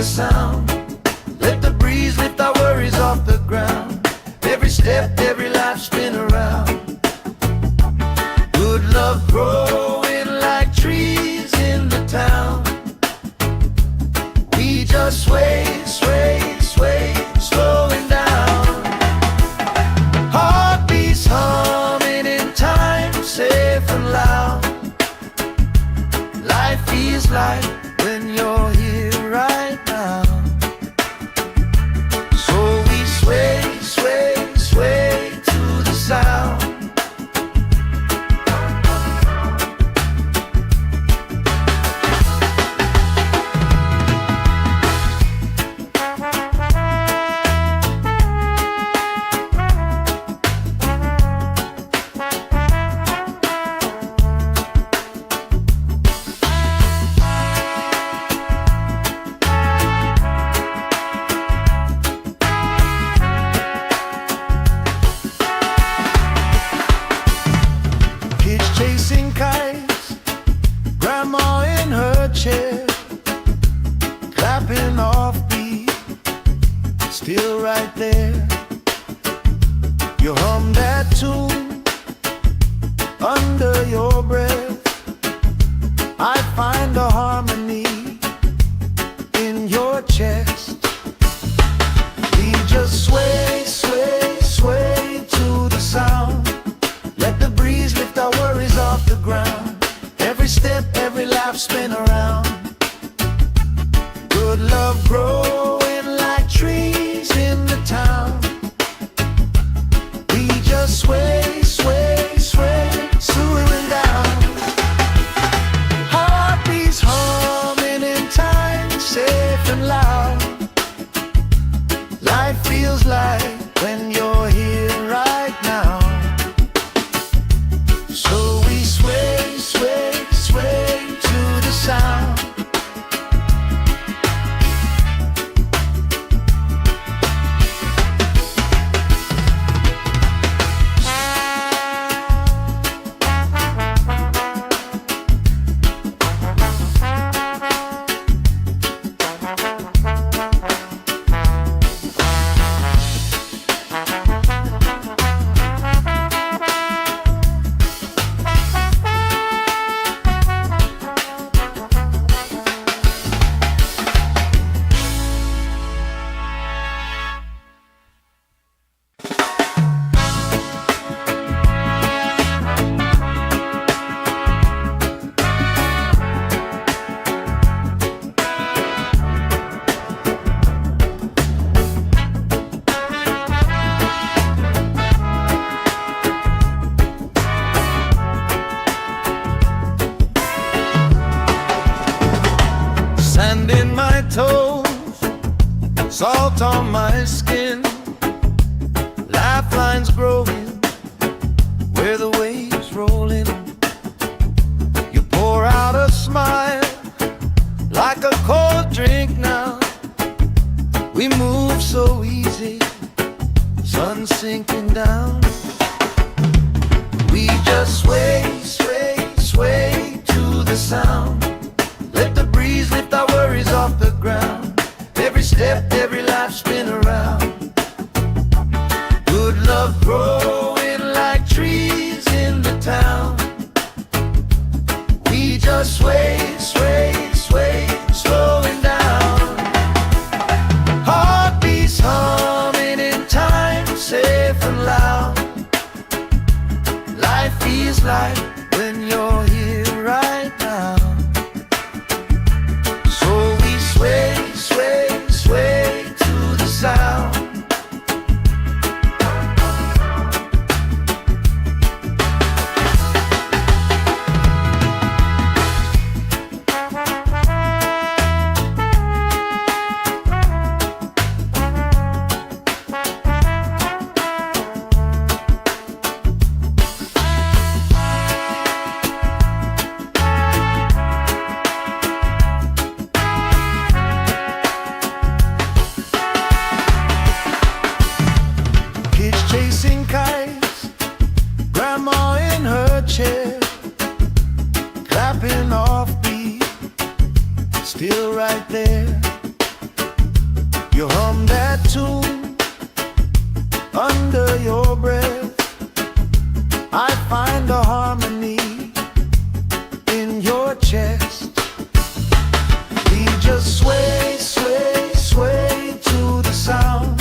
the sound. Let the breeze lift our worries off the ground. Every step, every life spin around. Good love growing like trees in the town. We just sway, sway, sway, slowing down. Heartbeats humming in time, safe and loud. Life feels like when you're here right now. So we sway, sway, sway to the sound. Chasing kites, grandma in her chair, clapping off beat, still right there. You hum that tune under your breath. I find a harmony in your chest. We just sway, sway, sway to the sound. Let the breeze lift our worries off the ground. Every step, every life spin around. Good love growing like trees in the town. We just sway, sway, sway, slowing down. Heartbeats humming in time, safe and loud. Life feels like when you're here right now. So we sway, sway, sway to the sound. Sand in my toes, salt on my skin, lifelines growing where the waves roll in. You pour out a smile like a cold drink now. We move so easy, sun sinking down. We just sway, sway, sway to the sound. Let the breeze lift our worries off the ground. Every step, every life spin around. Good love growing like trees in the town. We just sway, sway, sway, slowing down. Heartbeats humming in time, safe and loud. Life feels like when you're here right now. So we sway, sway, sway to the your breath, I find a harmony in your chest. We just sway, sway, sway to the sound.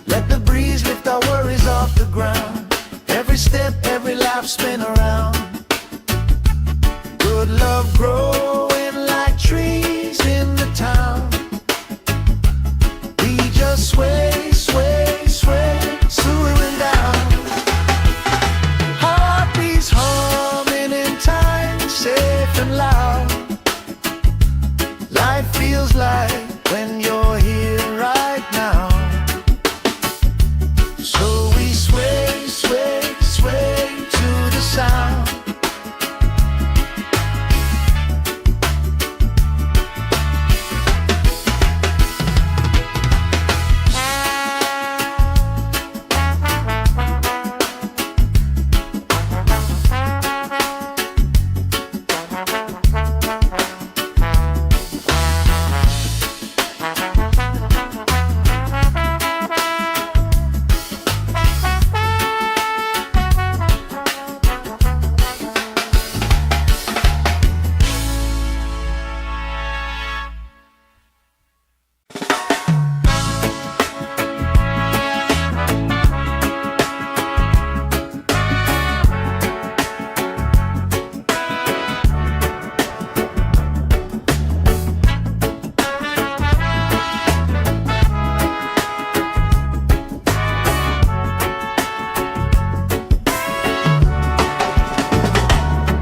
Let the breeze lift our worries off the ground. Every step, every laugh, spin around. Good love growing like trees in the town. We just sway, sway, sway, swooing down. Heartbeats humming in time, safe and loud. Life feels like when you're here right now. So we sway, sway, sway to the sound.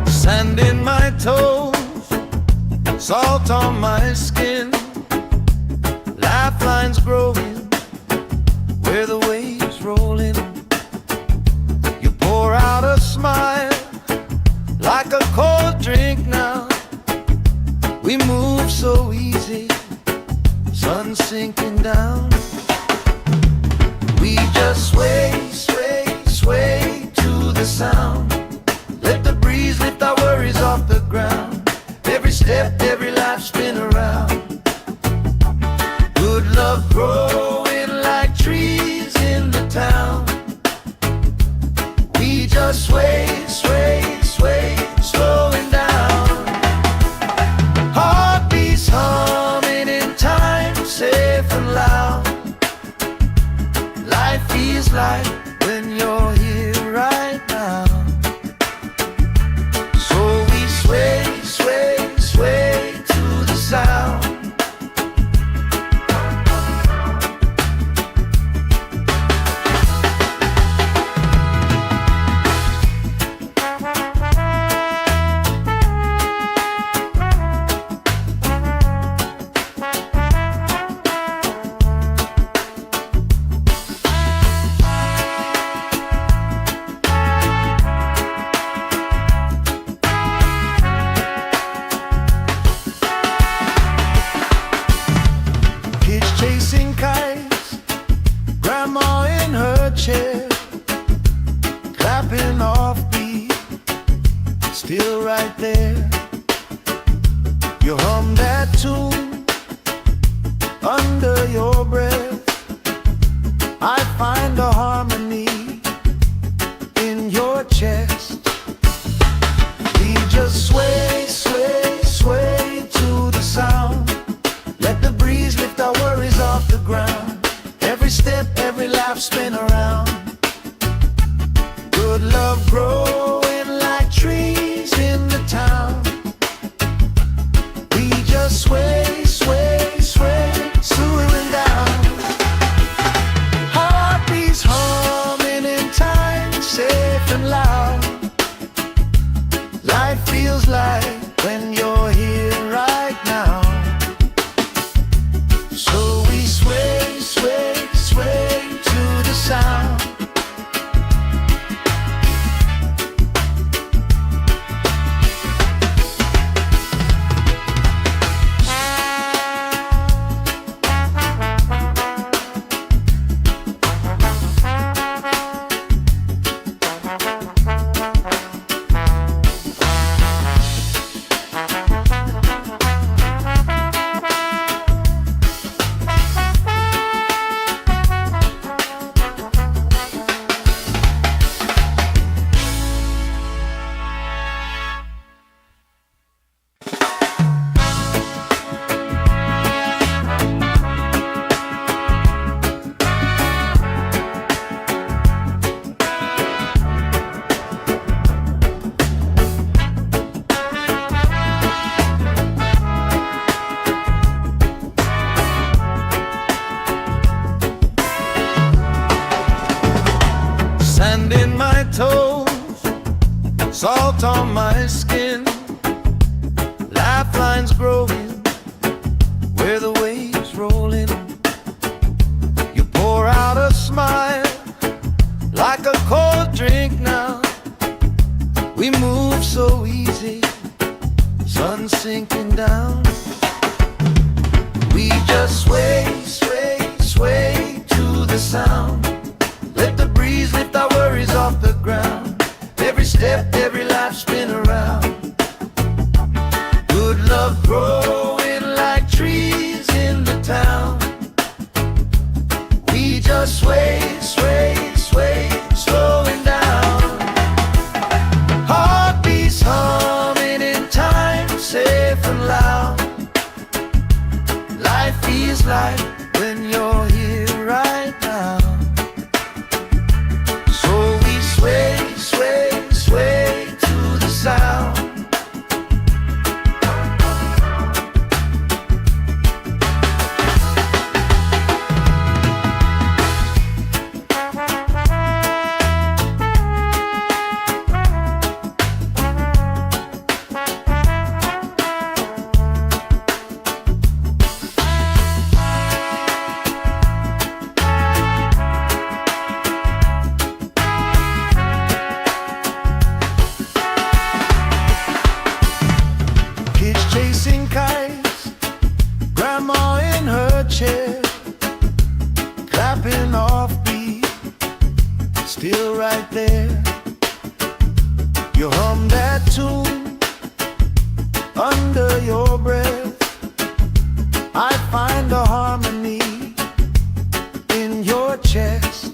Sand in my toes, salt on my skin, lifelines growing where the waves rolling. You pour out a smile like a cold drink now. We move so easy, sun sinking down. We just sway, sway, sway to the sound. Let the breeze lift our worries off the ground. Every step, every laugh, spin around. Good love growing like trees in the town. We just sway, sway, sway, slowing down. Heartbeats humming in time, safe and loud. Life feels like when you're here right now. Sway, sway, sway to the sound. Chasing kites, grandma in her chair, clapping off beat, still right there. You hum that tune under your breath. I find a harmony in your chest. We just sway, sway, sway to the sound. Let the breeze lift our worries off the ground. Every step, every laugh, spin around. Good love growing like trees in the town. We just sway, sway, sway, swooing down. Heartbeats humming in time, safe and loud. Life feels like when you're here right now. So we sway, Sand in my toes, salt on my skin, lifelines growing where the waves roll in. You pour out a smile like a cold drink now. We move so easy, sun sinking down. We just sway, sway, sway to the sound. Let the breeze lift our worries off the ground. Every step, every life spin around. Good love growing like trees in the town. We just sway, sway, sway, slowing down. Heartbeats humming in time, safe and loud. Life feels like when you're here right now. So we sway, sway, sway to the sound. Chasing kites, grandma in her chair, clapping off beat, still right there. You hum that tune under your breath. I find a harmony in your chest.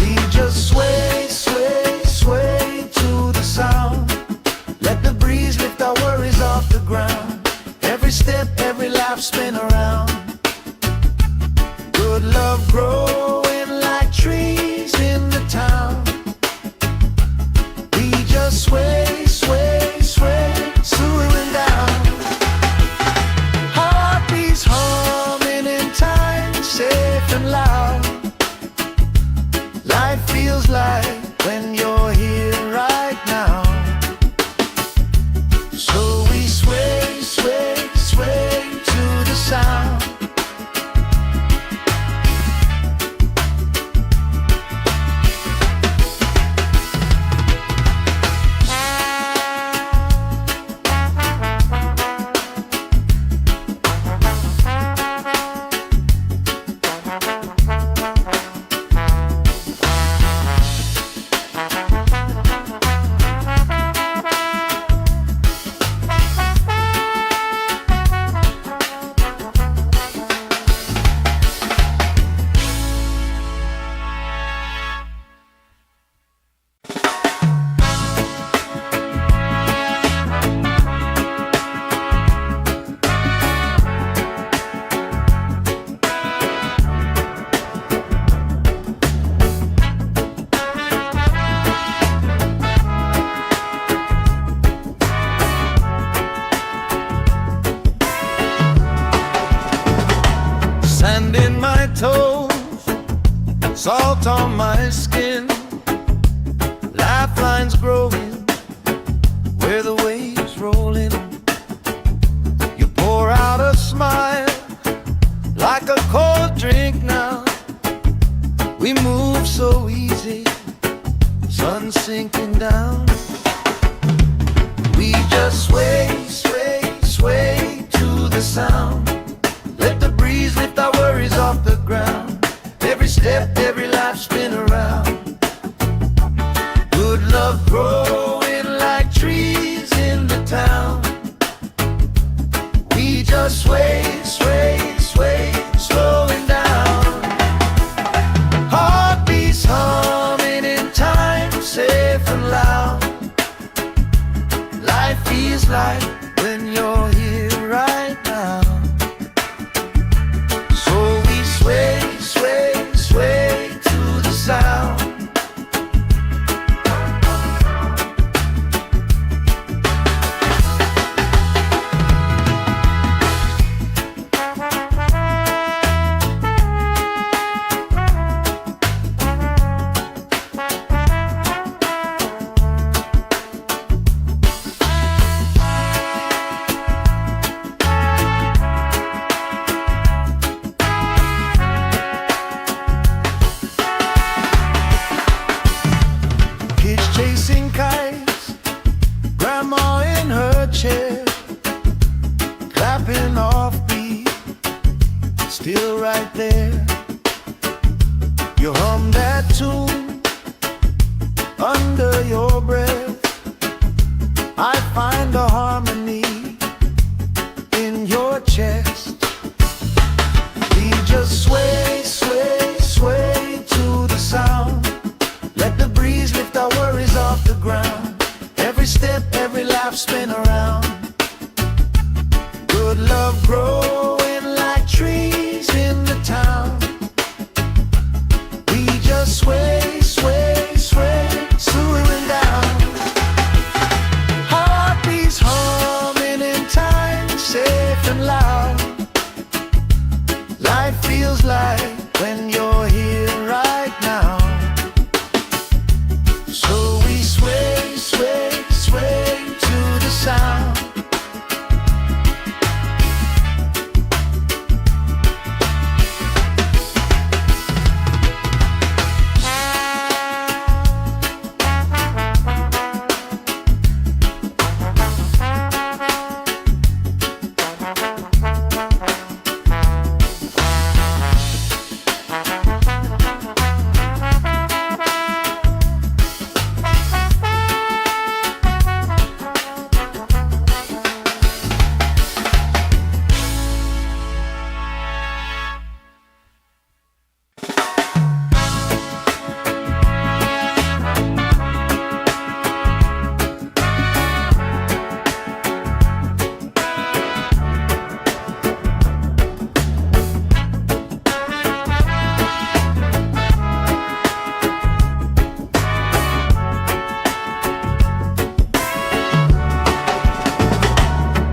We just sway, sway, sway to the sound. Let the breeze lift our worries off the ground. Every step, every life spin around. Good love growing like trees in the town. We just sway, sway, sway, slowing down. Heartbeats humming in time, safe and loud. Life feels like when you're here right now. So we sway, sway, sway to the sound. Sand in my toes, salt on my skin, lifelines growing where the waves roll in. You pour out a smile like a cold drink now. We move so easy, sun sinking down. We just sway, sway, sway to the sound. Let the breeze lift our worries off the ground. Every step, every life spin around. Good love growing like trees in the town. We just sway, sway, sway, slowing down. Heartbeats humming in time, safe and loud. Life feels like when you're here right now. still right there. You hum that tune under your breath. I find a harmony in your chest. We just sway, sway, sway to the sound. Let the breeze lift our worries off the ground. Every step, every lap, spin around. Good love growing like trees in the town. We just sway, sway, sway, swooing down. Heartbeats humming in time, safe and loud. Life feels like when you're here right now. So we sway, sway, sway to the sound.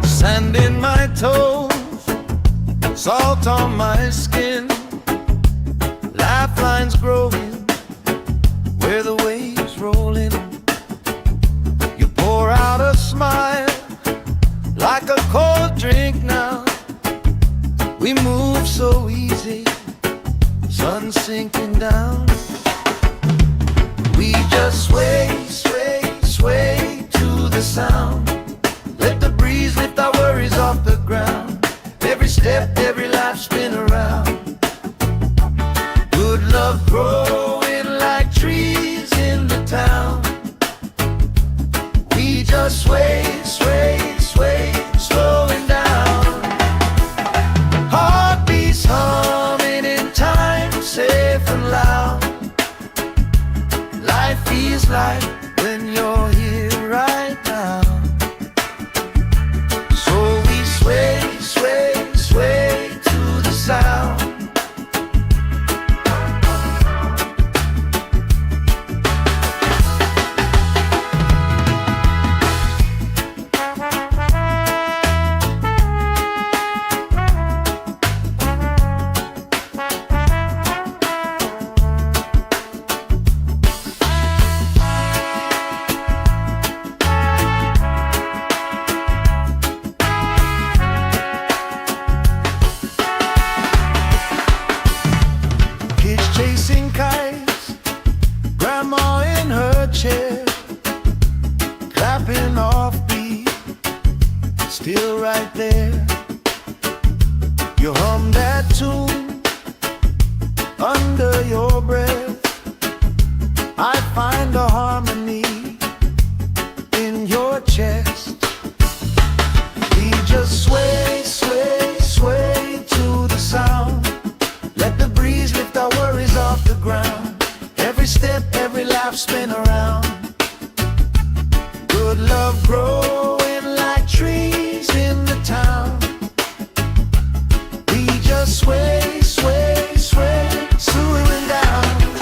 Sand in my toes, salt on my skin, lifelines growing where the waves rolling. You pour out a smile like a cold drink now. We move so easy, sun sinking down. We just sway, sway, sway to the sound. Let the breeze lift our worries off the ground. Every step, every lap, spin around. Good love growing like trees in the town. We just sway, sway, sway, slowing down. Heartbeats humming in time, safe and loud. Life feels like when you're here right now. Sway, sway, sway to the sound. Chasing kites, grandma in her chair, clapping off beat, still right there. You hum that tune under your breath. I find a harmony in your chest. We just sway, sway, sway to the sound. Let the breeze lift our worries off the ground. Every step, every lap, spin around. Good love growing like trees in the town. We just sway, sway, sway, swooing down.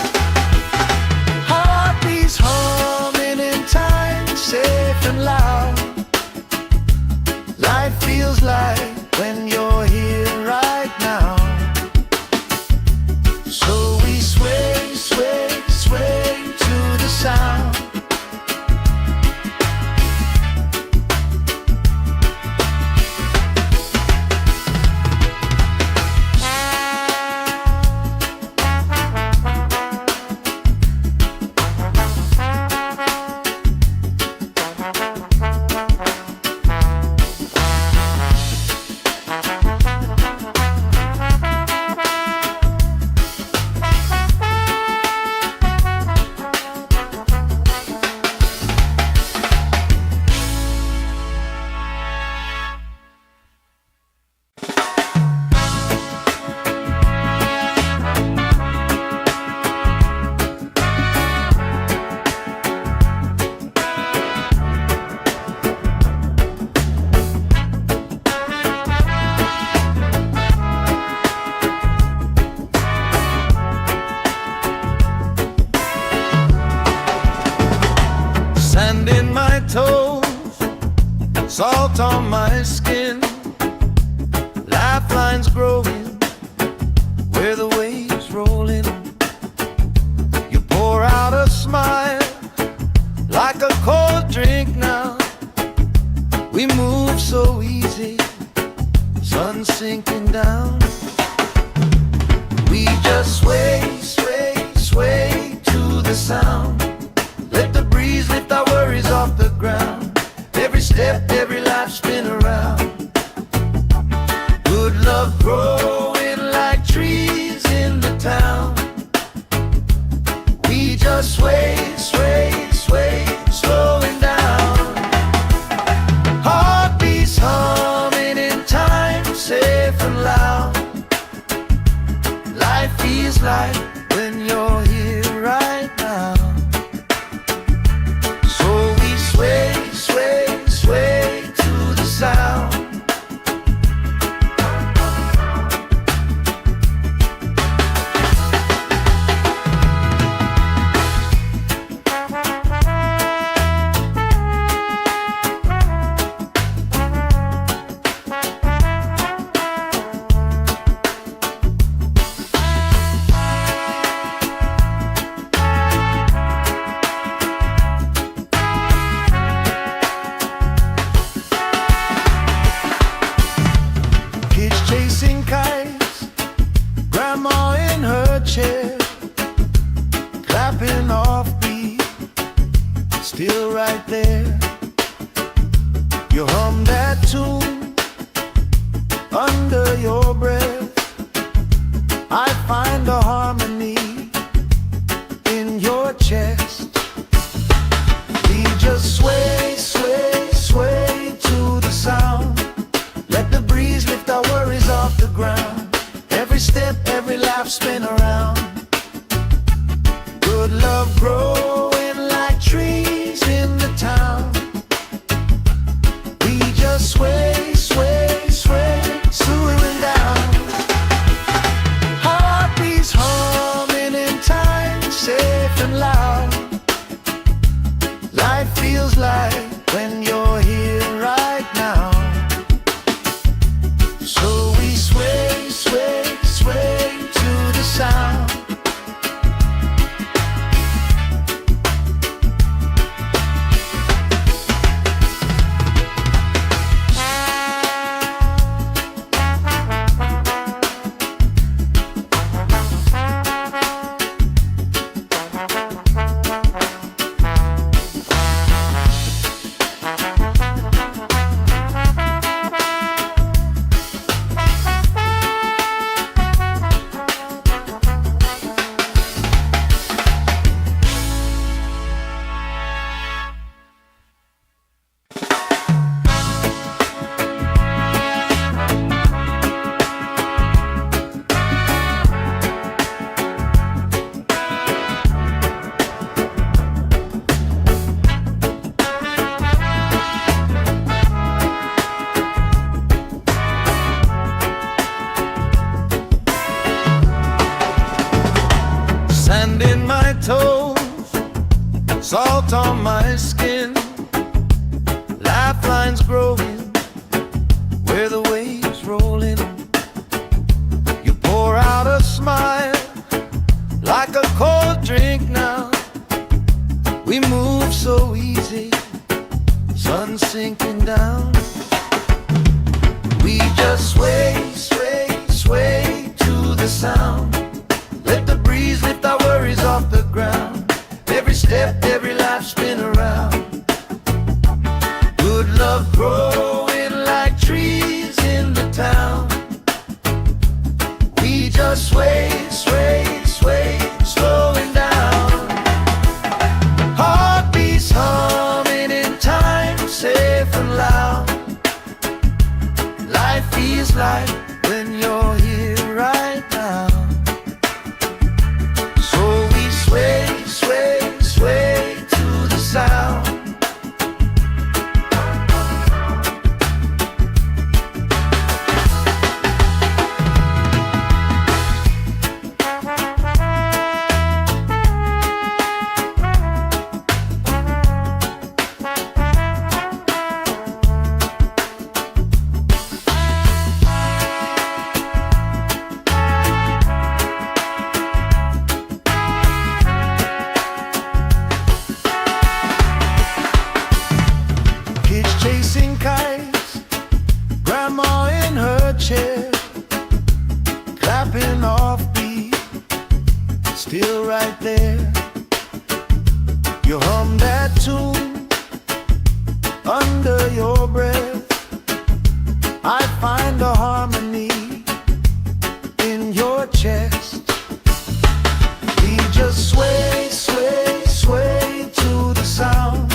salt on my skin, lifelines growing where the waves roll in. You pour out a smile like a cold drink now. We move so easy, sun sinking down. We just sway, sway, sway to the sound. Let the breeze lift our worries off the ground. Every step, every life spin around. Good love growing like trees in the town. We just sway, sway, sway, slowing down. Heartbeats humming in time, safe and loud. Life feels like when you're here right now. So we sway, sway, sway to the sound. Chasing kites, grandma in her chair, clapping off beat, still right there. You hum that tune under your breath. I find a harmony in your chest. We just sway, sway, sway to the sound. Let the breeze lift our worries off the ground. Every step, every laugh spin around. Good love growing like trees in the town. We just sway, sway, sway, slowing down. Heartbeats humming in time, safe and loud. Life feels like when you're here right now. So we sway, sway, sway to the sound. Sand in my toes, salt on my skin, lifelines growing where the waves roll in. You pour out a smile like a cold drink now. We move so easy, sun sinking down. We just sway, sway, sway to the sound. Let the breeze lift our worries off the ground. Every step, every life spin around. Good love growing like trees in the town. We just sway, sway, sway, slowing down. Heartbeats humming in time, safe and loud. Life feels like when you're here right now. So we sway, sway, sway to the sound. clapping off beat, still right there. You hum that tune under your breath. I find a harmony in your chest. We just sway, sway, sway to the sound.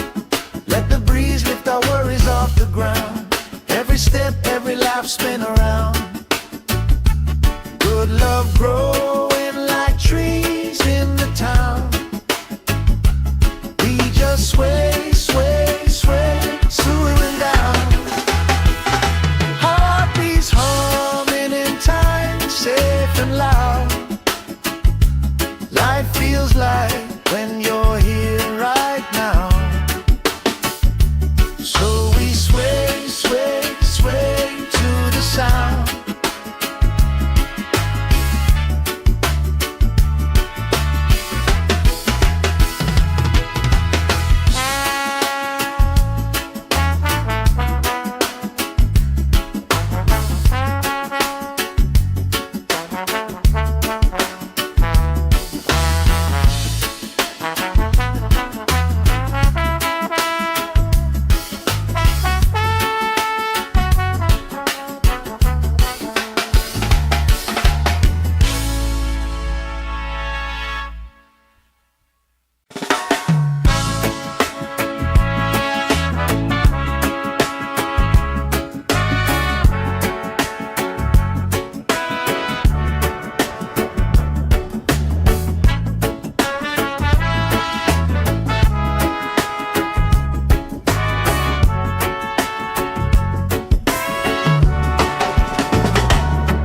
Let the breeze lift our worries off the ground. Every step, every laugh, spin around. Good love growing like trees in the town. We just sway, sway, sway, swooing down. Heartbeats humming in time, safe and loud. Life feels like when you're here right now. So we sway, sway, sway to the sound.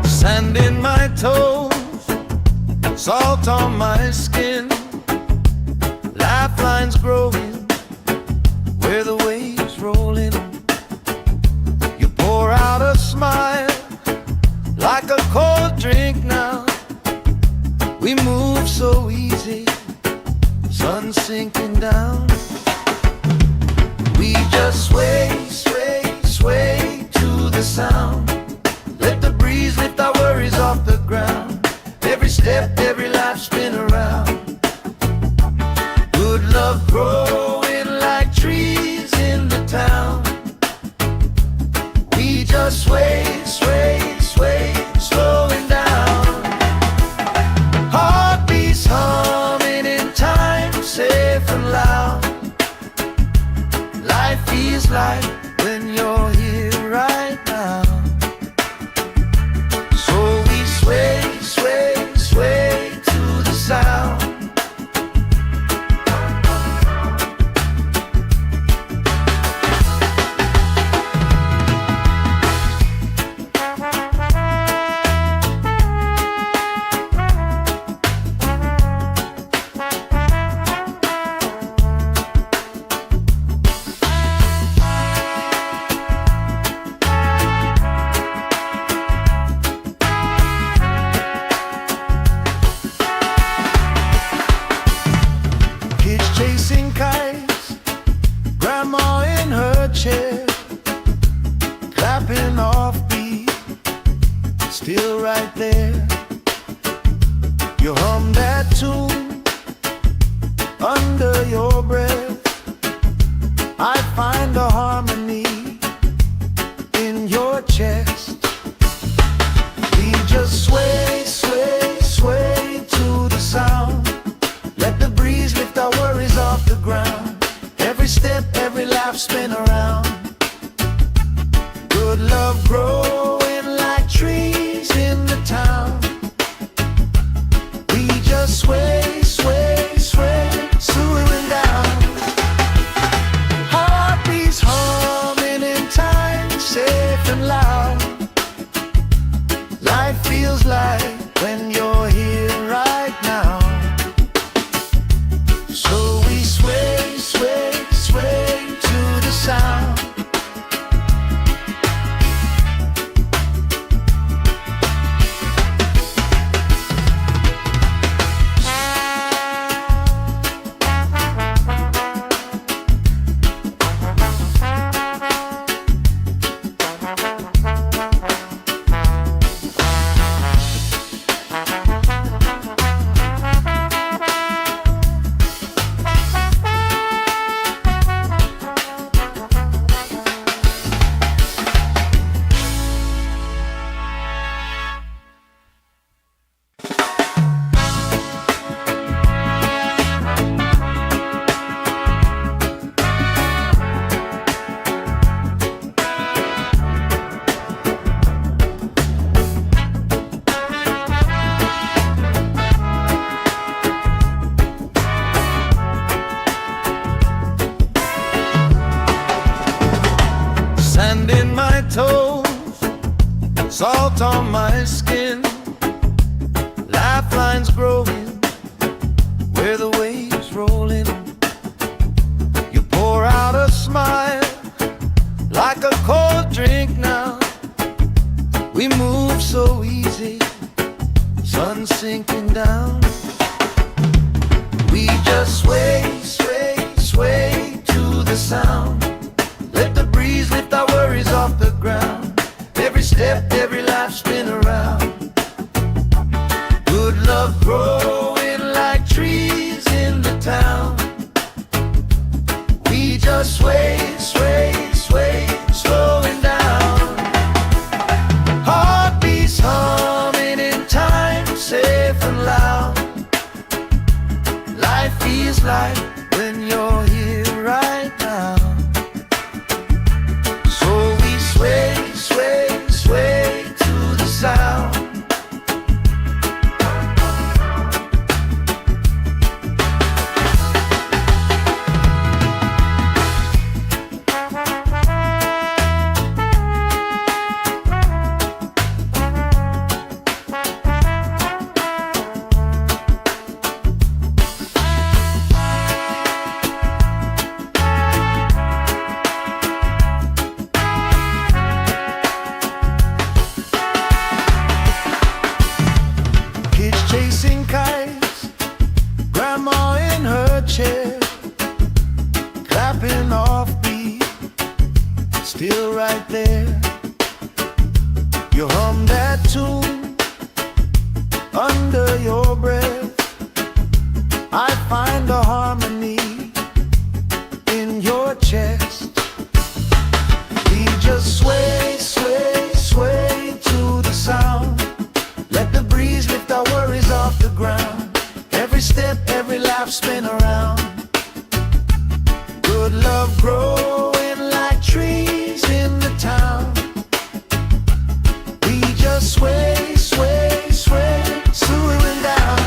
Sand in my toes, salt on my skin, lifelines growing where the waves roll in. You pour out a smile like a cold drink now. We move so easy, sun sinking down. We just sway, sway, sway to the sound. Let the breeze lift our worries off the ground. Every step, every life, spin around. Good love growing like trees in the town. We just sway, sway, sway, slowing down. Heartbeats humming in time, safe and loud. Life feels like when you're here right now. Sway, sway, sway to the sound. Chasing kites, grandma in her chair, clapping off beat, still right there. You hum that tune under your breath. I find a harmony in your chest. We just sway, sway, sway to the sound. Let the breeze lift our worries off the ground. Every step, every laugh, spin around. Good love growing like trees in the town. We just sway, sway, sway, swooing down. Heartbeats humming in time, safe and loud. salt on my skin, lifelines growing where the waves rolling. You pour out a smile like a cold drink now. We move so easy, sun sinking down. We just sway, sway, sway to the sound. Let the breeze lift our worries off the ground. Every step, every life spin around. Good love growing like trees in the town. We just sway, sway, sway, slowing down. Heartbeats humming in time, safe and loud. Life feels like when you're here right now. So we sway, sway, sway to the sound. Chasing kites, grandma in her chair, clapping off beat, still right there. You hum that tune under your breath. I find a harmony in your chest. We just sway, sway, sway to the sound. Let the breeze lift our worries off the ground. Every step, every life spin around. Good love growing like trees in the town. We just sway, sway, sway, slowing down.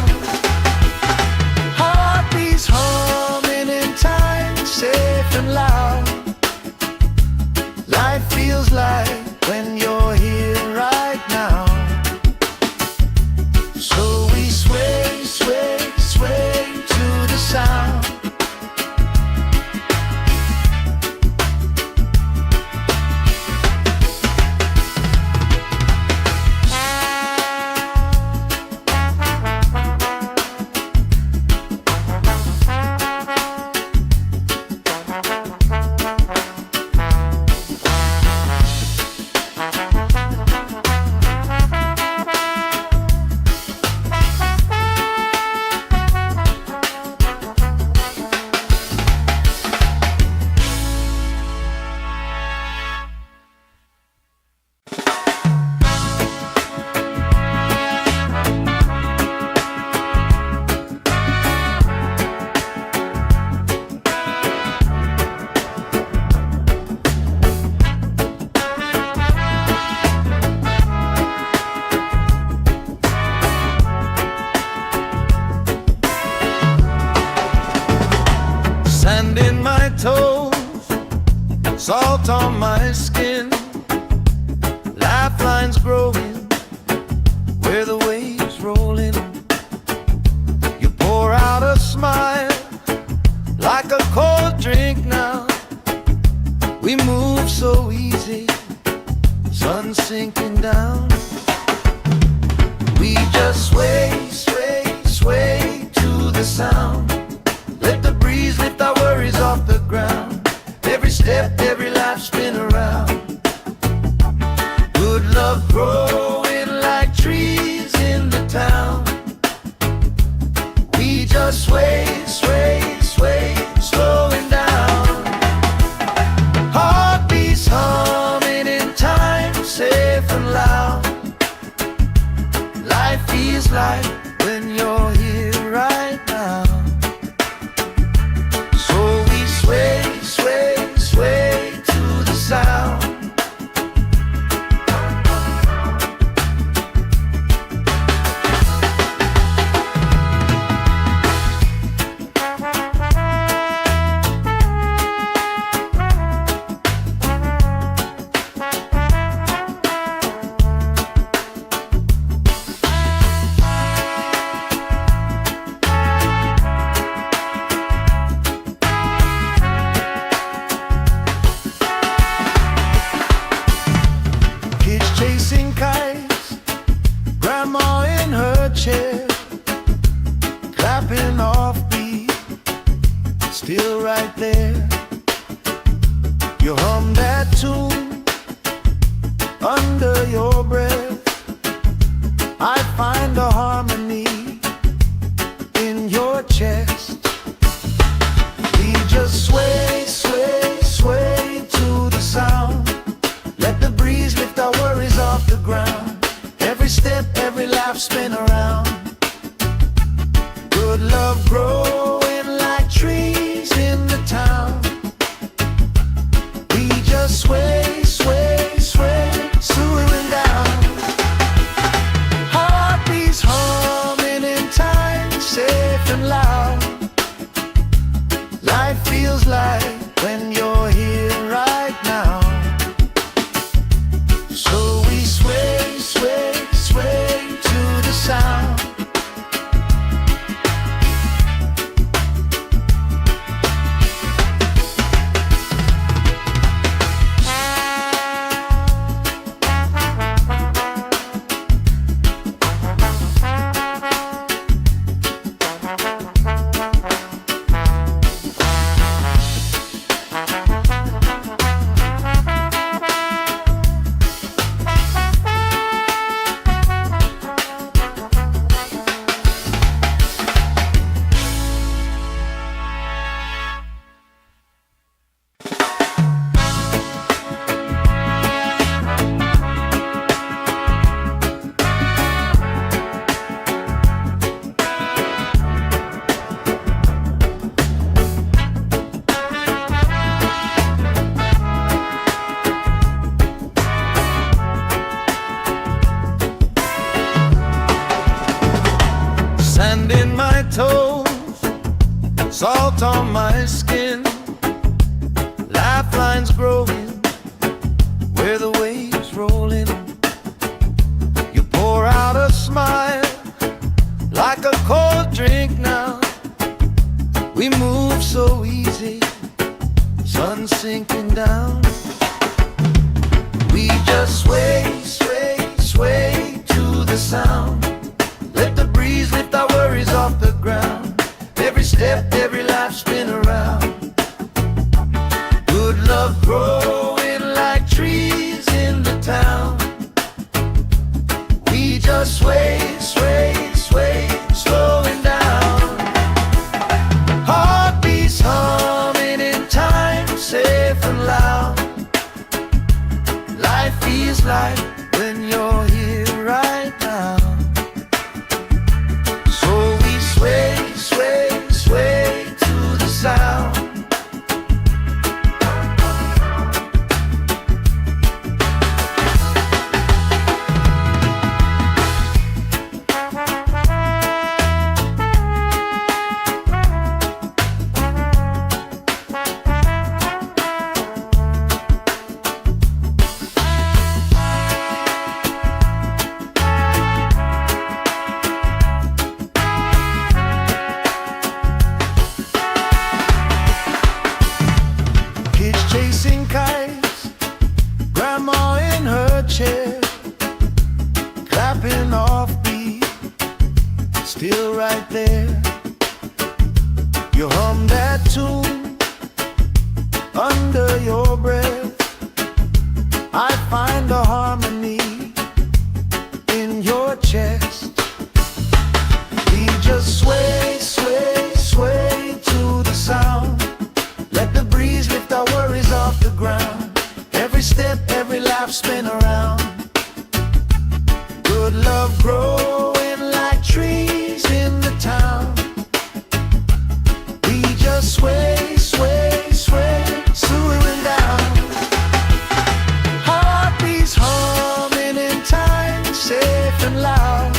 Heartbeats humming in time, safe and loud. Life feels like when you're here right now. So we sway, sway, sway to the sound. Sand in my toes, salt on my skin, lifelines growing where the waves rolling. You pour out a smile like a cold drink now. We move so easy, sun sinking down. We just sway, sway, sway to the sound. Let the breeze lift our worries off the ground. Every step, every life spin around. Good love growing like trees in the town. We just sway, sway, sway, slowing down. Heartbeats humming in time, safe and loud. Life feels like when you're here right now. So we sway, sway, sway to the sound. her chair, clapping off beat, still right there. You hum that tune under your breath. I find a harmony in your chest. We just sway, sway, sway to the sound. Let the breeze lift our worries off the ground. Every step, every laugh, spin around. Good love growing like trees in the town. We just sway, sway, sway, swooing down. Heartbeats humming in time, safe and loud. Life feels like when you're here right now. So we sway, sway, sway to the sound. Sand in my toes, salt on my skin, lifelines growing where the waves roll in. You pour out a smile like a cold drink now. We move so easy, sun sinking down. We just sway, sway, sway to the sound. Let the breeze lift our worries off the ground. Every step, every laugh, spin around. Good love growing like trees in the town. We just sway, sway, sway, slowing down. Heartbeats humming in time, safe and loud. Life feels like when you're here right now. Sway, sway, sway to the sound. Chasing kites, grandma in her chair, clapping off beat, still right there. You hum that tune under your breath. I find a harmony in your chest. We just sway, sway, sway to the sound. Let the breeze lift our worries off the ground. Every step, every laugh, spin around. Good love growing like trees in the town. We just sway, sway, sway, swooing down. Heartbeats humming in time, safe and loud.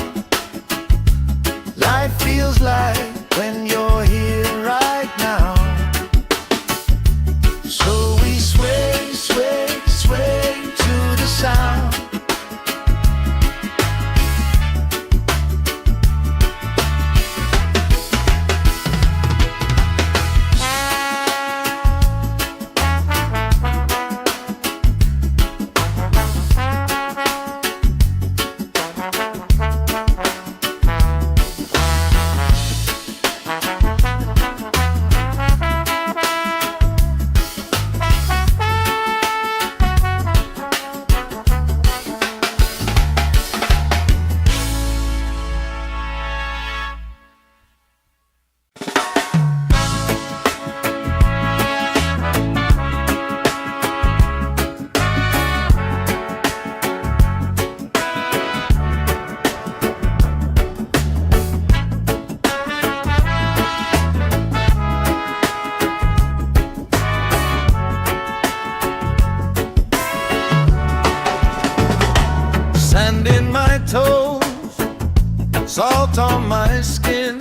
salt on my skin,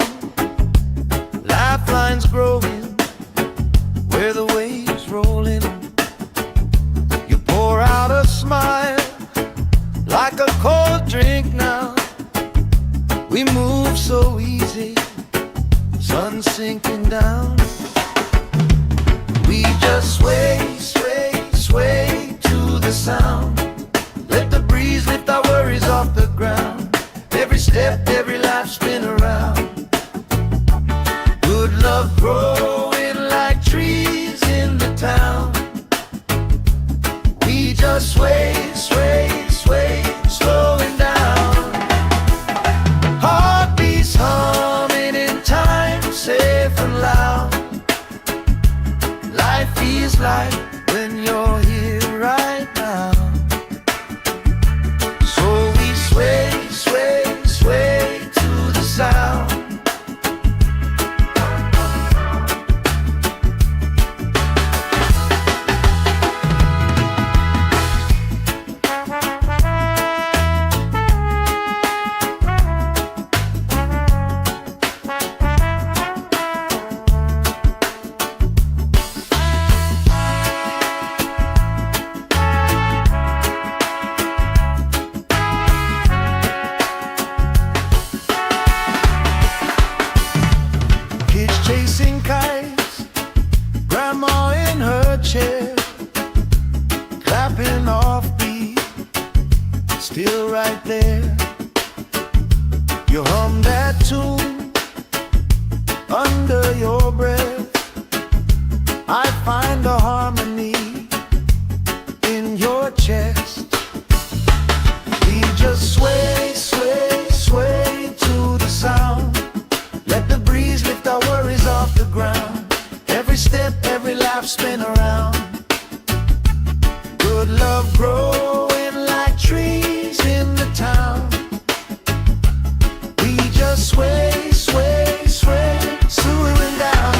lifelines growing where the waves rolling. You pour out a smile like a cold drink now. We move so easy, sun sinking down. We just sway, sway, sway to the sound. Let the breeze lift our worries off the ground. Every step, every life spin around. Good love growing like trees in the town. We just sway, sway, sway, slowing down. Heartbeats humming in time, safe and loud. Life feels like when you're here right now. So we sway, sway, sway to the sound. Chasing kites, grandma in her chair, clapping off beat, still right there. You hum that tune under your breath. I find the harmony in your chest. We just sway, sway, sway to the sound. Let the breeze lift our worries off the ground. Every step, every life spin around. Good love growing like trees in the town. We just sway, sway, sway, slowing down.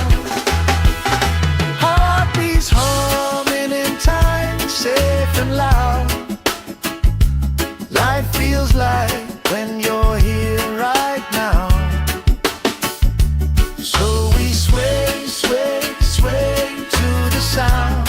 Heartbeats humming in time, safe and loud. Life feels like when you're here right now. So we sway, sway, sway to the sound.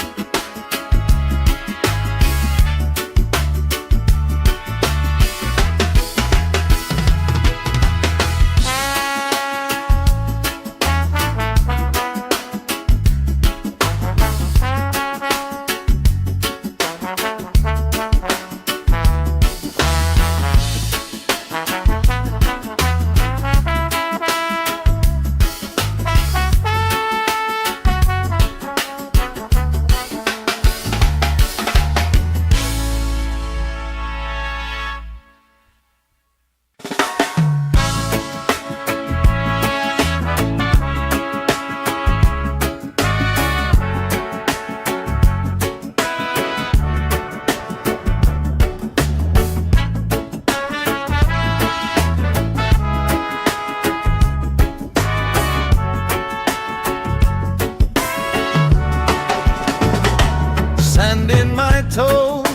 Sand in my toes,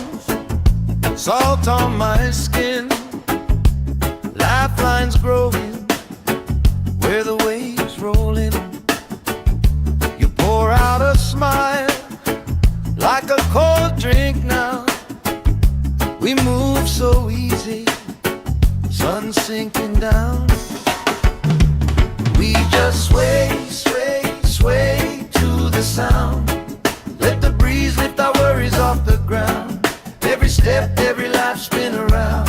salt on my skin, lifelines growing where the waves rolling. You pour out a smile like a cold drink now. We move so easy, sun sinking down. We just sway, sway, sway to the sound. Let the breeze lift our worries off the ground. Every step, every life spin around.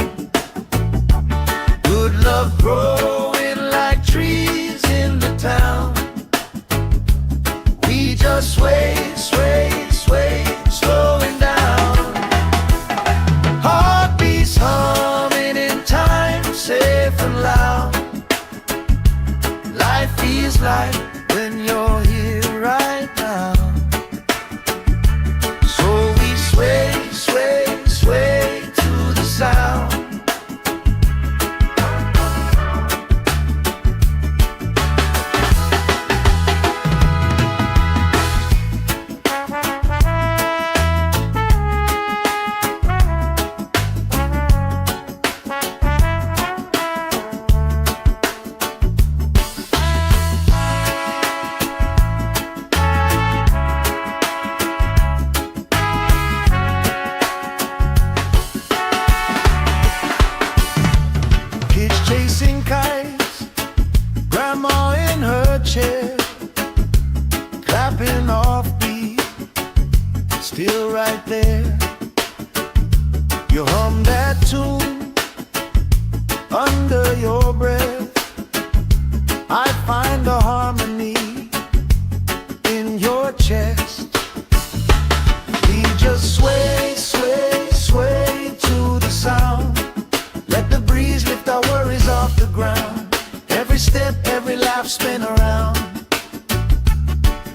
life spin around.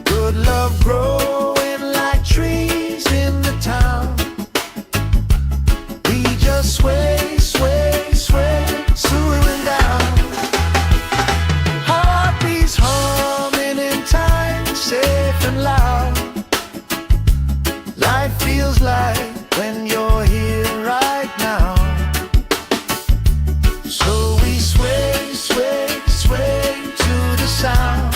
Good love growing like trees in the town. We just sway, sway, sway, swooing down. Heartbeats humming in time, safe and loud. Life feels like when you're here right now. So we sway, sway, sway to the sound.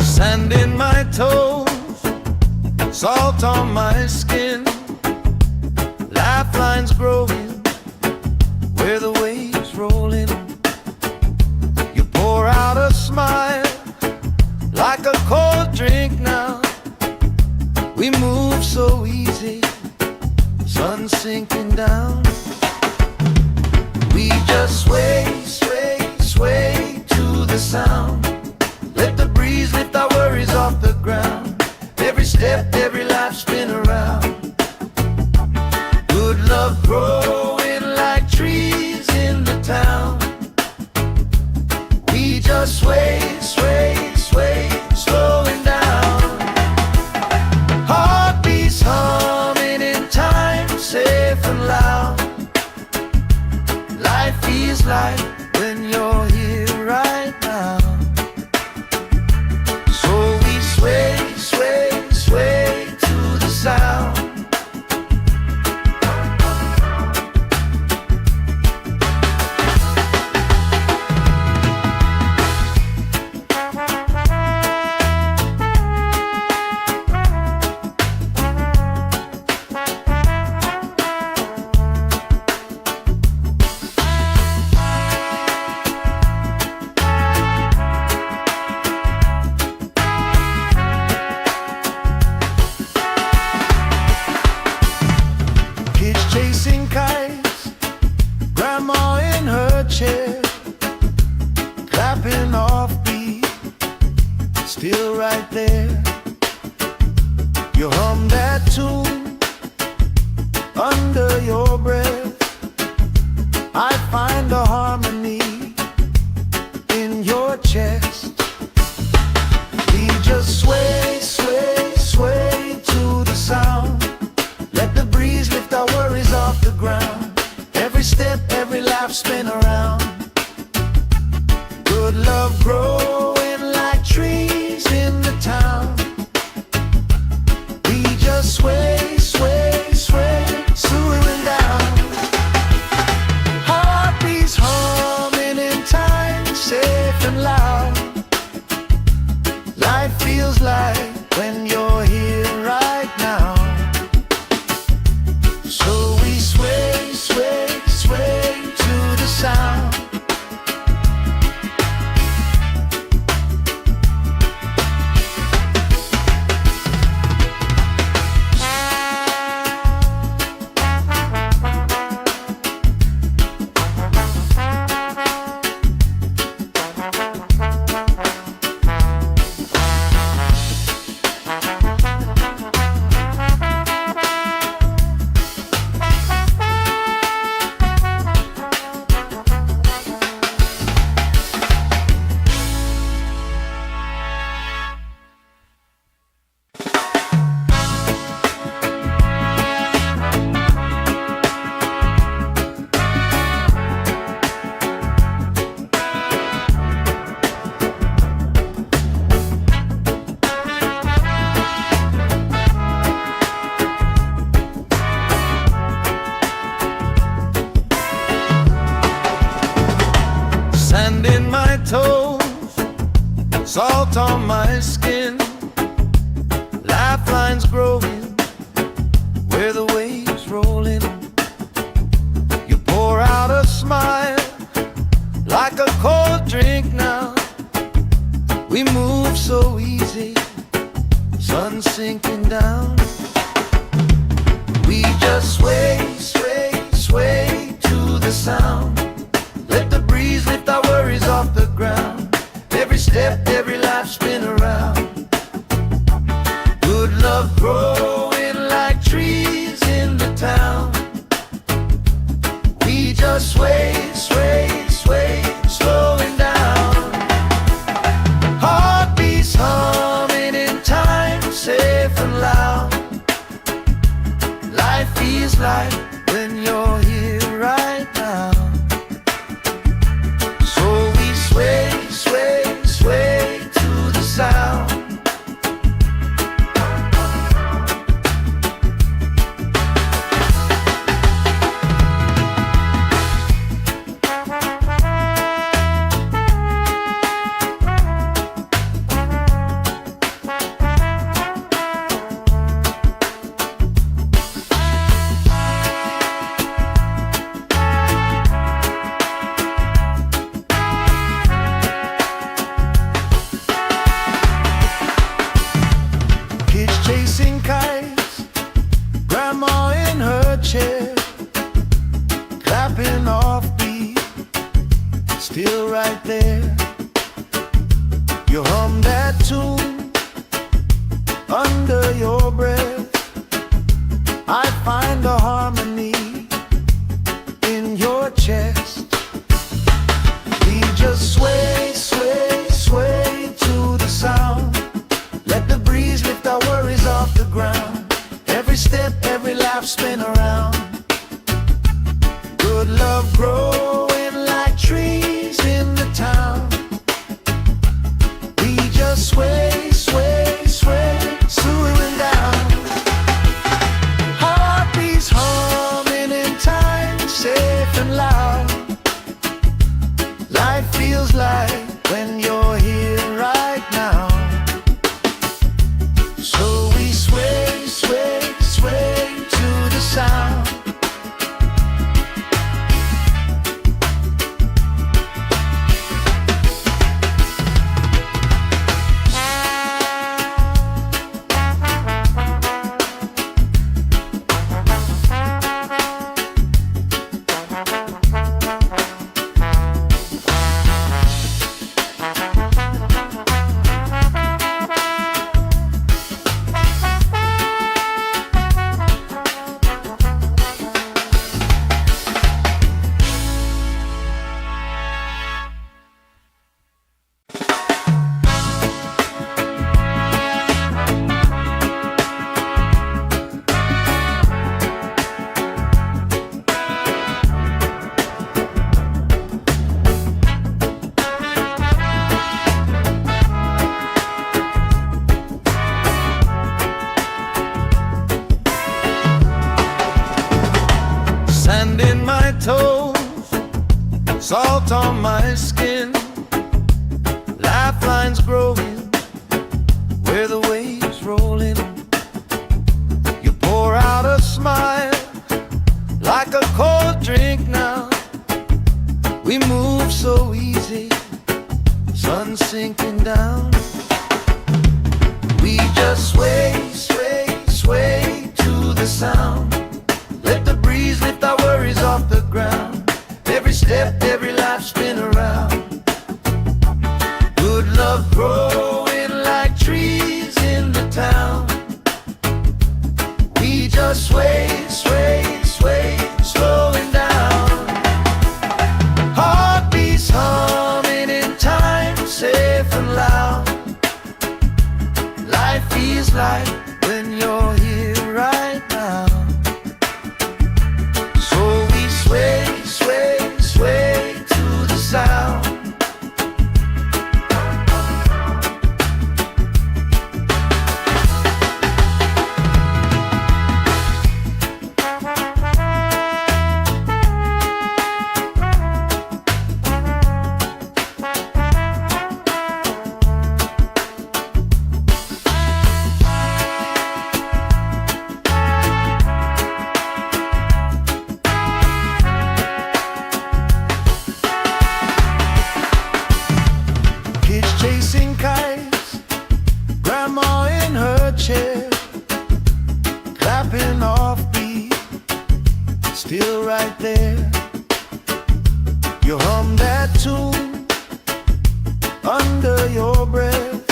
Sand in my toes, salt on my skin, lifelines growing where the waves rolling. You pour out a smile like a cold drink now. We move so easy, sun sinking down. We just sway, sway, sway to the sound. Let the breeze lift our worries off the ground. Every step, every life spin around. Good love growing like trees in the town. We just sway, sway, sway, slowing down. Heartbeats humming in time, safe and loud. Life feels like when you're here right now. Sway, sway, sway to the sound. Chasing kites, grandma in her chair, clapping off beat, still right there. You hum that tune under your breath. I find a harmony in your chest. We just sway, sway, sway to the sound. Let the breeze lift our worries off the ground. Every step, every life spin around. Good love growing like trees in the town. We just sway, sway, sway, swooing down. Heartbeats humming in time, safe and loud. Life feels like when you're here right now. So we sway, sway, sway to the sound. salt on my skin, lifelines growing where the waves roll in. You pour out a smile like a cold drink now. We move so easy, sun sinking down. We just sway, sway, sway to the sound. Let the breeze lift our worries off the ground. Every step, every life spin around. Good love growing like trees in the town. We just sway, sway, sway, slowing down. Heartbeats humming in time, safe and loud. Life feels like when you're here right now. So we sway, sway, sway to the sound. Chasing kites, grandma in her chair, clapping off beat, still right there. You hum that tune under your breath. I find a harmony in your chest. We just sway, sway, sway to the sound. Let the breeze lift our worries off the ground. Every step, every laugh spin around. Good love growing like trees in the town. We just sway, sway, sway, slowing down. Heartbeats humming in time, safe and loud. Life feels like when you're here right now. So we sway, sway, sway to the sound. Sand in my toes, salt on my skin, lifelines growing where the waves roll in. You pour out a smile like a cold drink now. We move so easy, sun sinking down. We just sway, sway, sway to the sound. Let the breeze lift our worries off the ground. Every step, every life spin around. Good love growing like trees in the town. We just sway, sway, sway, slowing down. Heartbeats humming in time, safe and loud. Life feels like when you're here right now. So we sway, sway, sway to the sound. chasing kites, grandma in her chair, clapping off beat, still right there. You hum that tune under your breath.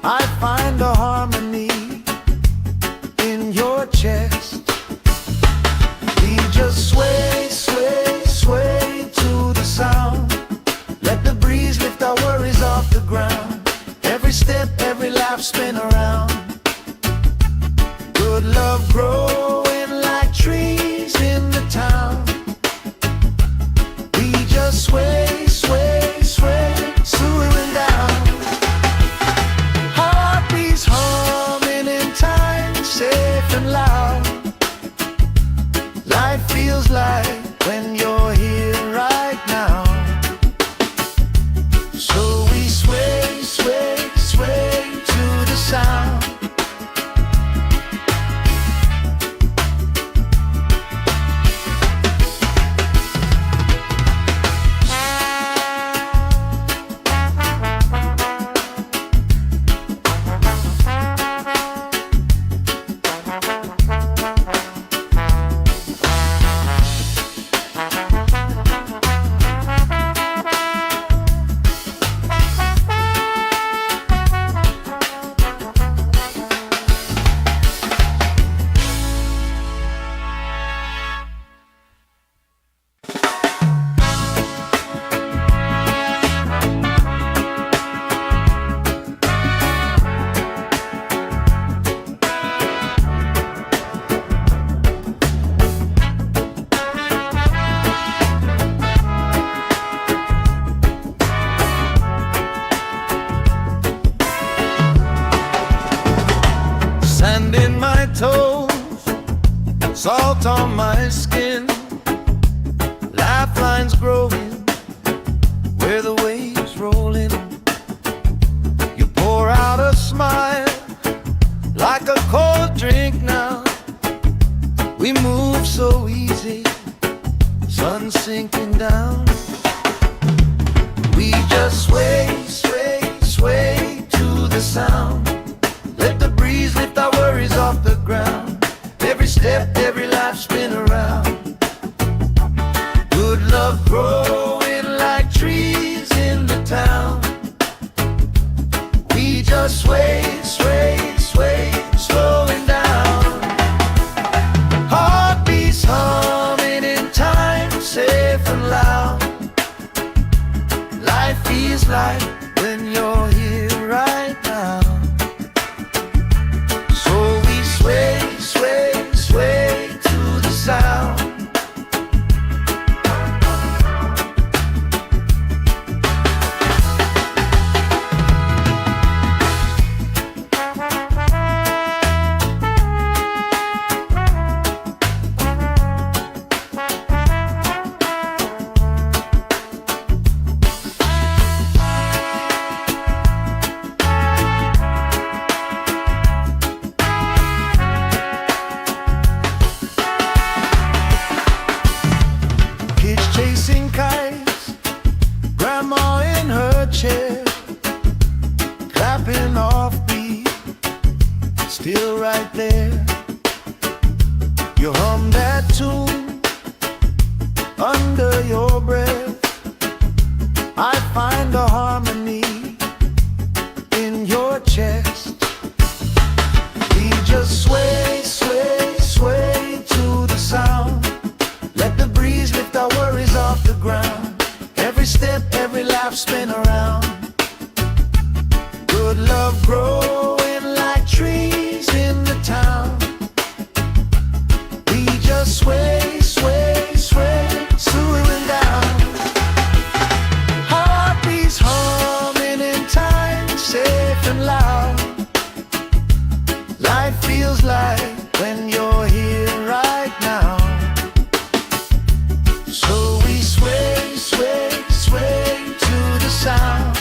I find a harmony in your chest. We just sway, sway, sway to the sound. Let the breeze lift our worries off the ground. Every step, every laugh, spin around. Good love growing like trees in the town. We just sway, sway, sway, swooing down. Heartbeats humming in time, safe and loud. Life feels like when you're here right now. So we sway, sway, sway to the sound. Sand in my toes, salt on my skin, lifelines growing where the waves rolling. You pour out a smile like a cold drink now. We move so easy, sun sinking down. We just sway, sway, sway to the sound. Let the breeze lift our worries off the ground. Every step, every life, spin around. Good love growing like trees in the town. We just sway, sway, sway, slowing down. Heartbeats humming in time, safe and loud. Life feels like when you're here right now. Sway, sway, sway to the sound. Chasing kites, grandma in her chair, clapping off beat, still right there. You hum that tune under your breath. I find a harmony in your chest. We just sway, sway, sway to the sound. Let the breeze lift our worries off the ground. Every step, every laugh, spin around. Good love growing like trees in the town. We just sway, sway, sway, swooing down. Heartbeats humming in time, safe and loud. Life feels like when you're here right now. So we sway, sway, sway to the sound.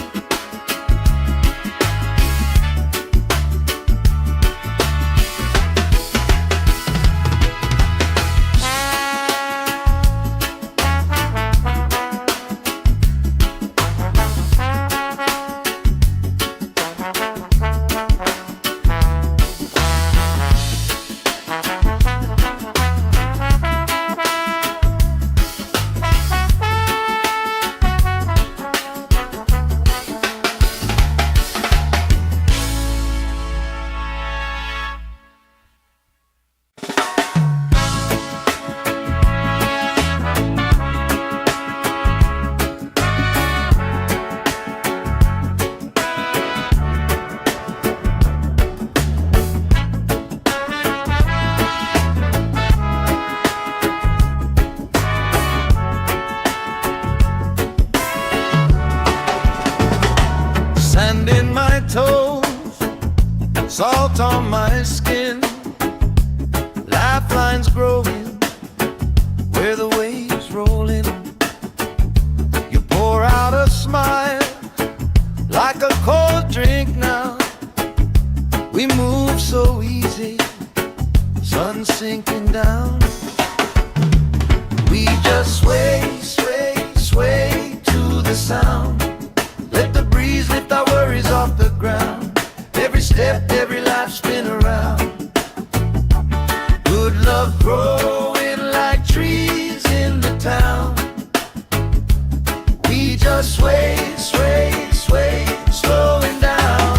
Sand in my toes, salt on my skin, lifelines growing where the waves roll in. You pour out a smile like a cold drink now. We move so easy, sun sinking down. We just sway, sway, sway to the sound. Let the breeze lift our worries off the ground. Every step, every life spin around. Good love growing like trees in the town. We just sway, sway, sway, slowing down.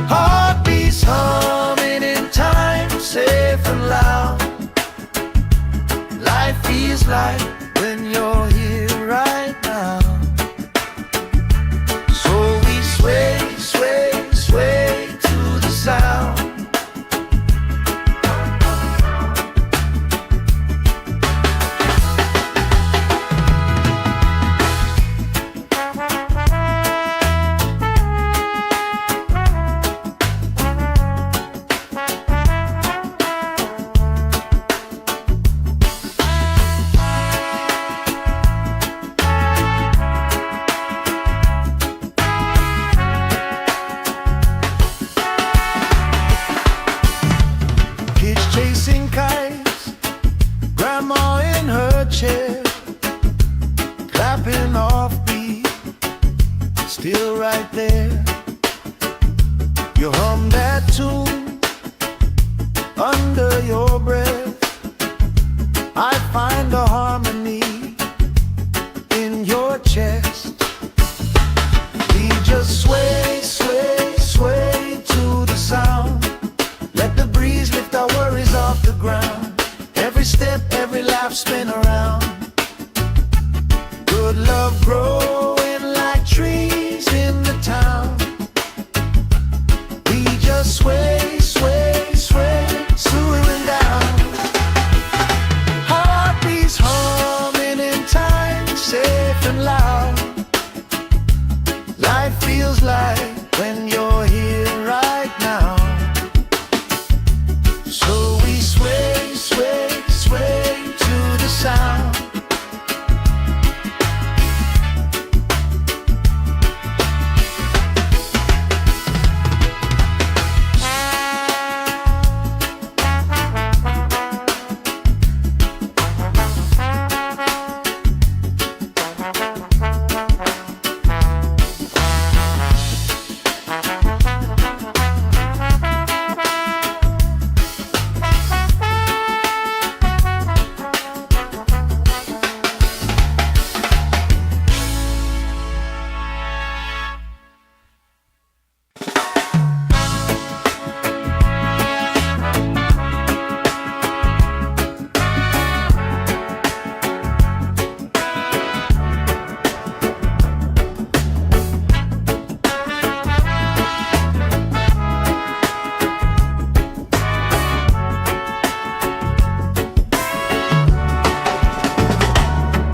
Heartbeats humming in time, safe and loud. Life feels like when you're here right now. So we sway, sway, sway to the sound. Chasing kites, grandma in her chair, clapping off beat, still right there. You hum that tune under your breath. I find a harmony in your chest. We just sway, sway, sway to the sound. Let the breeze lift our worries off the ground. Every step, every life spin around. Good love growing like trees in the town. We just sway, sway, sway, slowing down. Heartbeats humming in time, safe and loud. Life feels like when you're here right now. So we sway, sway, sway to the sound.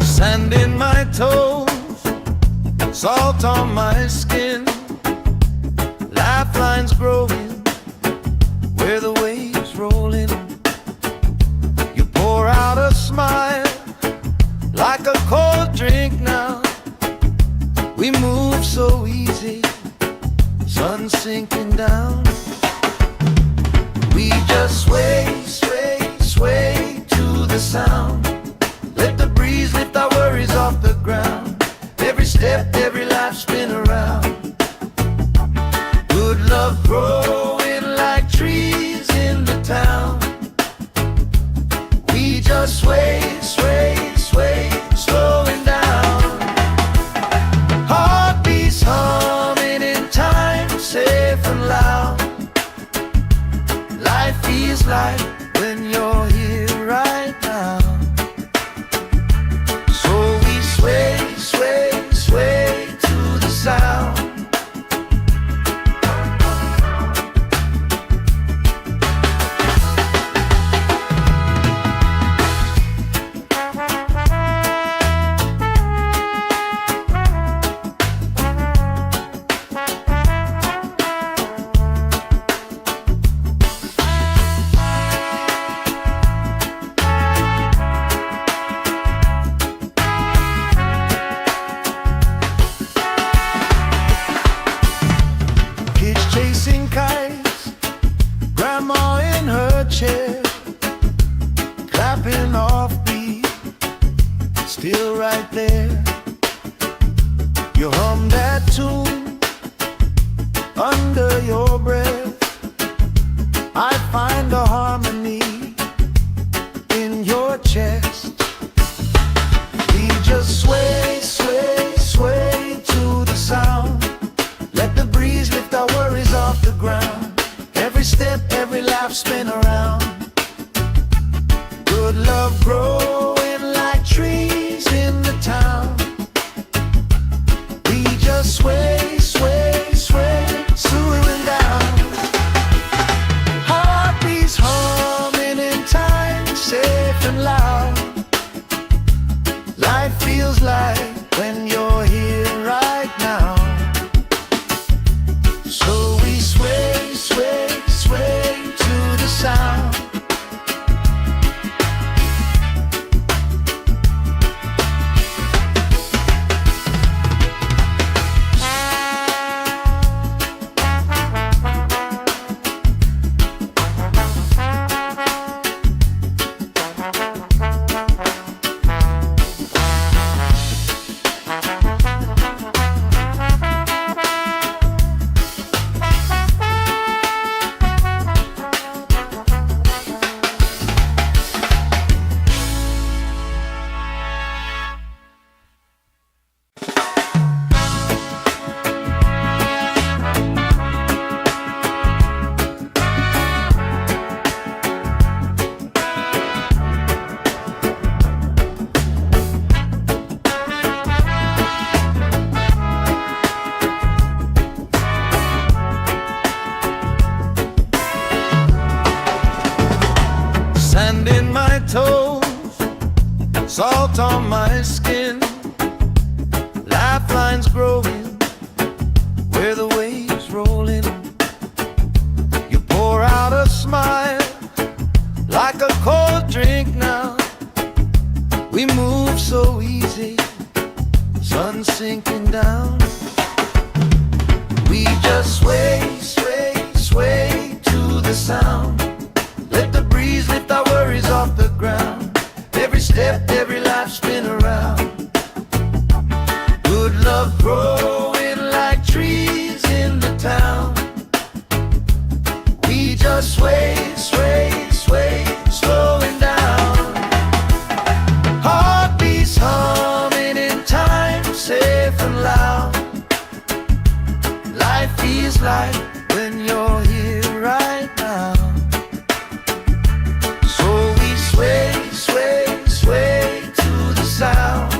Sand in my toes, salt on my skin, lifelines growing where the waves roll in. You pour out a smile like a cold drink now. We move so easy, sun sinking down. We just sway, sway, sway to the sound. Let the breeze lift our worries off the ground. Every step, every life spin around. Good love growing like trees in the town. We just sway, sway, sway, slowing down. Heartbeats humming in time, safe and loud. Life feels like when you're here right now. Sway, sway, sway to the sound. right there. You hum that tune under your breath. I find a harmony in your chest. We just sway, sway, sway to the sound. Let the breeze lift our worries off the ground. Every step, every laugh, spin around. Good love growing like trees in the town. We just sway, sway, sway, swooing down. Heartbeats humming in time, safe and loud. Life feels like when you're here right now. So we sway, sway, sway to the sound. Sand in my toes, salt on my skin, lifelines growing where the waves roll in. You pour out a smile like a cold drink now. We move so easy, sun sinking down. We just sway, sway, sway to the sound. Let the breeze lift our worries off the ground. Every step, every life, spin around. Good love growing like trees in the town. We just sway, sway, sway, slowing down. Heartbeats humming in time, safe and loud. Life feels like when you're here right now. So we sway, sway, sway to the sound.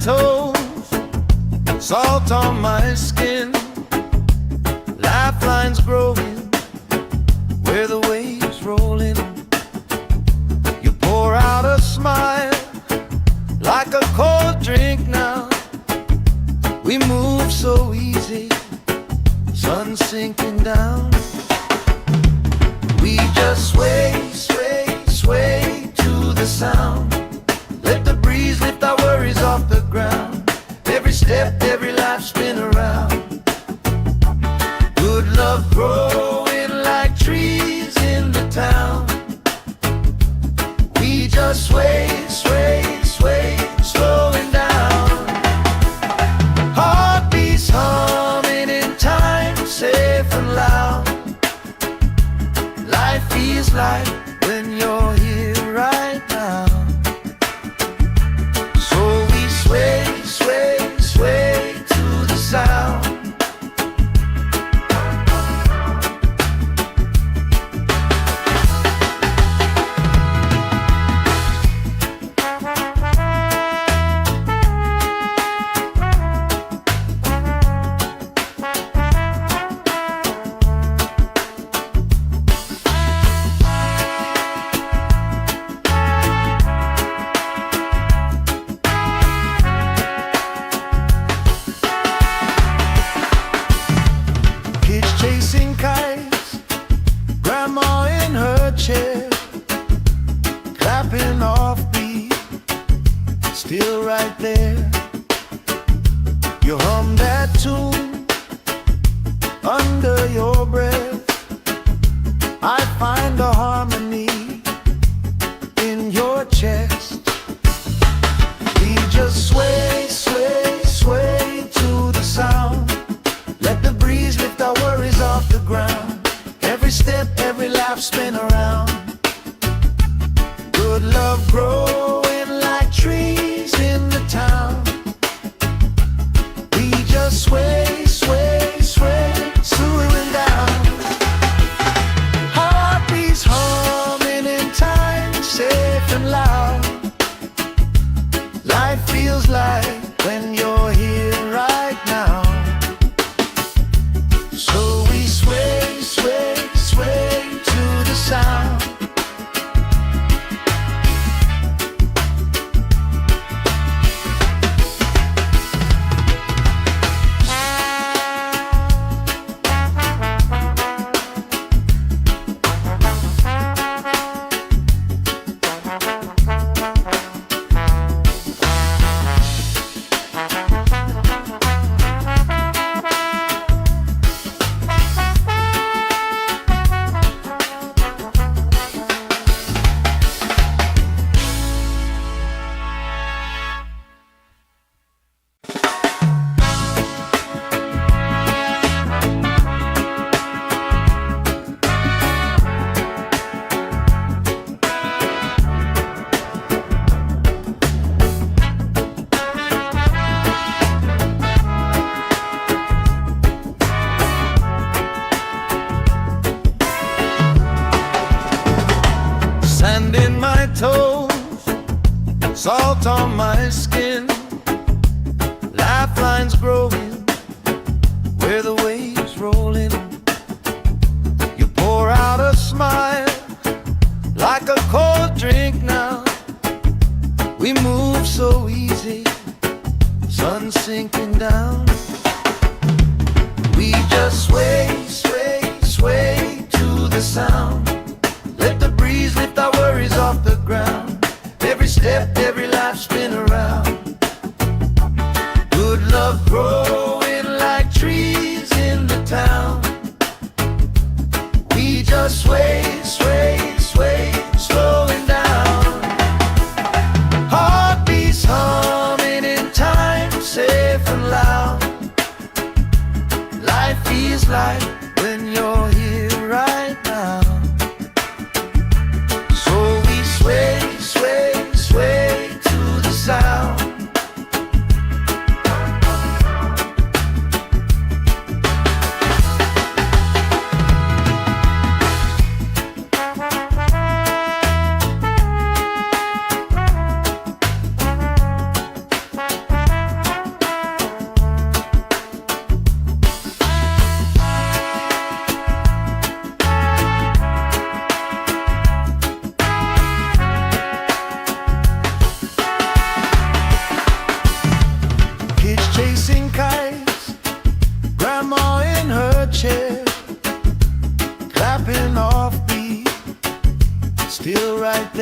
toes, salt on my skin, lifelines growing where the waves roll in. You pour out a smile like a cold drink now. We move so easy, sun sinking down. We just sway, sway, sway to the sound. Let the breeze lift our worries off the ground. Every step, every life spin around. Good love growing like trees in the town. We just sway, sway, sway, slowing down. Heartbeats humming in time, safe and loud. Life feels like when you're here right now. So we sway, sway, sway to the sound. Chasing kites, grandma in her chair, clapping off beat, still right there. You hum that tune under your breath. I find a harmony in your chest. We just sway, sway, sway to the sound. Let the breeze lift our worries off the ground. Every step, every laugh spin around. Good love growing like trees in the town. We just sway, sway, sway, slowing down. Heartbeats humming in time, safe and loud. Life feels like when you're here right now. So we sway, sway, sway to the sound. Sand in my toes, salt on my skin, lifelines growing where the waves roll in. You pour out a smile like a cold drink now. We move so easy, sun sinking down. We just sway, sway, sway to the sound. Let the breeze lift our worries off the ground. Every step, every life spin around. Good love growing like trees in the town. We just sway, sway, sway, slowing down. Heartbeats humming in time, safe and loud. Life feels like when you're here right now. So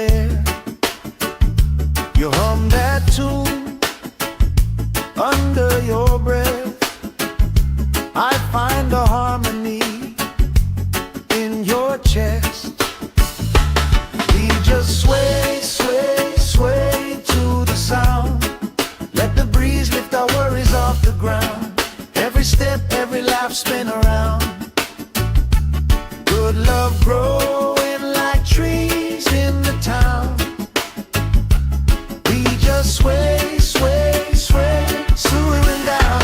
there. You hum that tune under your breath. I find a harmony in your chest. We just sway, sway, sway to the sound. Let the breeze lift our worries off the ground. Every step, every laugh, spin around. Good love growing like trees in the town. We just sway, sway, sway, slowing down.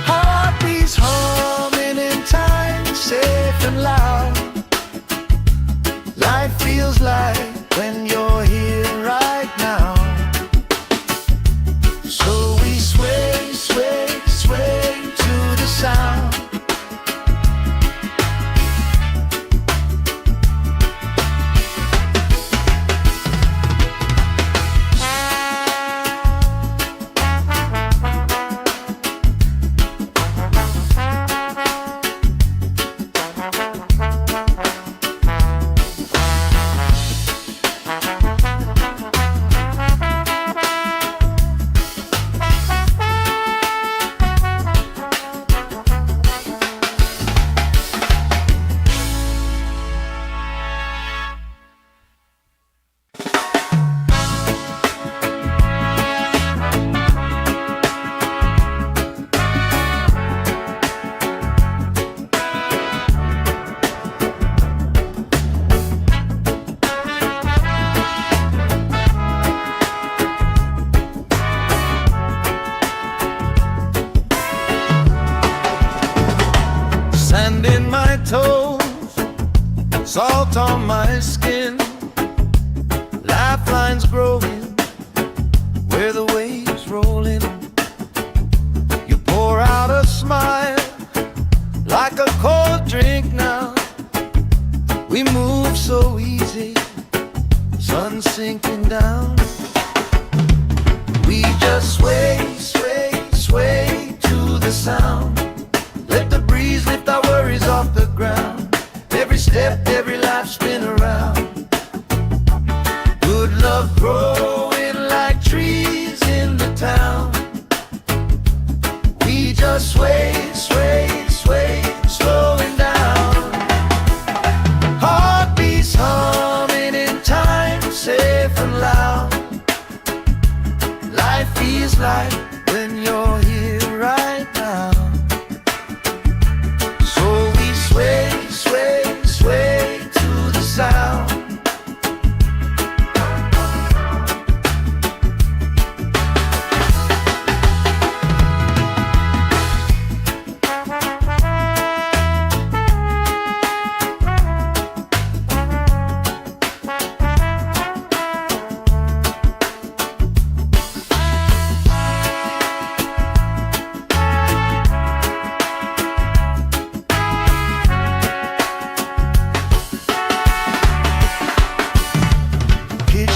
Heartbeats humming in time, safe and loud. Life feels like when you're here right now. So we sway, sway, sway to the sound. Sand in my toes, salt on my skin, lifelines growing where the waves roll in. You pour out a smile like a cold drink now. We move so easy, sun sinking down. We just sway, sway, sway to the sound. Let the breeze lift our worries off the ground. Every step, every life, spin around. Good love growing like trees in the town. We just sway, sway, sway, slowing down. Heartbeats humming in time, safe and loud. Life feels like when you're here right now. Sway, sway, sway to the sound.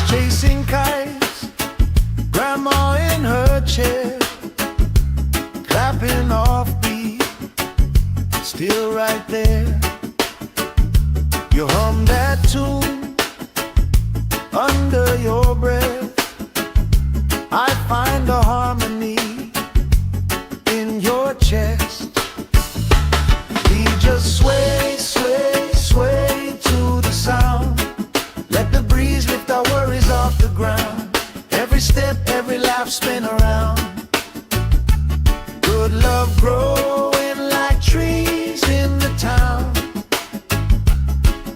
Chasing kites, grandma in her chair, clapping off beat, still right there. You hum that tune under your breath. I find a harmony in your chest. We just sway, sway, sway to the sound. Let the breeze lift our worries off the ground. Every step, every laugh, spin around. Good love growing like trees in the town.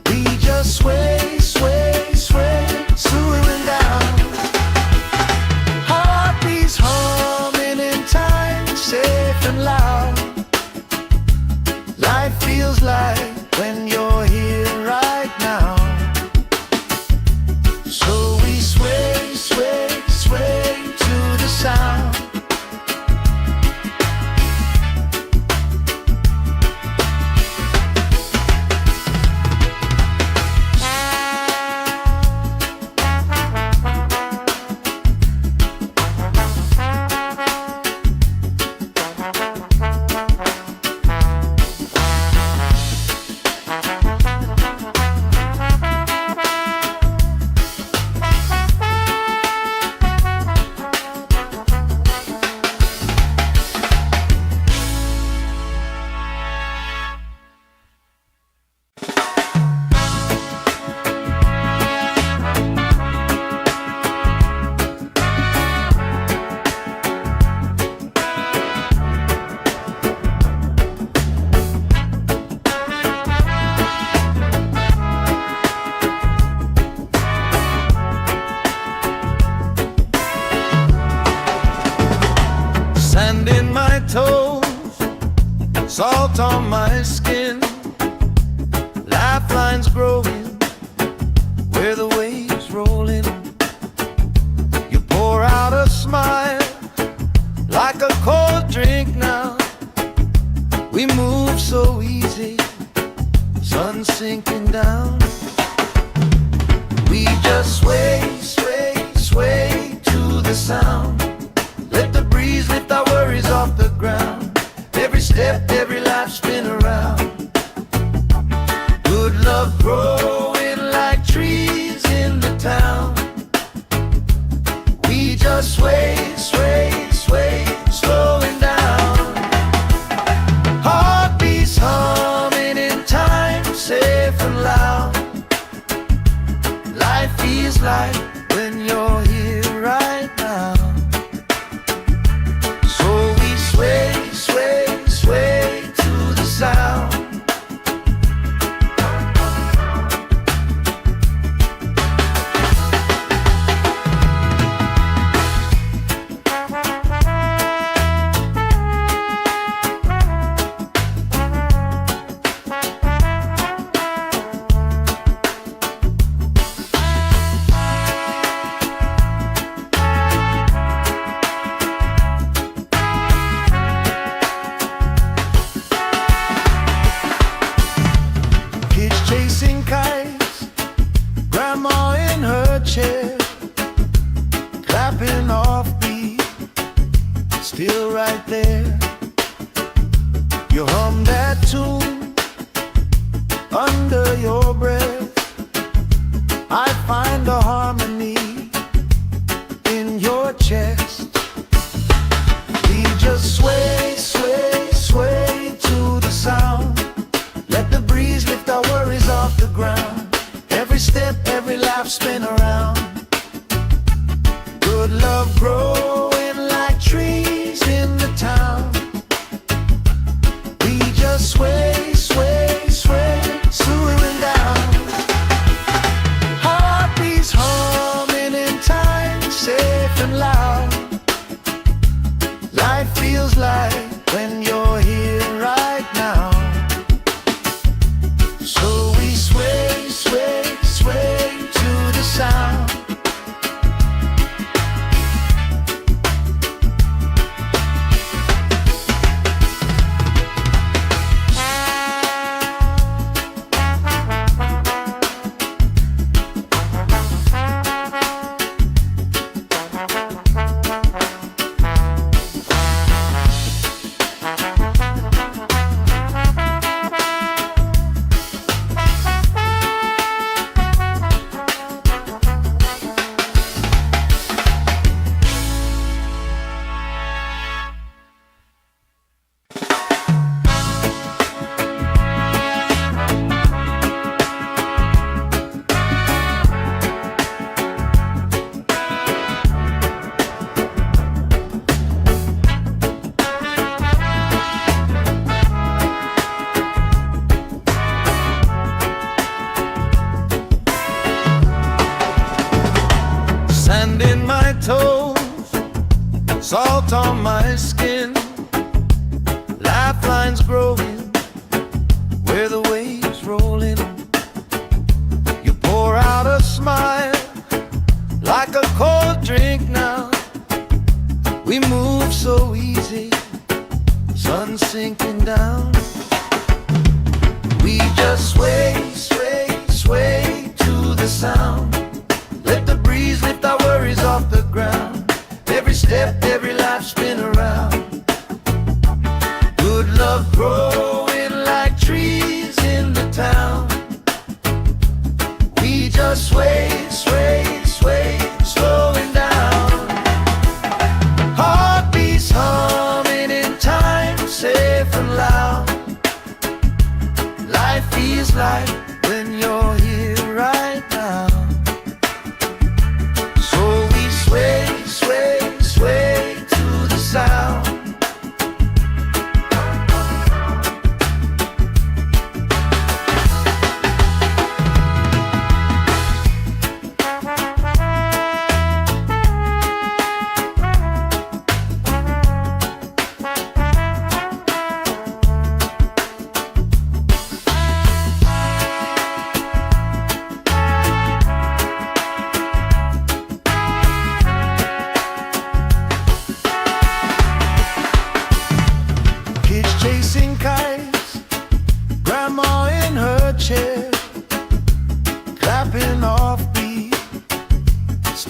We just sway, sway, sway, slowing down. Heartbeat salt on my skin, lifelines growing where the waves rolling. You pour out a smile like a cold drink now. We move so easy, sun sinking down. We just sway, sway, sway to the sound. Let the breeze lift our worries off the ground. Every step, every life spin around. Good love growing like trees in the town. We just sway, sway, sway, slowing down. Heartbeats humming in time, safe and loud. Life feels like when you're here right now. So we sway, sway, sway to the sound. Chasing kites, grandma in her chair, clapping off beat, still right there. You hum that tune under your breath. I find a harmony in your chest. We just sway, sway, sway to the sound. Let the breeze lift our worries off the ground. Every step, every life spin around. Good love growing like trees in the town. We just sway, sway, sway, slowing down. Heartbeats humming in time, safe and loud. Life feels like when you're here right now. So we sway, sway, sway to the sound. Sand in my toes, salt on my skin, lifelines growing where the waves rolling. You pour out a smile like a cold drink now. We move so easy, sun sinking down. We just sway, sway, sway to the sound. Let the breeze lift our worries off the ground. Every step, every life spin around. Good love growing like trees in the town. We just sway, sway, sway, slowing down. Heartbeats humming in time, safe and loud. Life feels like when you're here right now.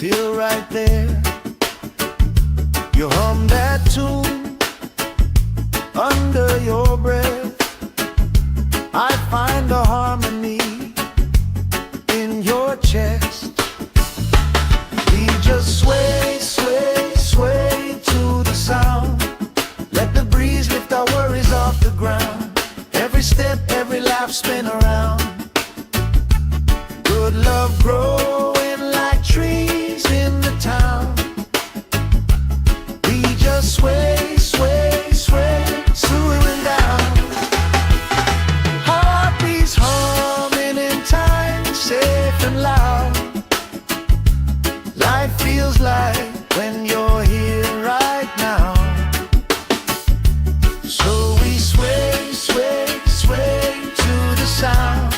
still right there. You hum that tune under your breath. I find a harmony in your chest. We just sway, sway, sway to the sound. Let the breeze lift our worries off the ground. Every step, every laugh, spin around. Good love growing like trees in the town. We just sway, sway, sway, swooing down. Heartbeats humming in time, safe and loud. Life feels like when you're here right now. So we sway, sway, sway to the sound.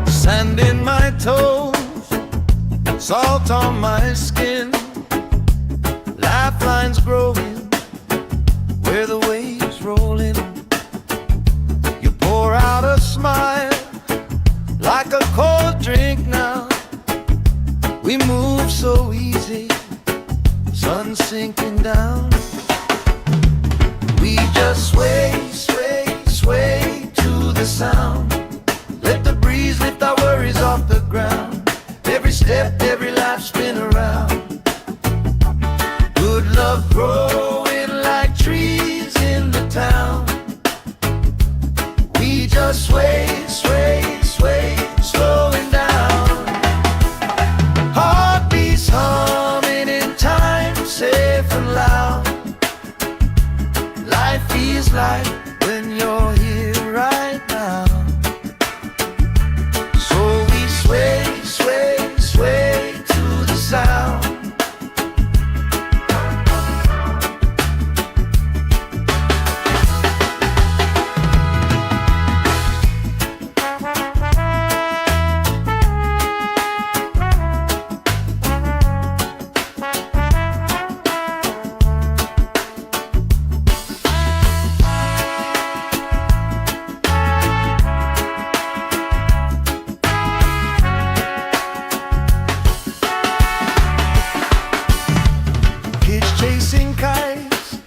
Sand in my toes, salt on my skin, lifelines growing where the waves rolling. You pour out a smile like a cold drink now. We move so easy, sun sinking down. We just sway, sway, sway to the sound. Let the breeze lift our worries off the ground. Every step, every laugh, spin around. Good love growing like trees in the town. We just sway, sway, sway, slowing down. Heartbeats humming in time, safe and loud. Life feels like when you're here right now. Sway, sway, sway to the sound. Chasing kites,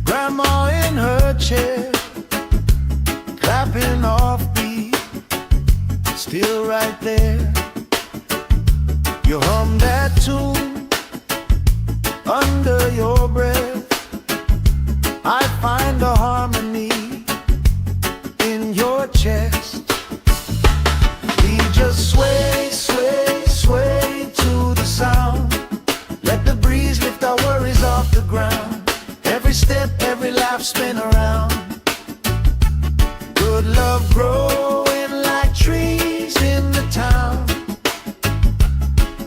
grandma in her chair, clapping off beat, still right there. You hum that tune under your breath. I find a harmony in your chest. We just sway, sway, sway to the sound. Let the breeze lift our worries off the ground. Every step, every laugh, spin around. Good love growing like trees in the town.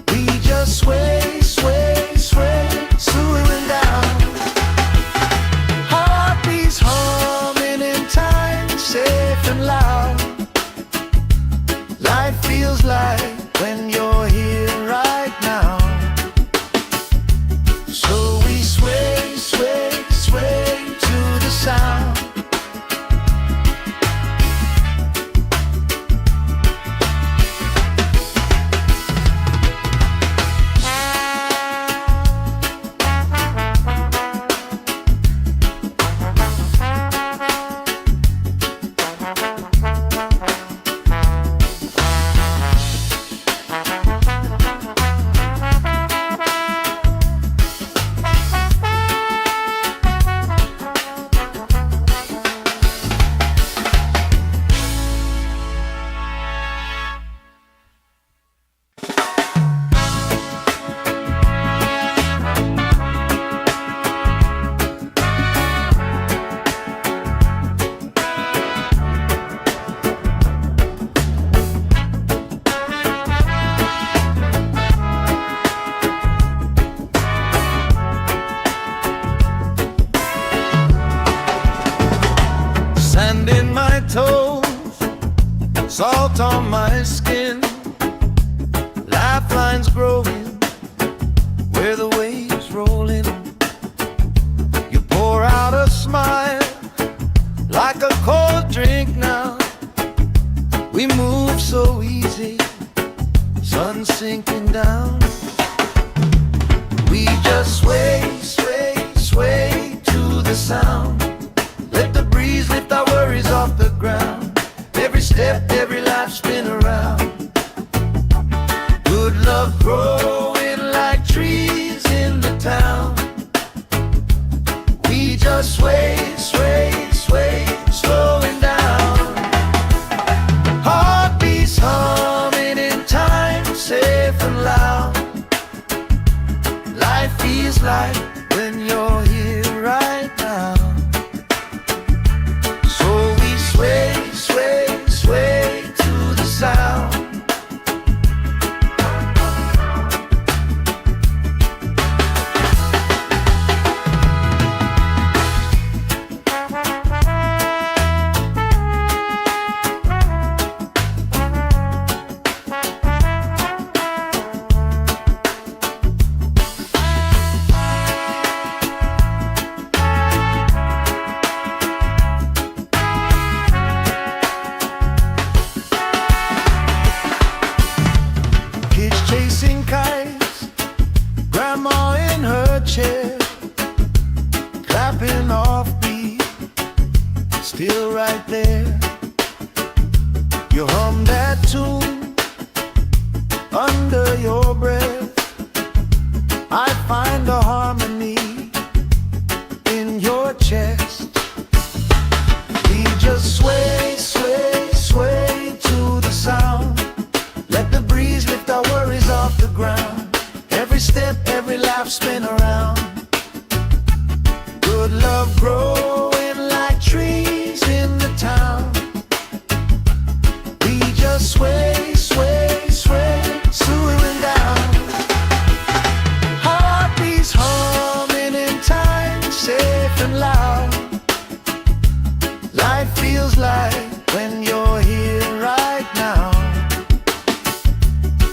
We just sway, sway, sway, swooing down. Heartbeats humming in time, safe and loud. Life feels like when you're here right now. So we sway, sway, sway to the sound. salt on my skin, lifelines growing where the waves rolling. You pour out a smile like a cold drink now. We move so easy, sun sinking down. We just sway, sway, sway to the sound. Let the breeze lift our worries off the ground. Every step, every life spin around. Good love growing like trees in the town. We just sway, sway, sway, slowing down. Heartbeats humming in time, safe and loud. Life feels like when you're here right now. So we sway, sway, sway to the sound. Chasing kites, grandma in her chair, clapping off beat, still right there. You hum that tune under your breath. I find a harmony in your chest. We just sway, sway, sway to the sound. Let the breeze lift our worries off the ground. Every step, every life spin around. Good love growing like trees in the town. We just sway, sway, sway, slowing down. Heartbeats humming in time, safe and loud. Life feels like when you're here right now.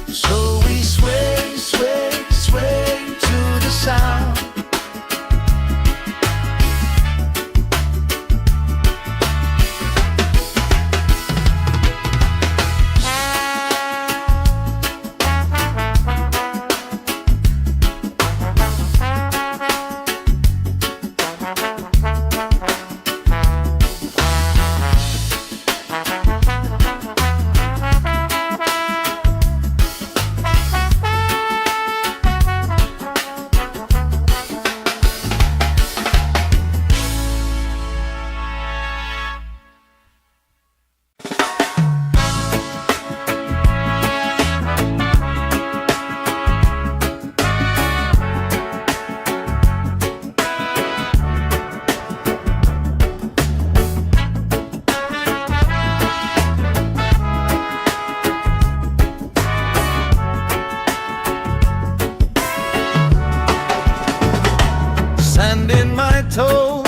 So we sway, sway, sway to the sound. Sand in my toes,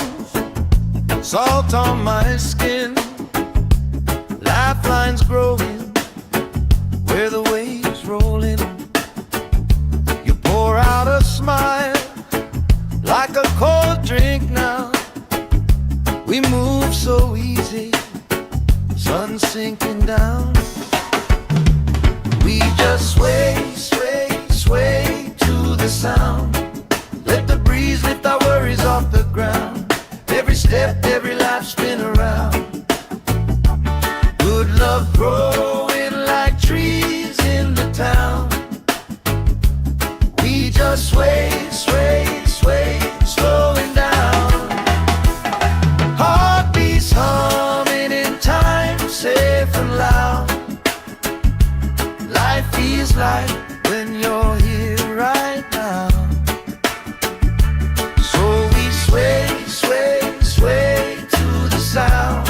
salt on my skin, lifelines growing where the waves rolling. You pour out a smile like a cold drink now. We move so easy, sun sinking down. We just sway, sway, sway to the sound. Let the breeze lift our worries off the ground. Every step, every life spin around. Good love growing like trees in the town. We just sway, sway, sway, slowing down. Heartbeats humming in time, safe and loud. Life feels like when you're here right now. So we sway, sway, sway to the sound.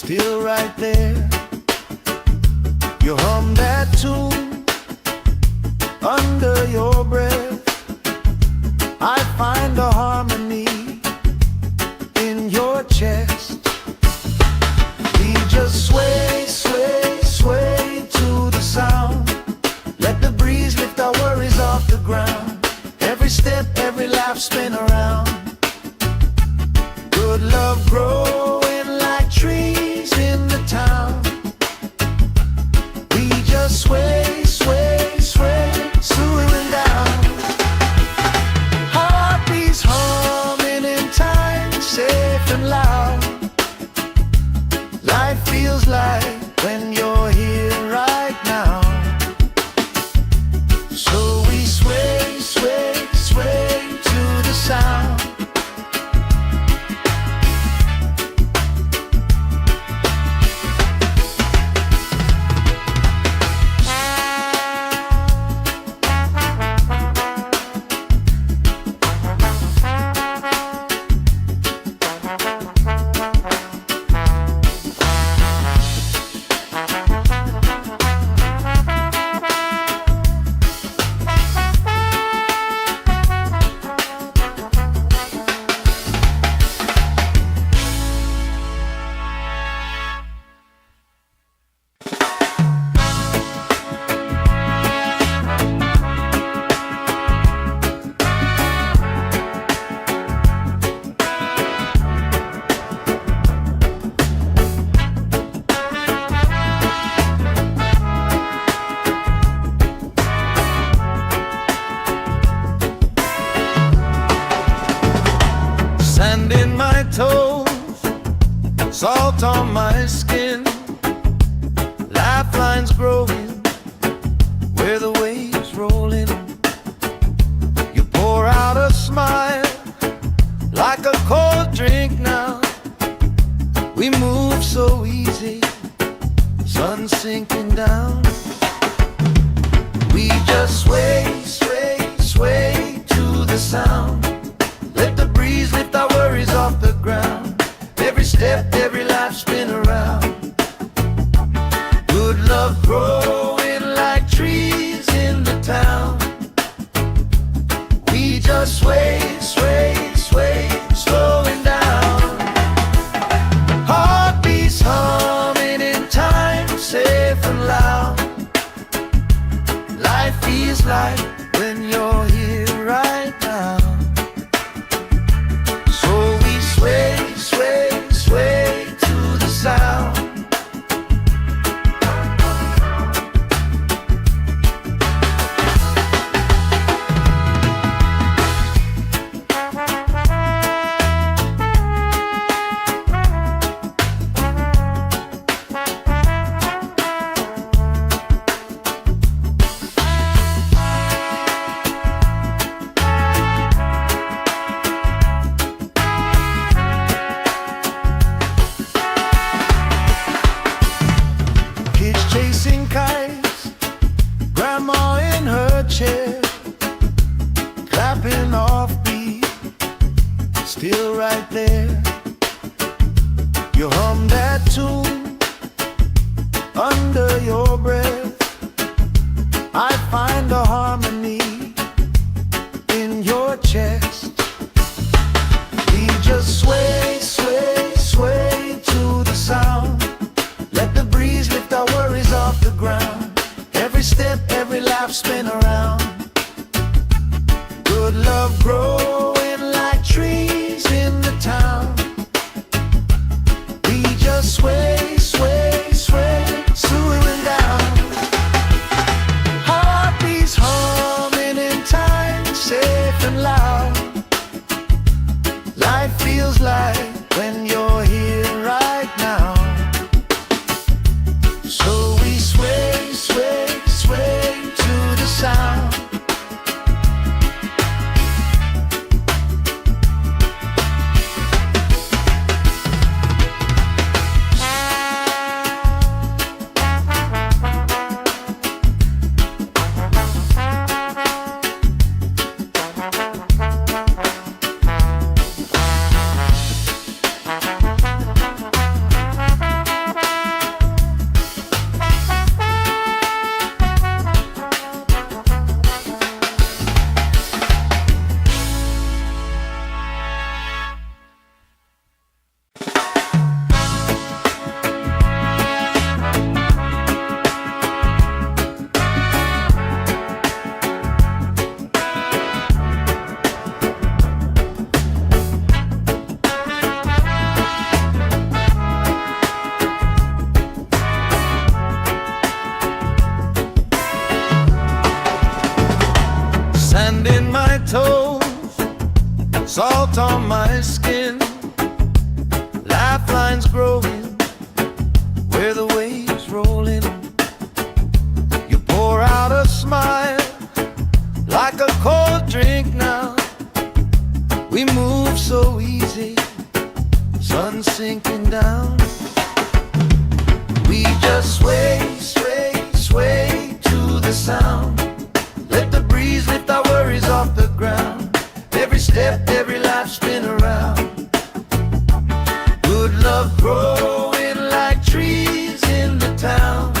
still right there. You hum that tune under your breath. I find a harmony in your chest. We just sway, sway, sway to the sound. Let the breeze lift our worries off the ground. Every step, every laugh, spin around. Good love growing like trees in the town. We just sway, sway, sway, swooing down. Heartbeats humming in time, safe and loud. Life feels like when you're here right now. So we sway, sway, sway to the sound. Sand in my toes, salt on my skin, lifelines growing where the waves rolling. You pour out a smile like a cold drink now. We move so easy, sun sinking down. We just sway, sway, sway to the sound. Let the breeze lift our worries off the ground. Every step, every laugh, spin around. Good love growing like trees in the town. We just sway, sway, sway, slowing down. Heartbeats humming in time, safe and loud. Life feels like when you're here right now. Sway, sway, sway to the sound. Chasing kites, grandma in her chair, clapping off beat, still right there. You hum that tune under your breath. I find a harmony in your chest. We just sway, sway, sway to the sound. Let the breeze lift our worries off the ground. Every step, every laugh, spin around. Good love growing like trees in the town. We just sway, sway, sway, swooing down. Heartbeats humming in time, safe and loud. salt on my skin, lifelines growing where the waves roll in. You pour out a smile like a cold drink now. We move so easy, sun sinking down. We just sway, sway, sway to the sound. Let the breeze lift our worries off the ground. Every step, every life spin around. Good love growing like trees in the town.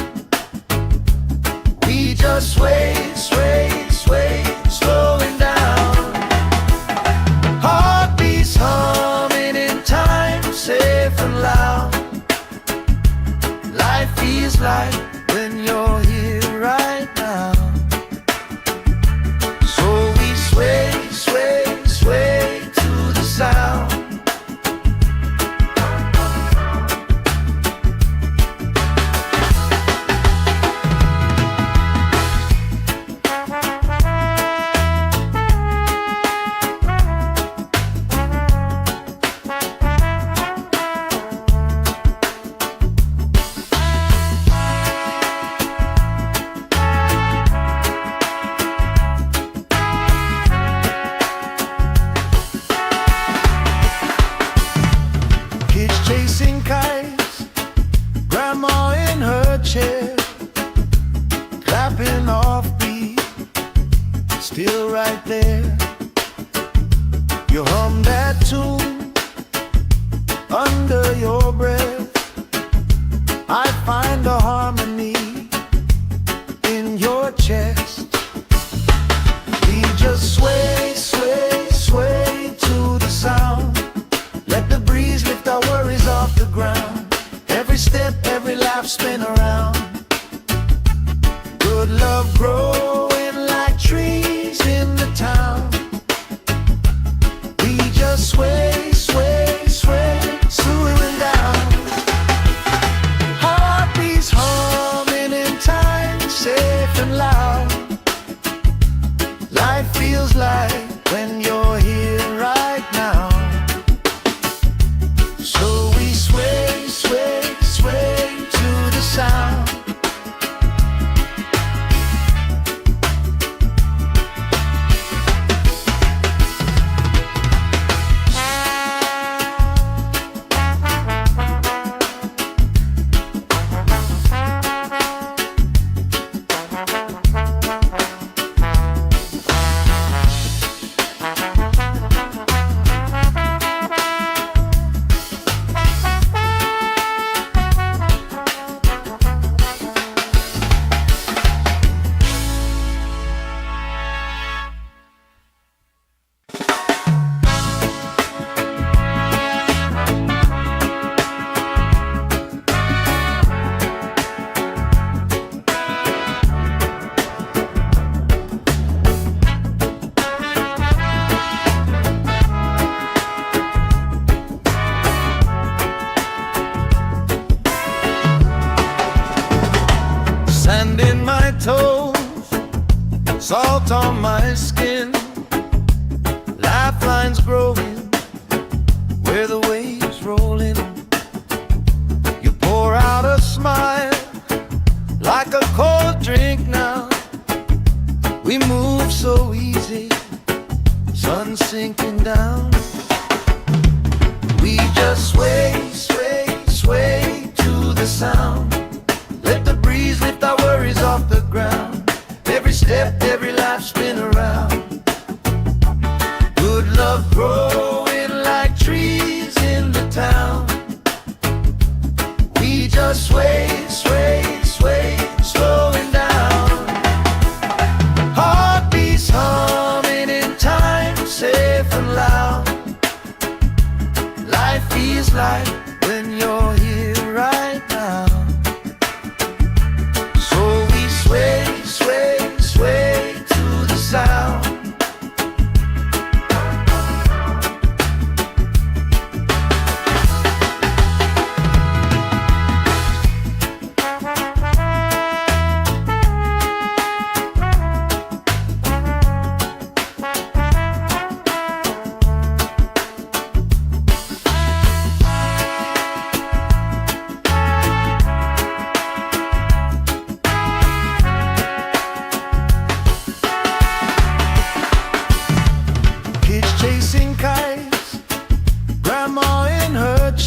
We just sway, sway, sway, slowing down. Heartbeats humming in time, safe and loud. Life feels like when you're here right now. So we sway, sway, sway to the sound. Chasing kites, grandma in her chair, clapping off beat, still right there. You hum that tune under your breath. I find a harmony in your chest. We just sway, sway, sway to the sound. Let the breeze lift our worries off the ground. Every step, every laugh spin around. Good love growing like trees in the town. We just sway, sway, sway, swaying down. Heartbeats humming in time, safe and loud. Life feels like when you're here right now. So we sway, sway, sway to the sound. Sand in my toes, salt on my skin, lifelines growing where the waves roll in. You pour out a smile like a cold drink now. We move so easy, sun sinking down. We just sway, sway, sway to the sound. Let the breeze lift our worries off the ground. Every step, every life spin around. Good love growing like trees in the town. We just sway, sway, sway, slowing down. Heartbeats humming in time, safe and loud. Life feels like when you're here right now. Sway, sway, sway to the sound.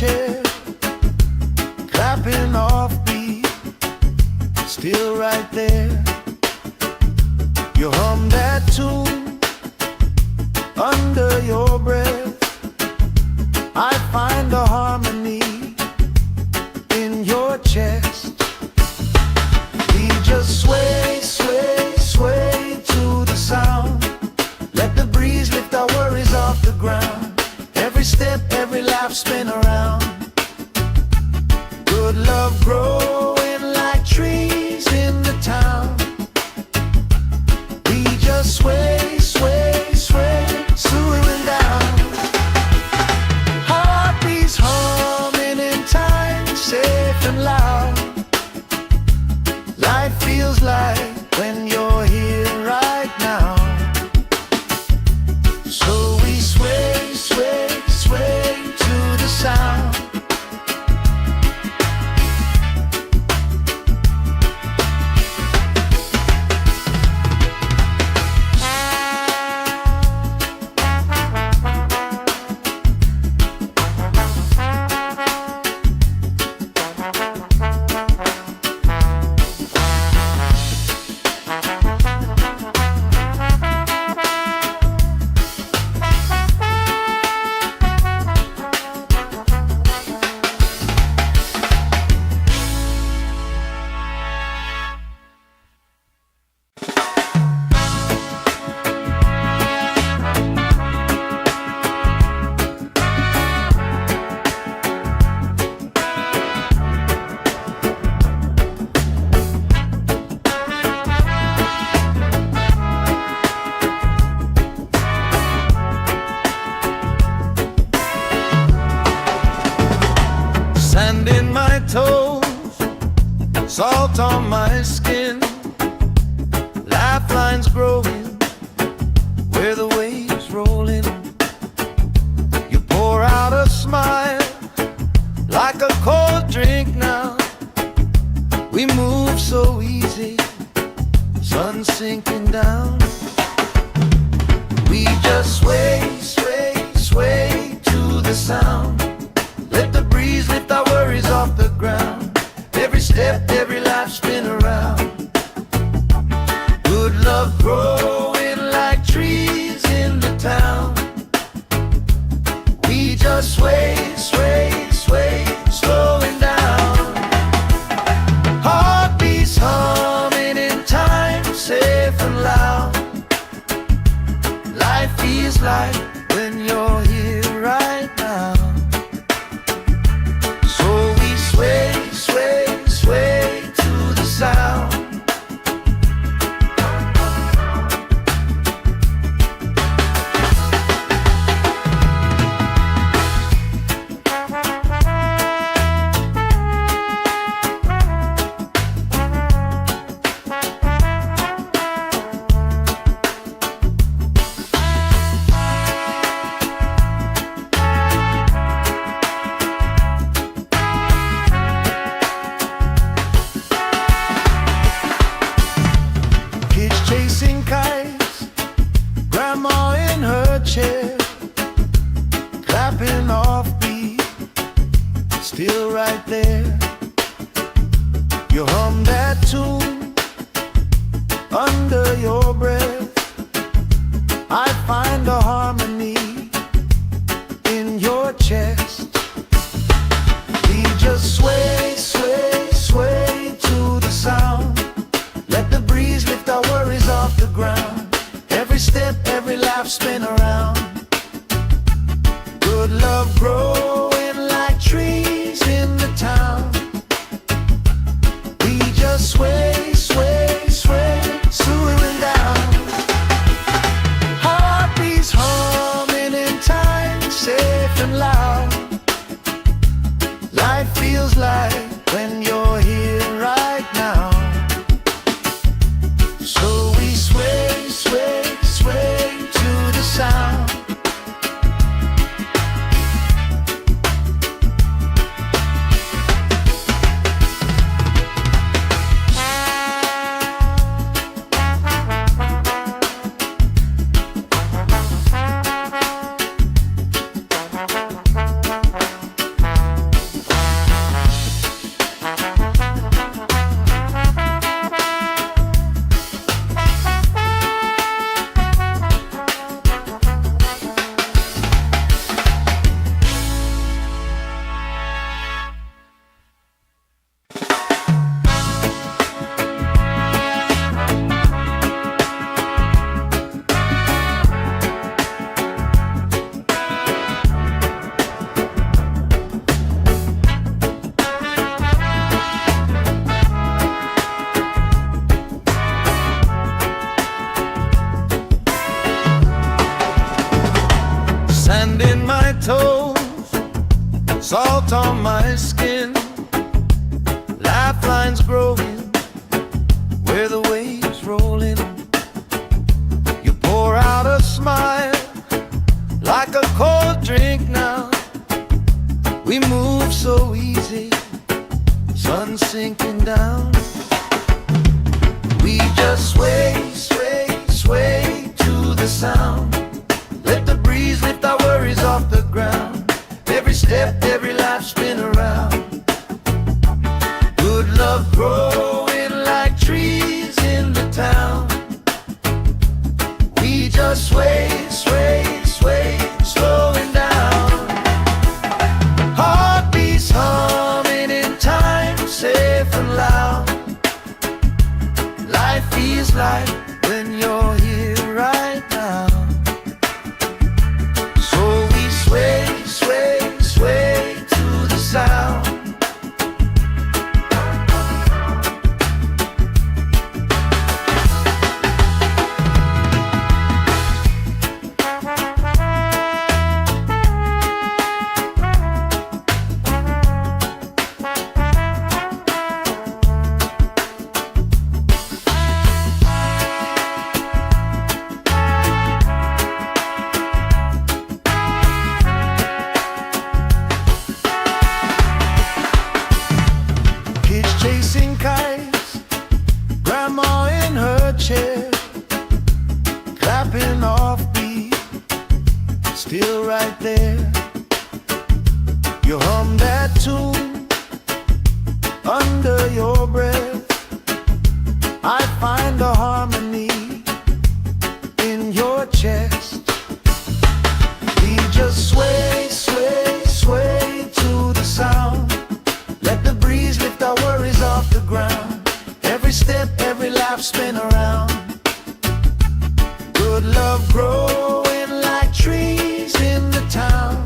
chair, clapping off beat, still right there. You hum that tune under your breath. I find a harmony in your chest. We just sway, sway, sway to the sound. Let the breeze lift our worries off the ground. Every step, every lap, spin around. Good love growing like trees in the town. We just sway, sway, sway, swooing down. Heartbeats humming in time, safe and loud. Life feels like when you're here right now. So we sway, sway, sway to the sound. Sand in my toes, salt on my skin, lifelines growing where the waves rolling. You pour out a smile like a cold drink now. We move so easy, sun sinking down. We just sway, sway, sway to the sound. Let the breeze lift our worries off the ground. Every step, every life, spin around. Good love growing like trees in the town. We just sway, sway, sway, slowing down. Heartbeats humming in time, safe and loud. Life feels like when you're here right now. So we sway, sway, sway to the sound. Chasing kites, grandma in her chair, clapping off beat, still right there. You hum that tune under your breath. I find a harmony in your chest. We just sway, sway, sway to the sound. Let the breeze lift our worries off the ground. Every step, every lap, spin around. Good love growing like trees in the town. salt on my skin, lifelines growing where the waves roll in. You pour out a smile like a cold drink now. We move so easy, sun sinking down. We just sway, sway, sway to the sound. Let the breeze lift our worries off the ground. Every step, every life spin around. Good love growing like trees in the town. We just sway, sway, sway, slowing down. Heartbeats humming in time, safe and loud. Life feels like when you're here right now. So we sway, sway, sway to the sound. Chasing kites, grandma in her chair, clapping off beat, still right there. You hum that tune under your breath. I find the harmony in your chest. We just sway, sway, sway to the sound. Let the breeze lift our worries off the ground. Every step, every life spin around. Good love growing like trees in the town.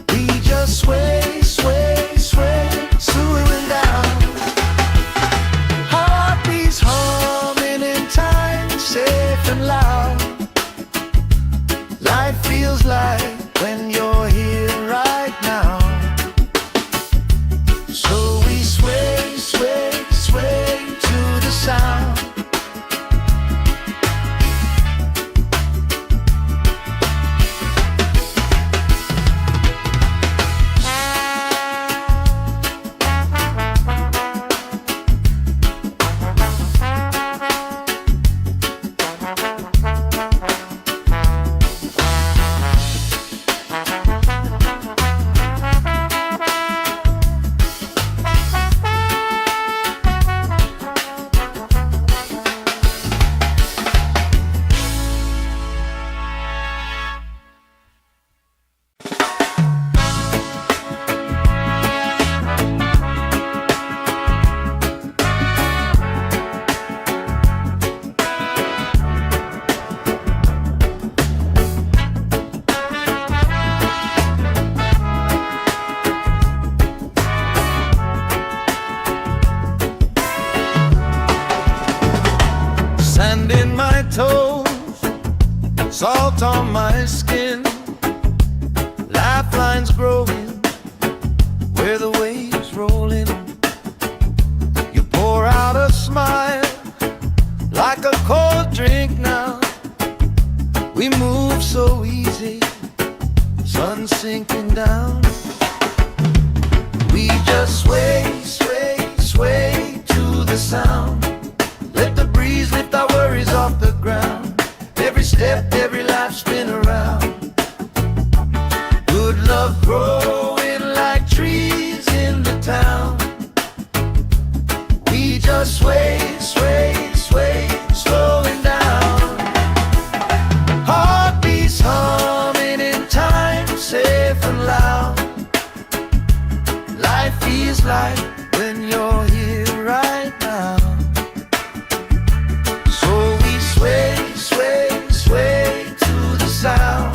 We just sway, sway, sway, slowing down. Heartbeats humming in time, safe and loud. Life feels like when you're here right now. So we sway, sway, sway to the sound. Sand in my toes, salt on my skin, lifelines growing where the waves roll in. You pour out a smile like a cold drink now. We move so easy, sun sinking down. We just sway, sway, sway to the sound. Let the breeze lift our worries off the ground. Every step, every life spin around. Good love growing like trees in the town. We just sway, sway, sway, slowing down. Heartbeats humming in time, safe and loud. Life feels like when you're here right now. So we sway, sway, sway to the sound.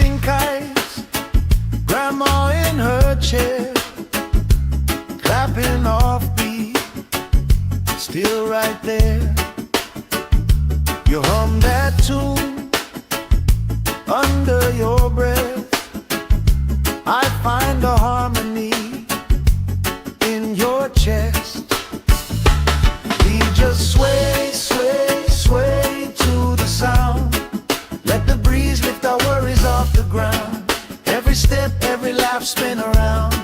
chasing kites, grandma in her chair, clapping off beat, still right there. You hum that tune under your breath. I find a harmony in your chest. We just sway, sway, sway to the sound. Let the breeze lift our worries off the ground. Every step, every lap, spin around.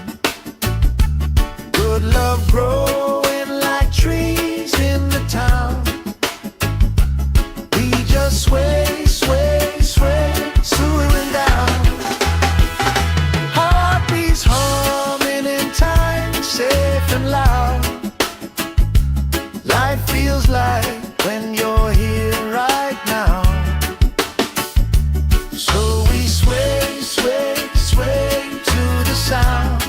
Good love growing like trees in the town. We just sway, sway, sway, swooing down. Heartbeats humming in time, safe and loud. Life feels like when you're here right now. So we sway, sway, sway to the sound.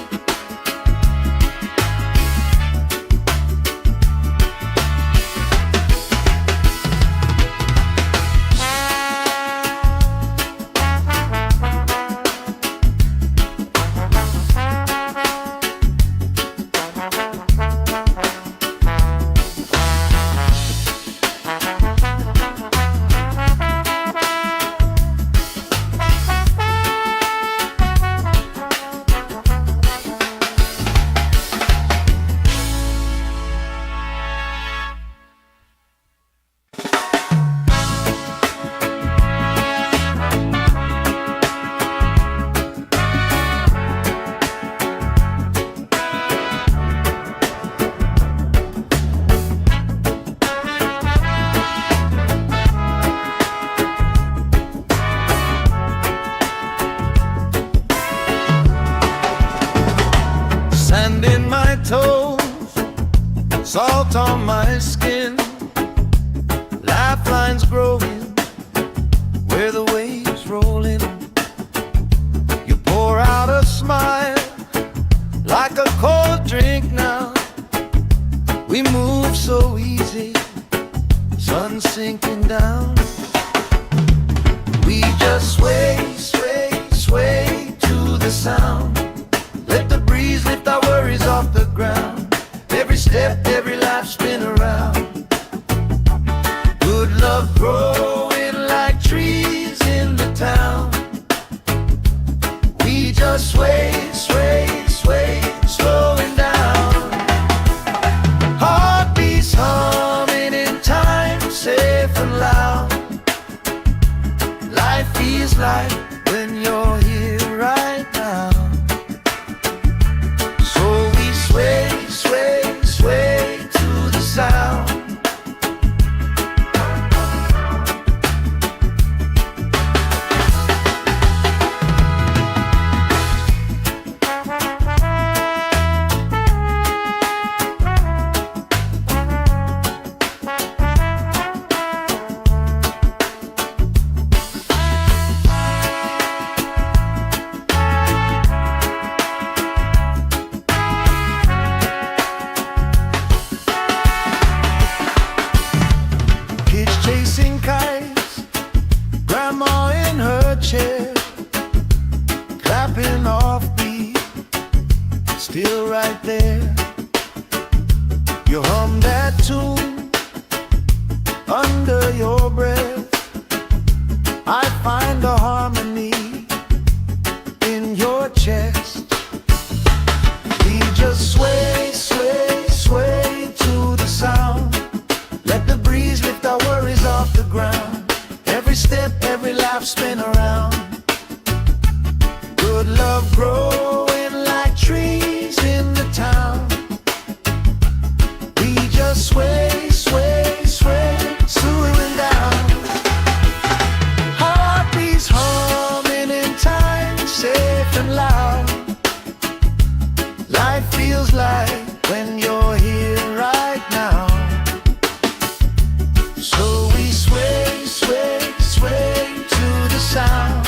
Sand in my toes, salt on my skin, lifelines growing where the waves roll in. You pour out a smile like a cold drink now. We move so easy, sun sinking down. We just sway, sway, sway to the sound. Let the breeze lift our worries off the ground. Every step, every lap, spin around. Good love growing like trees in the town. We just sway, sway, sway, slowing down. Heartbeats humming in time, safe and loud. Life feels like when you're here right now. Sway, sway, sway to the sound. Chasing kites, grandma in her chair, clapping off beat, still right there. You hum that tune under your breath. I find a harmony in your chest. We just sway, sway, sway to the sound. Let the breeze lift our worries off the ground. Every step, every lap, spin around. Good love growing like trees in the town. We just sway, sway, sway, swooing down. Heartbeats humming in time, safe and loud. Life feels like when you're here right now. So we sway, sway, sway to the sound.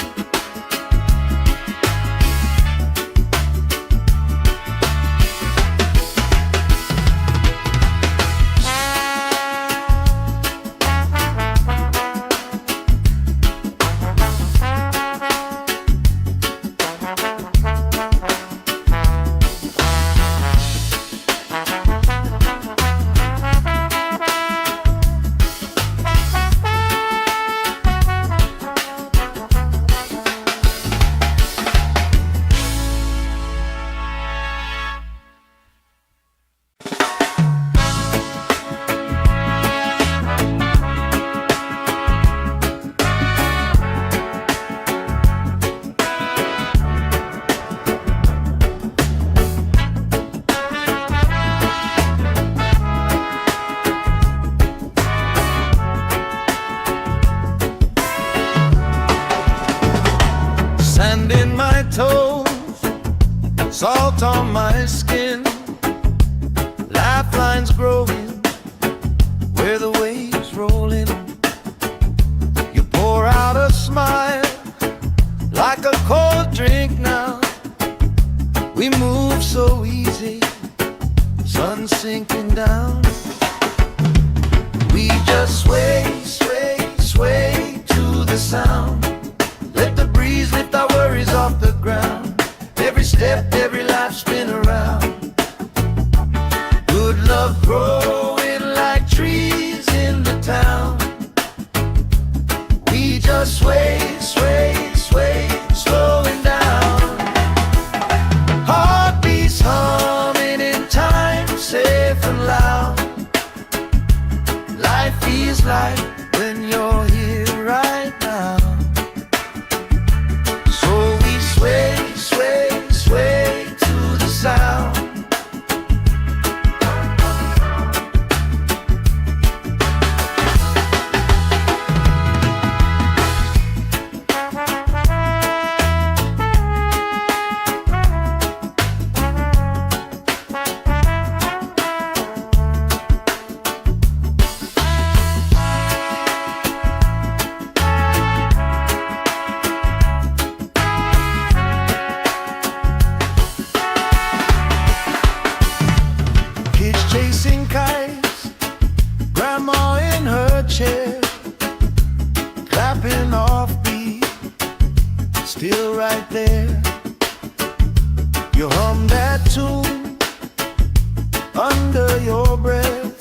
Sand in my toes, salt on my skin, lifelines growing where the waves rolling. You pour out a smile like a cold drink now. We move so easy, sun sinking down. We just sway, sway, sway to the sound. Let the breeze lift our worries off the ground. Every step, every life spin around. Good love growing like trees in the town. We just sway, sway, sway, slowing down. Heartbeats humming in time, safe and loud. Life feels like when you're here right now. So we sway, sway, sway to the sound. Chasing kites, grandma in her chair, clapping off beat, still right there. You hum that tune under your breath.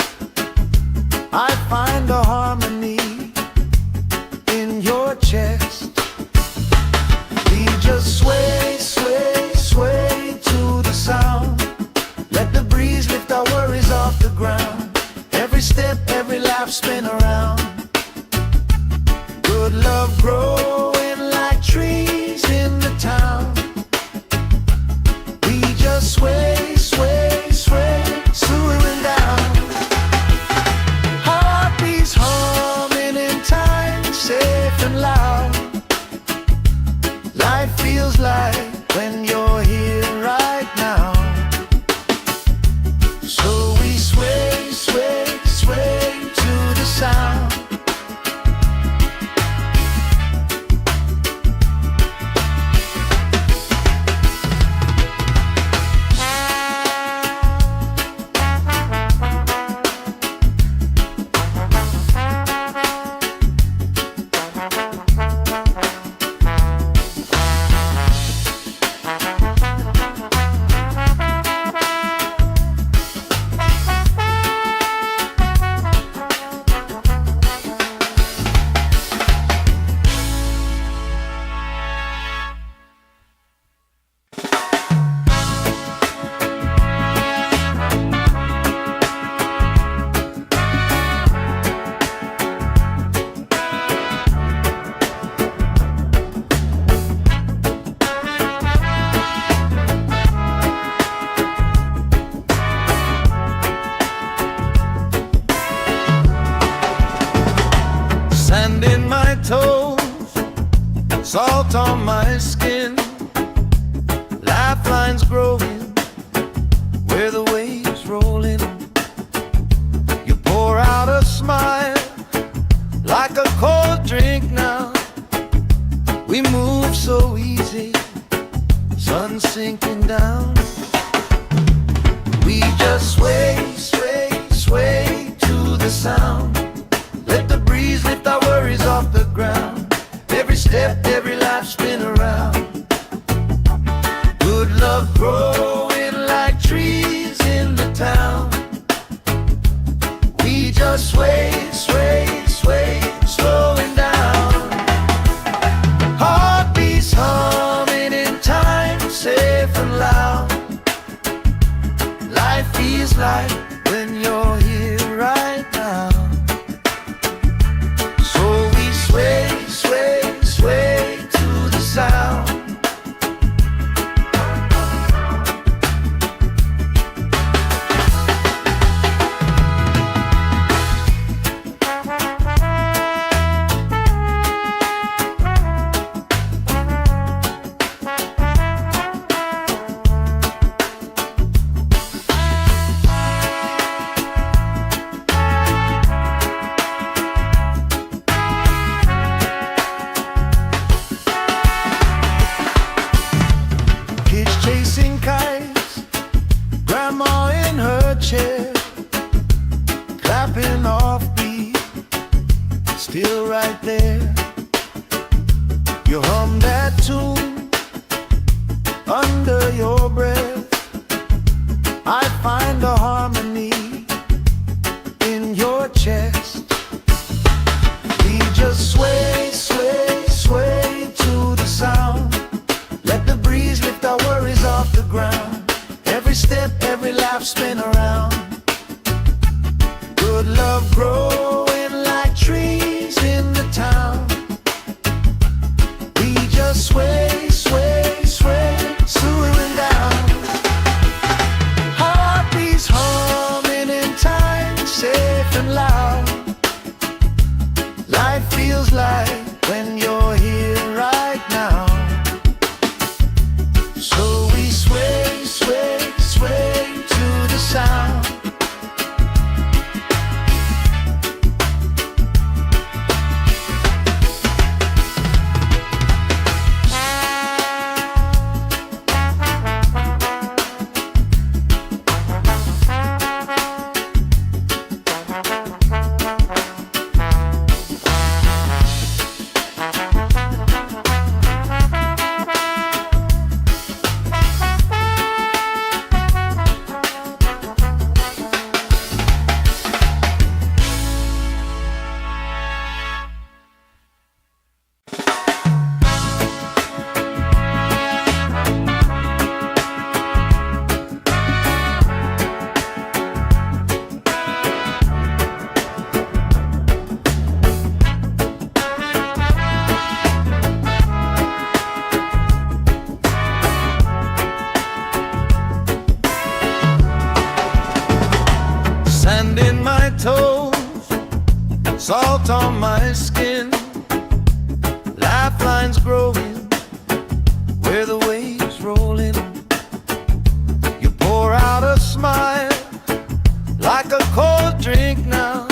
I find a harmony in your chest. We just sway, sway, sway to the sound. Let the breeze lift our worries off the ground. Every step, every life spin around. Good love growing like trees in the town. We just sway, sway, sway, slowing down. Heartbeats humming in time, safe and loud. Life feels like when you're here right now. So we sway, sway, sway to the sound. Sand in my toes, salt on my skin, lifelines growing where the waves rolling. You pour out a smile like a cold drink now. We move so easy, sun sinking down. We just sway, sway, sway to the sound. Let the breeze lift our worries off the ground. Every step, every life spin around. Good love growing like trees in the town. We just sway, sway, sway, slowing down. Heartbeats humming in time, safe and loud. Life feels like when you're here right now. So we sway, sway, sway to the sound. there. You hum that tune under your breath. I find a harmony in your chest. We just sway, sway, sway to the sound. Let the breeze lift our worries off the ground. Every step, every laugh, spin around. Good love growing like trees in the town. We just sway, sway, sway, slowing down. Heartbeats humming in time, safe and loud. Life feels like when you're here right now. So we sway, sway, sway to the sound. Sand in my toes, salt on my skin, lifelines growing where the waves roll in. You pour out a smile like a cold drink now.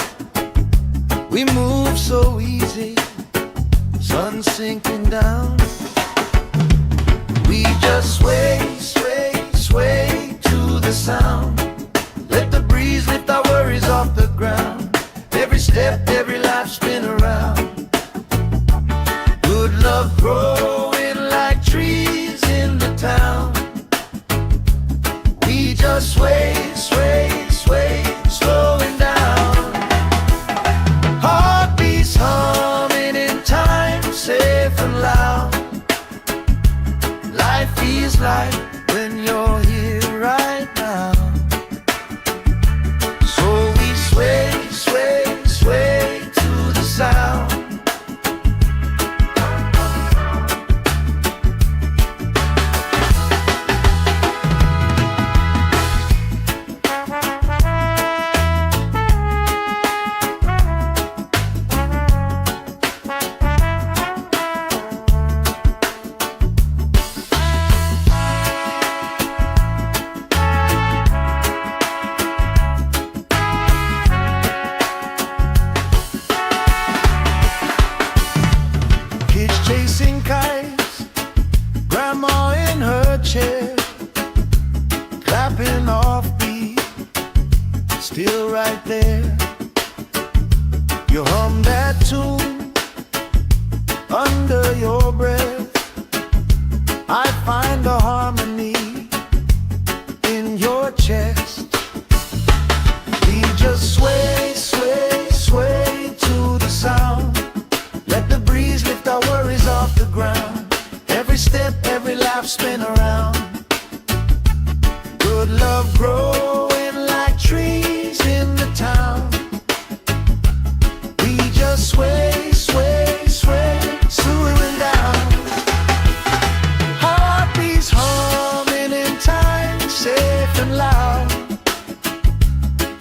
We move so easy, sun sinking down. We just sway, sway, sway to the sound. Let the breeze lift our worries off the ground. Every step, every life, spin around. Good love growing like trees in the town. We just sway, sway, sway, slowing down. Heartbeats humming in time, safe and loud. Life feels like when you're here right now. Sway, sway, sway to the sound. Chasing kites, grandma in her chair, clapping off beat, still right there. You hum that tune under your breath. I find a harmony in your chest. We just sway, sway, sway to the sound. Let the breeze lift our worries off the ground. Every step, every laugh, spin around. Good love growing like trees in the town. We just sway, sway, sway, slowing down. Heartbeats humming in time, safe and loud.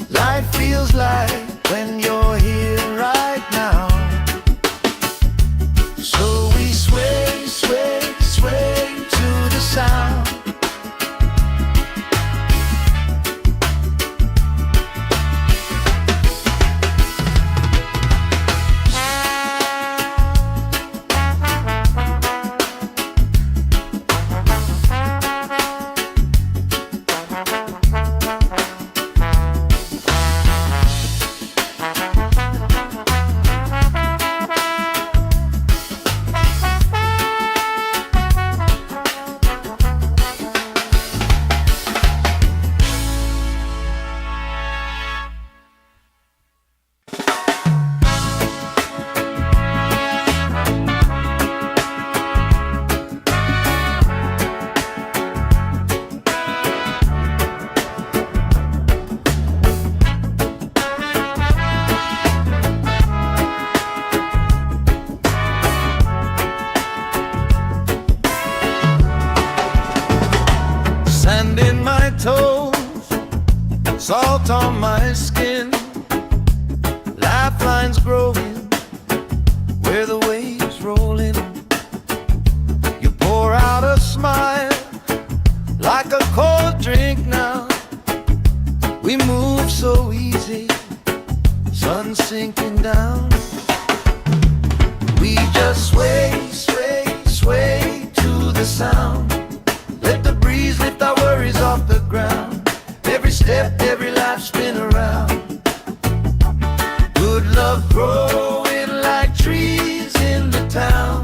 Life feels like when you're here right now. So we sway, sway, sway to the sound. salt on my skin, lifelines growing where the waves rolling. You pour out a smile like a cold drink now. We move so easy, sun sinking down. We just sway, sway, sway to the sound. Let the breeze lift our worries off the ground. Every step, every life spin around. Good love growing like trees in the town.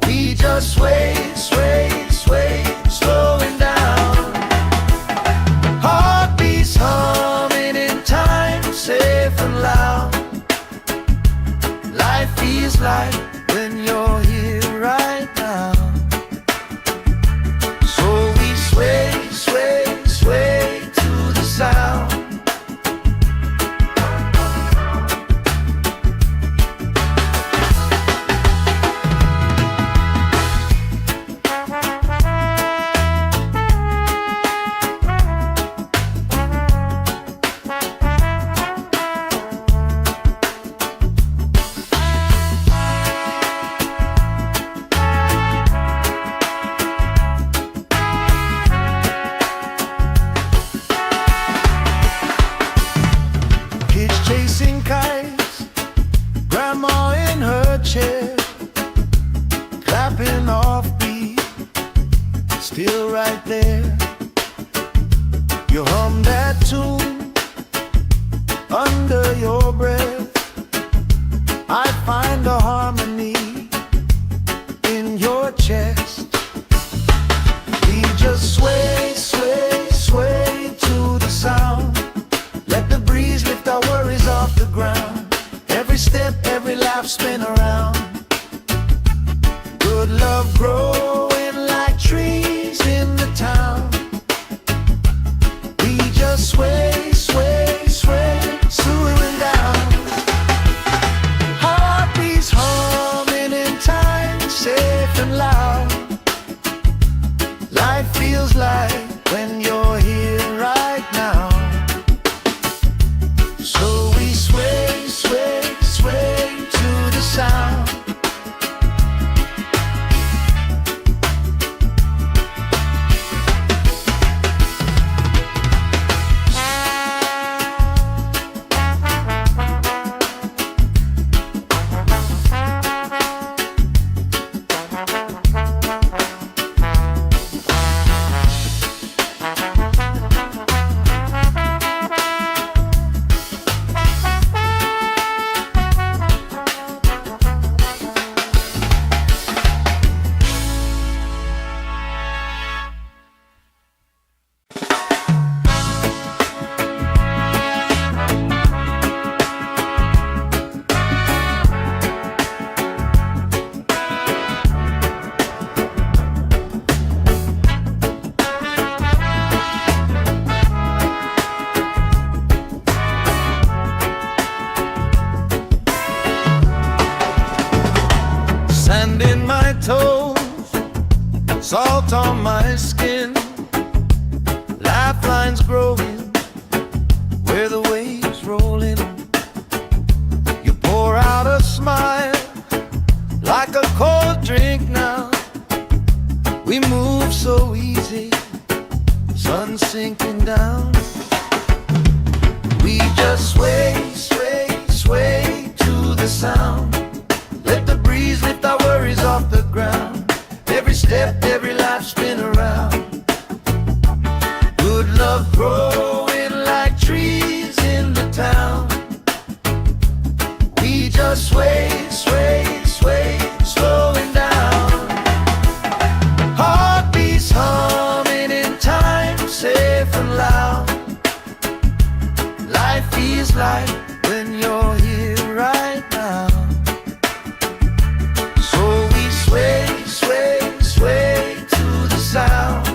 We just sway, sway, sway, slowing down. Heartbeats humming in time, safe and loud. Life feels like when you're here right now. So we sway, sway, sway to the sound. Chasing kites, grandma in her chair, clapping off beat, still right there. You hum that tune under your breath. I find a harmony in your chest. We just sway, sway, sway to the sound. Let the breeze lift our worries off the ground. Every step, every laugh spin around. Good love growing like trees in the town. We just sway, sway, sway, slowing down. Heartbeats humming in time, safe and loud. Life feels like when you're here right now. So we sway, sway, sway to the sound. Sand in my toes, salt on my skin, lifelines growing where the waves rolling. You pour out a smile like a cold drink now. We move so easy, sun sinking down. We just sway, sway, sway to the sound. Let the breeze lift our worries off the ground. Every step, every life spin around. Good love growing like trees in the town. We just sway, sway, sway, slowing down. Heartbeats humming in time, safe and loud. Life feels like when you're here right now. So we sway, sway, sway to the sound.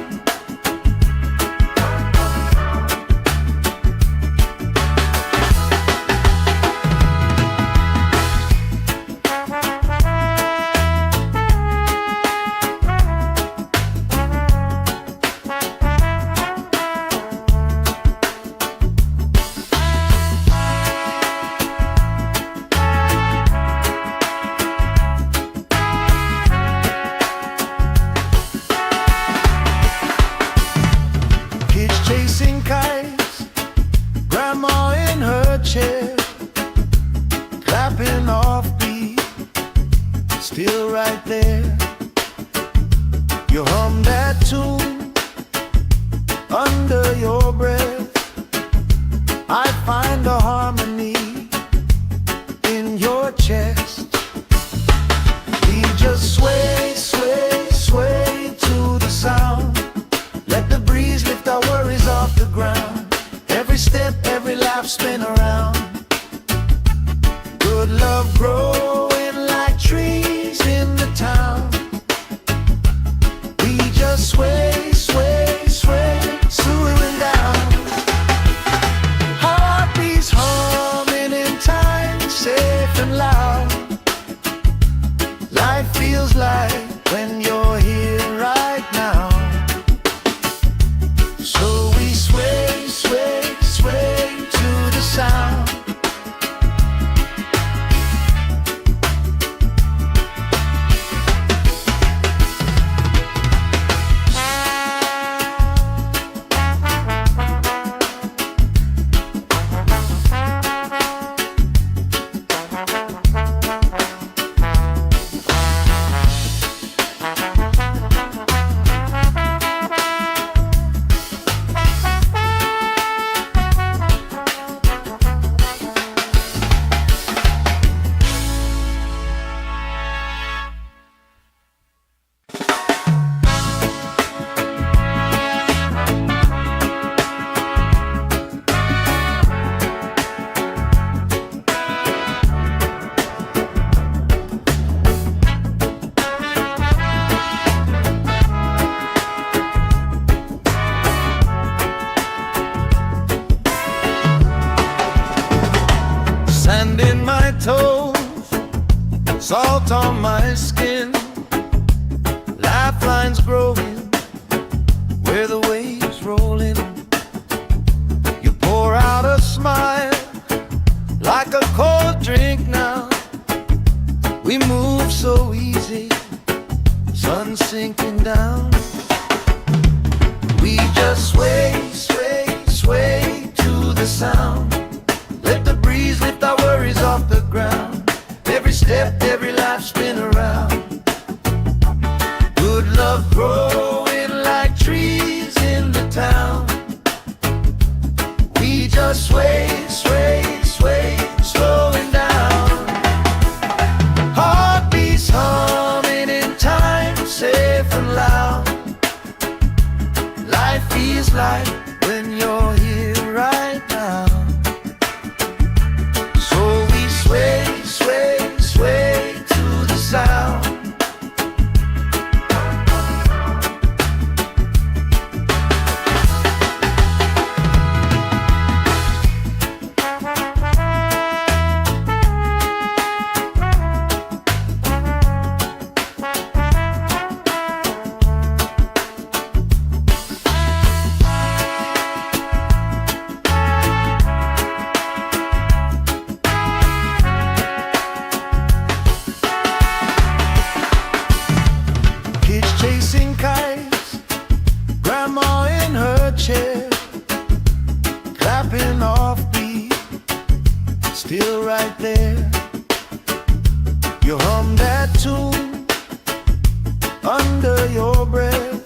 You hum that tune under your breath. I find a harmony in your chest. We just sway, sway, sway to the sound. Let the breeze lift our worries off the ground. Every step, every laugh, spin around. Good love growing like trees in the town. We just sway, sway, sway, swooing down. Heartbeats humming in time, safe and loud. Life feels like when you're here right now. So we sway, sway, sway to the sound. Sand in my toes, salt on my skin, lifelines growing where the waves rolling. You pour out a smile like a cold drink now. We move so easy, sun sinking down. We just sway, sway, sway to the sound. Let the breeze lift our worries off the ground. Every step, every laugh, spin around. Good love growing like trees in the town. We just sway, sway, sway, slowing down. Heartbeats humming in time, safe and loud. Life feels like when you're here right now. Sway, sway, sway to the sound. Chasing kites, grandma in her chair, clapping off beat, still right there. You hum that tune under your breath.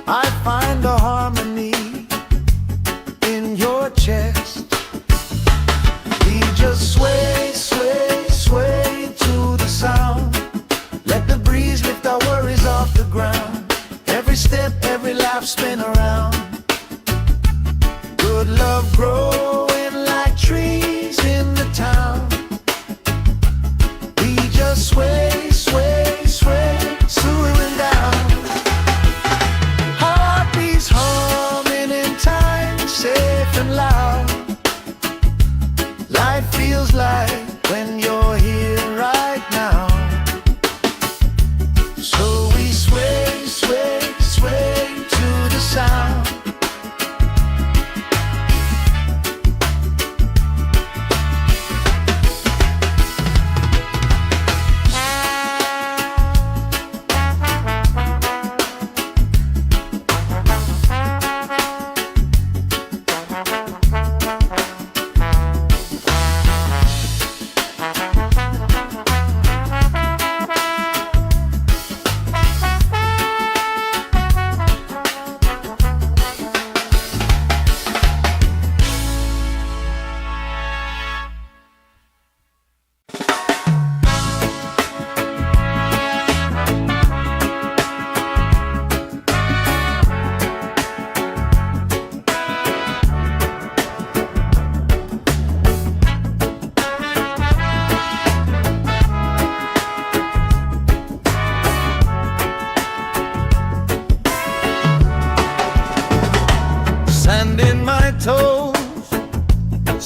I find a harmony in your chest. We just sway, sway, sway to the sound. Let the breeze lift our worries off the ground. Every step, every laugh, spin around. Good love growing like trees in the town. We just sway, sway, sway, swooing down.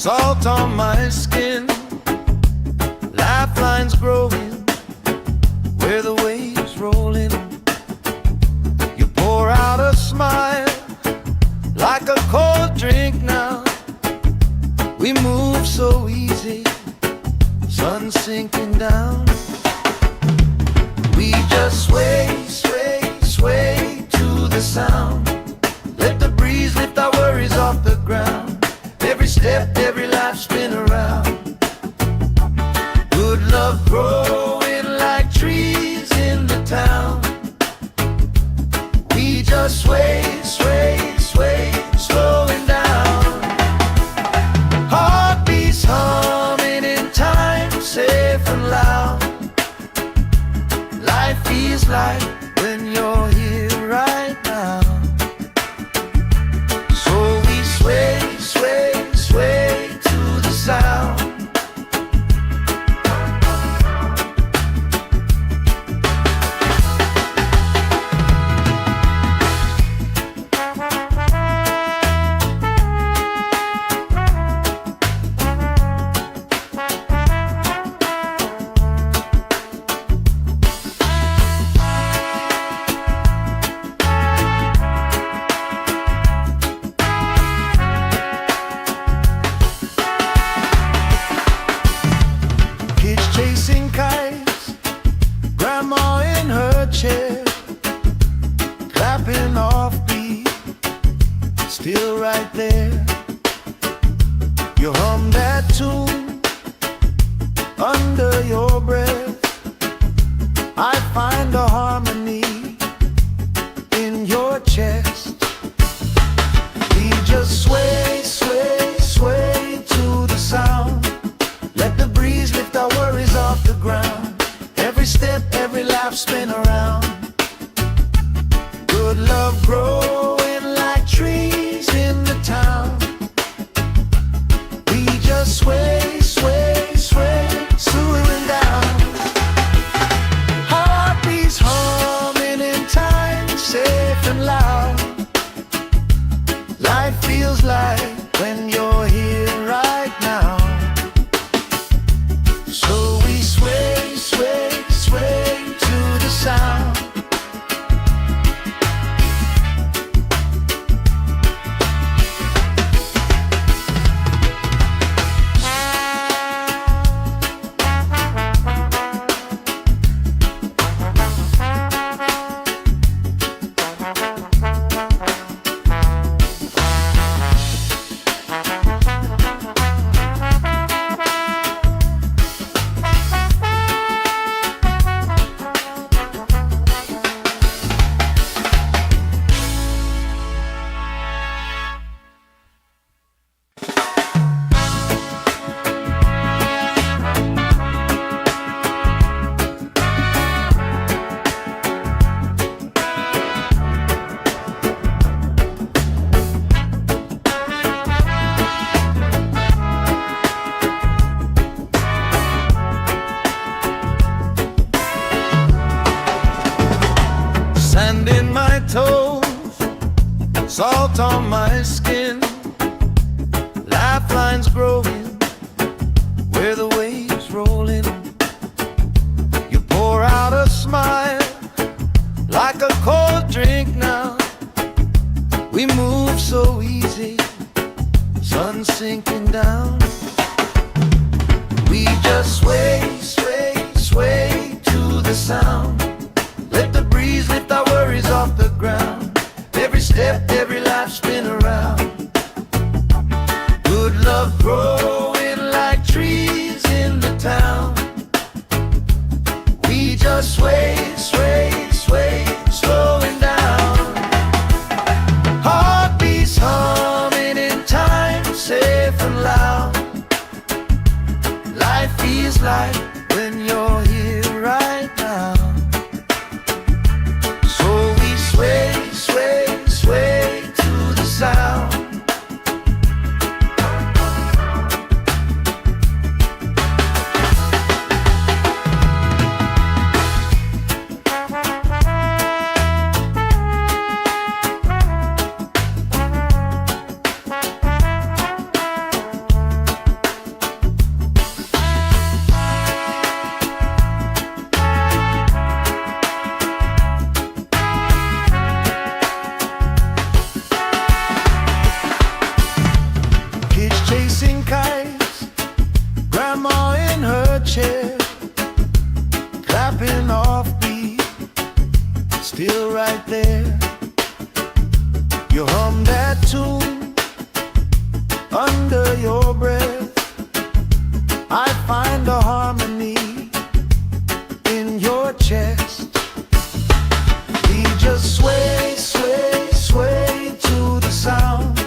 salt on my skin, lifelines growing where the waves roll in. You pour out a smile like a cold drink now. We move so easy, sun sinking down. We just sway, sway, sway to the sound. Let the breeze lift our worries off the ground. Every step, every life spin around. Good love growing like trees in the town. We just sway, sway, sway, slowing down. Heartbeats humming in time, safe and loud. Life feels like when you're here right now. So we sway, sway, sway to the sound. Chasing kites, grandma in her chair, clapping off beat, still right there. You hum that tune under your breath. I find a harmony in your chest. We just sway, sway, sway to the sound. Let the breeze lift our worries off the ground. Every step, every laugh spin around. Good love growing like trees in the town. We just sway, sway, sway, slowing down. Heartbeats humming in time, safe and loud. Life feels like when you're here right now. So we sway, sway, sway to the sound. Sand in my toes, salt on my skin, lifelines growing where the waves roll in. You pour out a smile like a cold drink now. We move so easy, sun sinking down. We just sway, sway, sway to the sound. Let the breeze lift our worries off the ground. Every step, every life spin around. Good love growing like trees in the town. We just sway, sway, sway, slowing down. Heartbeats humming in time, safe and loud. Life feels like when you're here right now. right there. You hum that tune under your breath. I find a harmony in your chest. We just sway, sway, sway to the sound.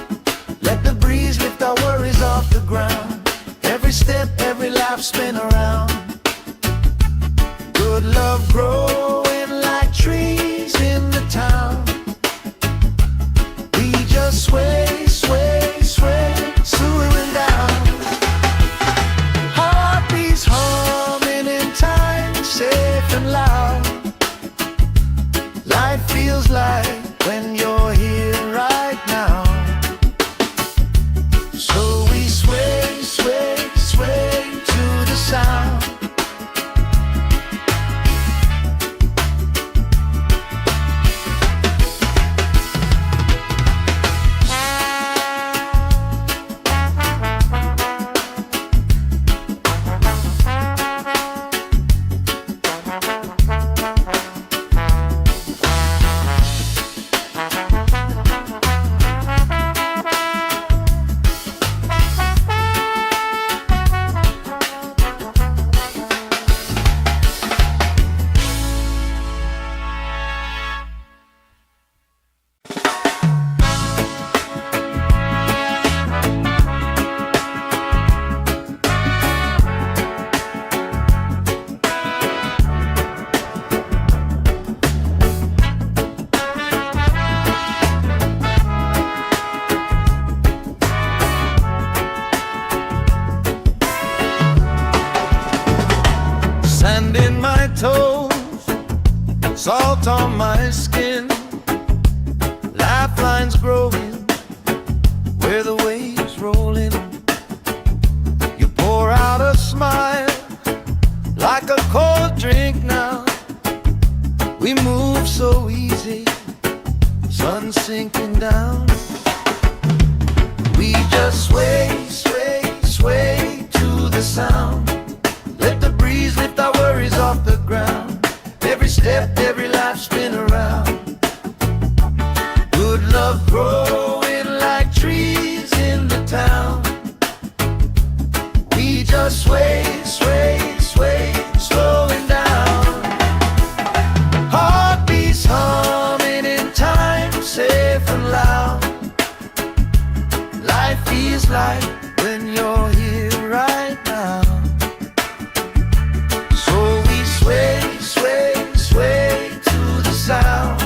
Let the breeze lift our worries off the ground. Every step, every laugh, spin around. Good love growing like trees in the town. We just sway, sway, sway, swooing down. Heartbeats humming in time, safe and loud. Life feels like when you're here right now. So we sway, sway, sway to the sound. Sand in my toes, salt on my skin, lifelines growing where the waves rolling. You pour out a smile like a cold drink now. We move so easy, sun sinking down. We just sway, sway, sway to the sound. Let the breeze lift our worries off the ground. Every step, every life, spin around. Good love growing like trees in the town. We just sway, sway, sway, slowing down. Heartbeats humming in time, safe and loud. Life feels like when you're here right now. Sway, sway, sway to the sound.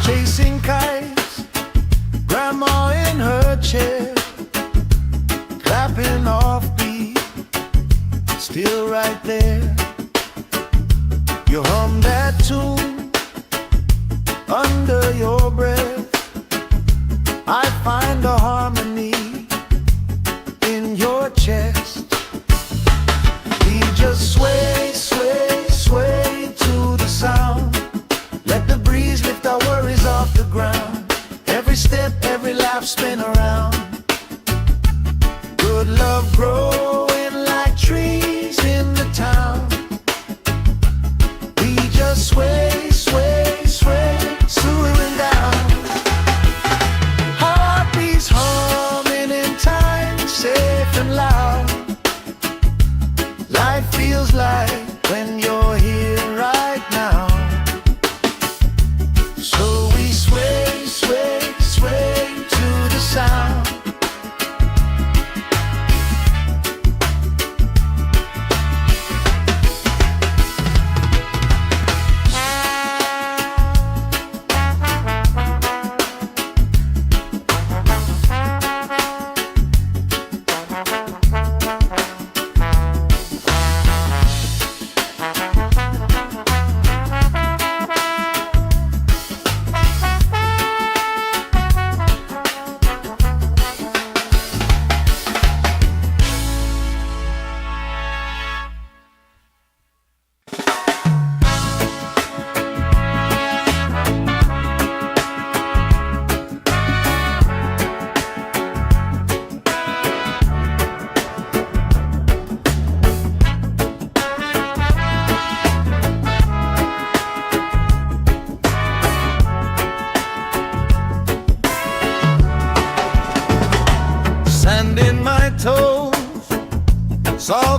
Chasing kites, grandma in her chair, clapping off beat, still right there. You hum that tune under your breath. I find a harmony in your chest. We just sway, sway, sway to the sound. Let the breeze lift our worries off the ground. Every step, every laugh, spin around. Good love growing like trees in the town. We just sway, sway, sway, swooing down. Heartbeats humming in time, safe and loud. Life feels like when you're here right now. So we sway, sway, sway to the sound.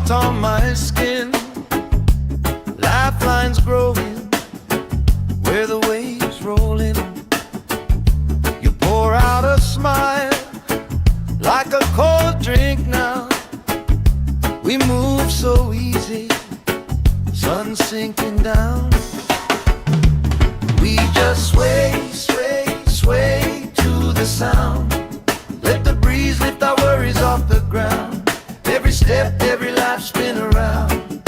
salt on my skin, lifelines growing where the waves roll in. You pour out a smile like a cold drink now. We move so easy, sun sinking down. We just sway, sway, sway to the sound. Let the breeze lift our worries off the ground. Every step, every life spin around.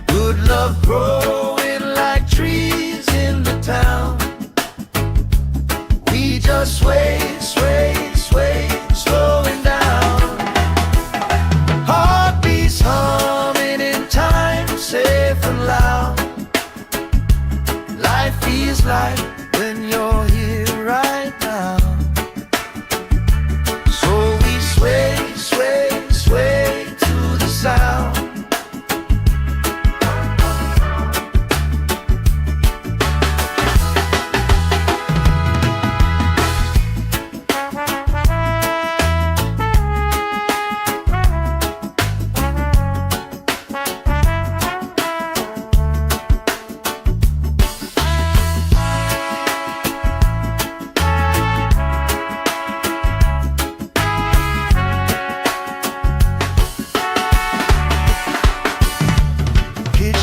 Good love growing like trees in the town. We just sway, sway, sway, slowing down. Heartbeats humming in time, safe and loud. Life feels like when you're here right now. So we sway, sway, sway to the sound.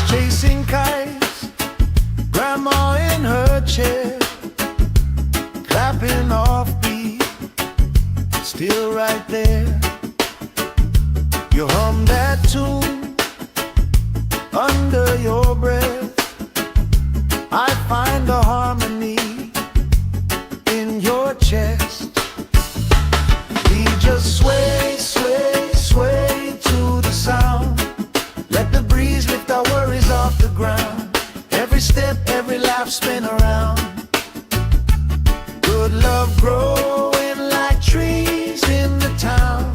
Chasing kites, grandma in her chair, clapping off beat, still right there. You hum that tune under your breath. I find the harmony in your chest. We just sway, sway, sway to the sound. Let the breeze lift our worries off the ground. Every step, every life spin around. Good love growing like trees in the town.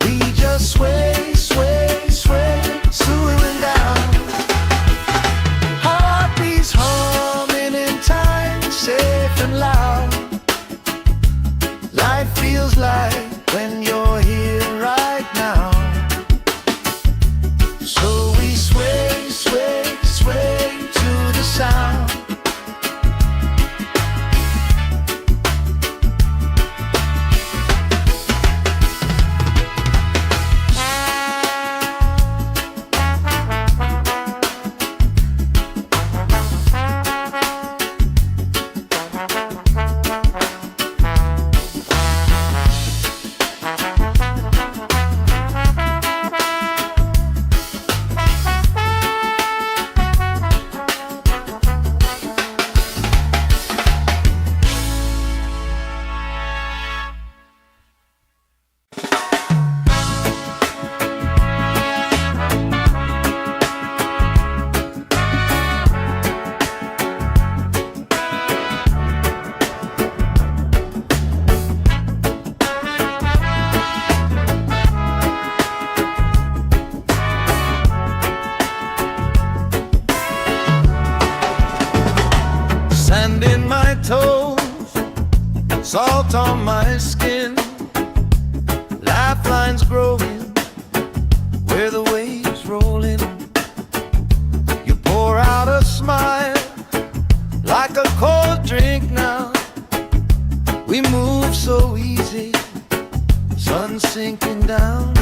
We just sway, sway, sway, slowing down. Heartbeats humming in time, safe and loud. Life feels like when you're here right now. So we sway, sway, sway to the sound. Sand in my toes, salt on my skin, lifelines growing where the waves roll in. You pour out a smile like a cold drink now. We move so easy, sun sinking down.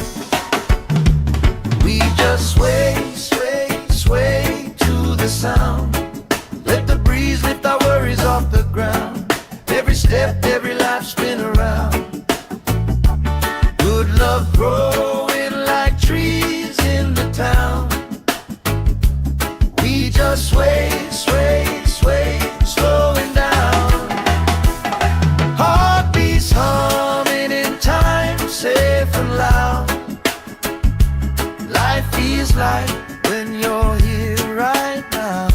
We just sway, sway, sway to the sound. Let the breeze lift our worries off the ground. Every step, every life spin around. Good love growing like trees in the town. We just sway, sway, sway, slowing down. Heartbeats humming in time, safe and loud. Life feels like when you're here right now.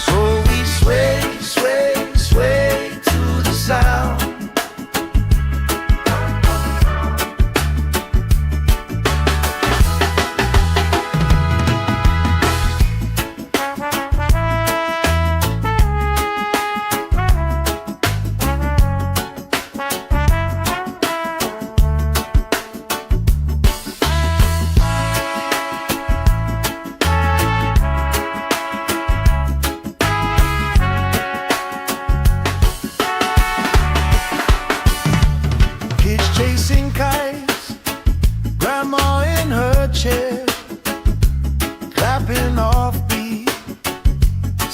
So we sway, sway, sway to the sound.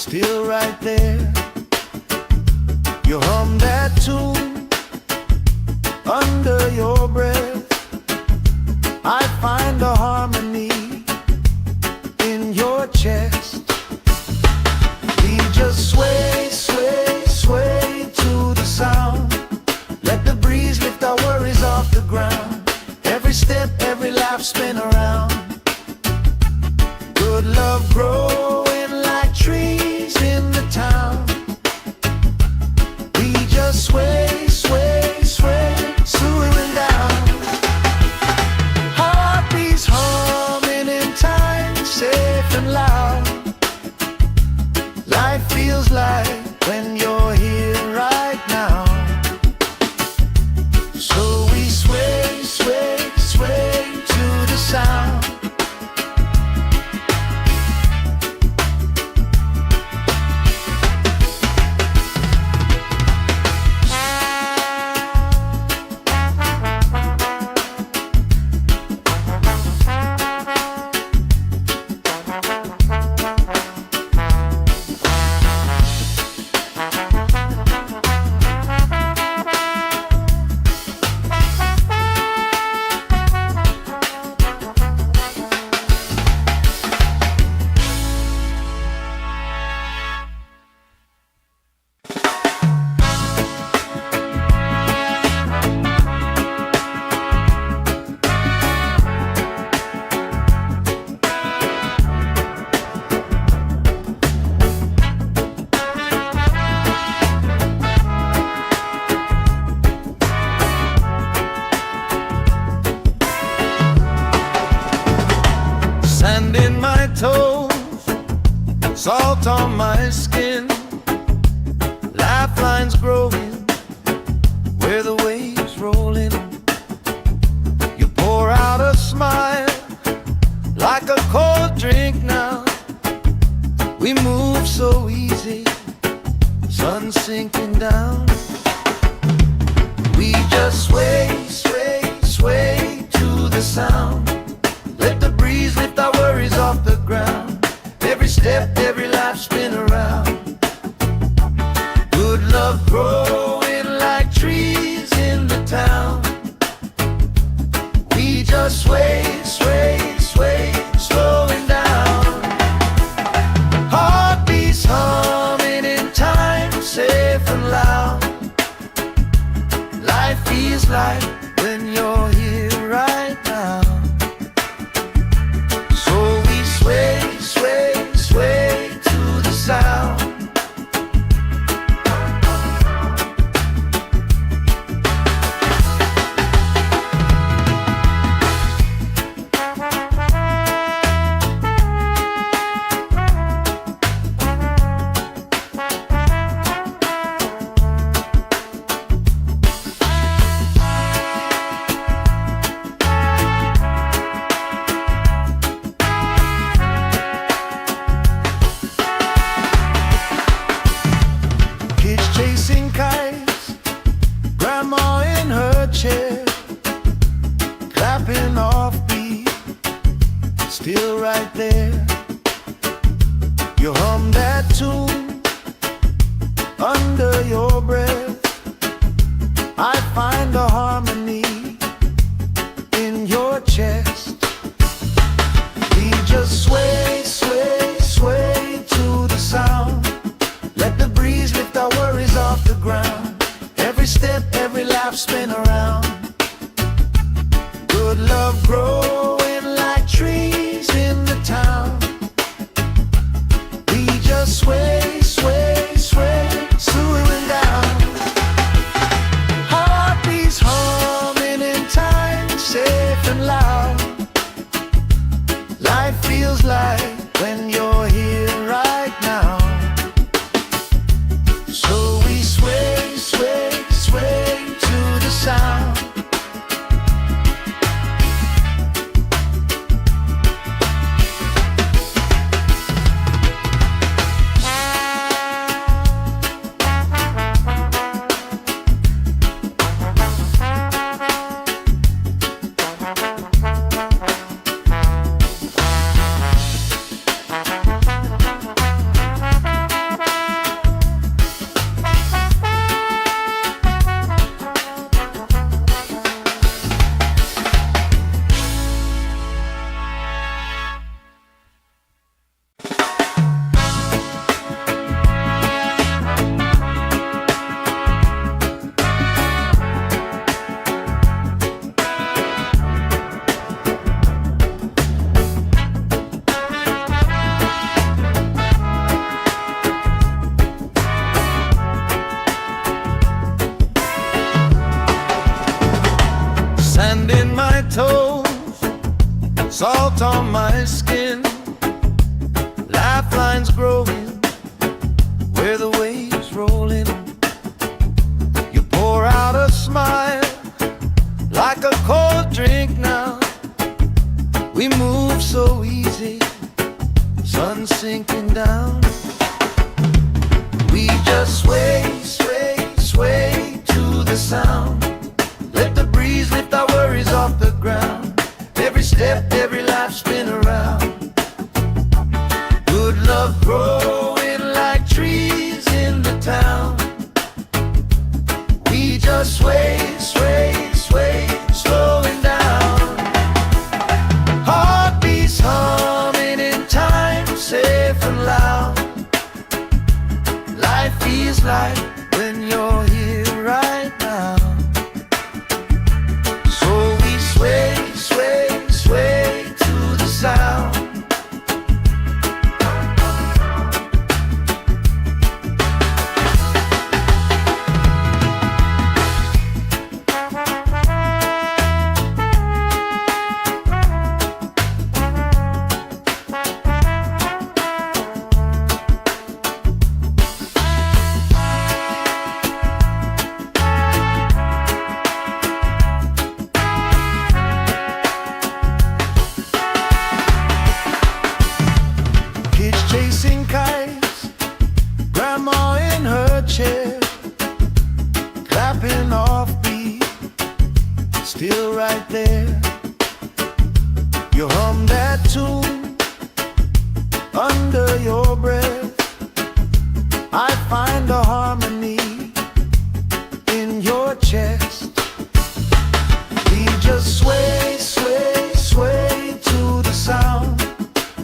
still right there. You hum that tune under your breath. I find a harmony in your chest. We just sway, sway, sway to the sound. Let the breeze lift our worries off the ground. Every step, every lap, spin around. Good love growing like trees in the town. We just sway, sway, sway, swooing down. Heartbeats humming in time, safe and loud. Life feels like when you're here right now. So we sway, sway, sway to the sound. Sand in my toes, salt on my skin, lifelines growing where the waves rolling. You pour out a smile like a cold drink now. We move so easy, sun sinking down. We just sway, sway, sway to the sound. Let the breeze lift our worries off the ground. Every step, every lap, spin around. Good love growing like trees in the town. We just sway, sway, sway, slowing down. Heartbeats humming in time, safe and loud. Life feels like when you're here right now. Sway, sway, sway to the sound. Chasing kites, grandma in her chair, clapping off beat, still right there. You hum that tune under your breath. I find a harmony in your chest. We just sway, sway, sway to the sound. Let the breeze lift our worries off the ground. Every step, every lap, spin around. Good love growing like trees in the town. We just sway, sway, sway, swooing down. Heartbeats humming in time, safe and loud. Life feels like when you're here right now. So we sway, sway, sway to the sound. slowing down. We just sway, sway, sway to the sound. Let the breeze lift our worries off the ground. Every step, every life spin around. Good love growing like trees in the town. We just sway, sway, sway, slowing down. Heartbeats humming in time, safe and loud. Life feels like when you're here right now. So we sway, sway, sway to the sound. Chasing kites, grandma in her chair, clapping off beat, still right there. You hum that tune under your breath. I find a harmony in your chest. We just sway, sway, sway to the sound.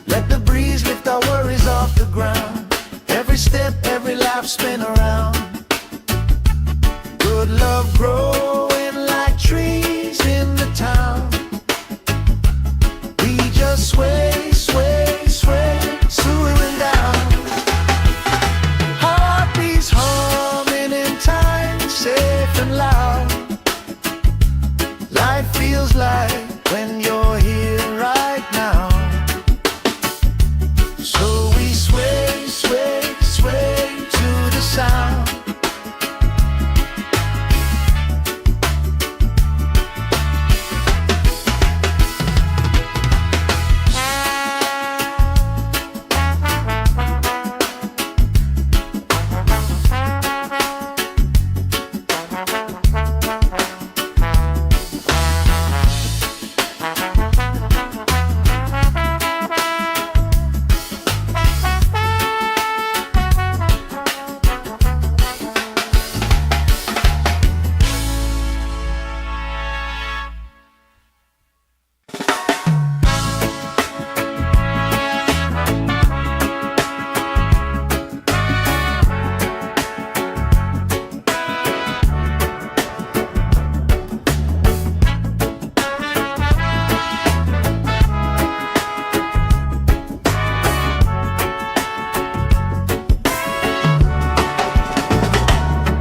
Let the breeze lift our worries off the ground. Every step, every life spin around. Good love growing like trees in the town. We just sway, sway, sway, slowing down. Heartbeats humming in time, safe and loud. Life feels like when you're here right now. So we sway, sway, sway to the sound.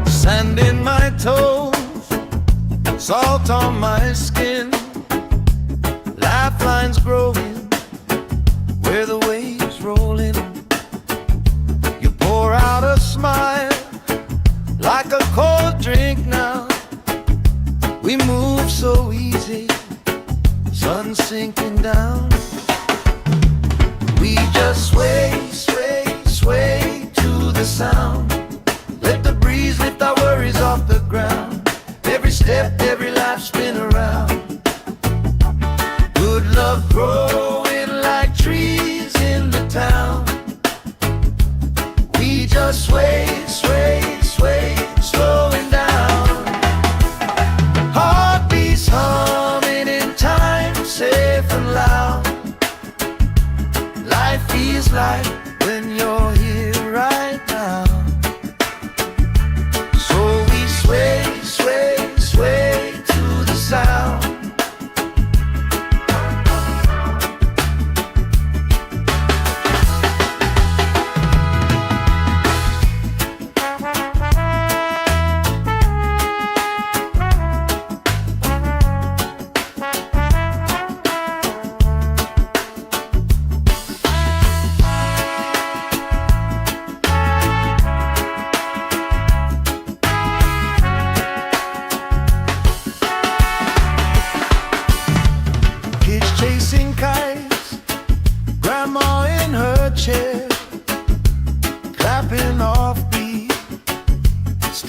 Sand in my toes, salt on my skin, lifelines growing where the waves rolling. You pour out a smile like a cold drink now. We move so easy, sun sinking down. We just sway, sway, sway to the sound. Let the breeze lift our worries off the ground. Every step, every life spin around. Good love growing like trees in the town. We just sway, sway, sway, slowing down. Heartbeats humming in time, safe and loud. Life feels like when you're here right now. Sway, sway, sway to the sound.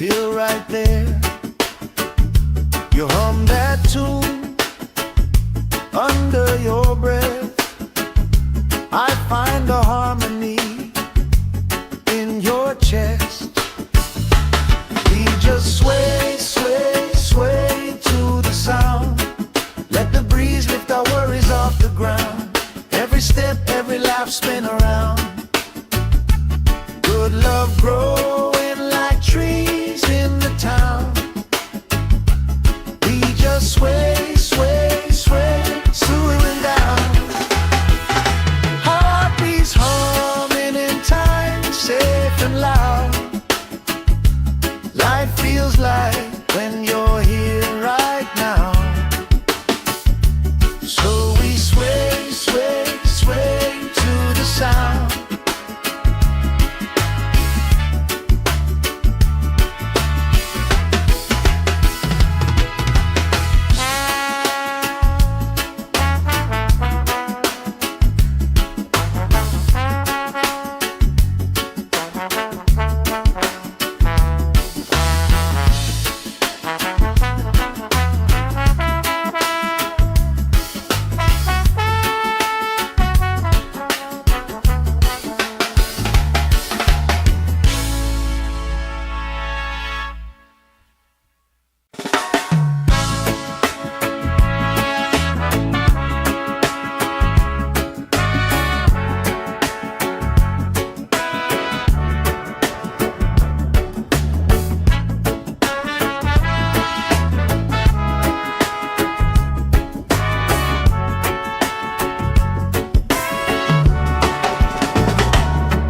still right there. You hum that tune under your breath. I find a harmony in your chest. We just sway, sway, sway to the sound. Let the breeze lift our worries off the ground. Every step, every laugh spin around. Good love growing like trees in the town. We just sway, sway, sway, swooing down. Heartbeats humming in time, safe and loud. Life feels like when you're here right now. So we sway, sway, sway to the sound.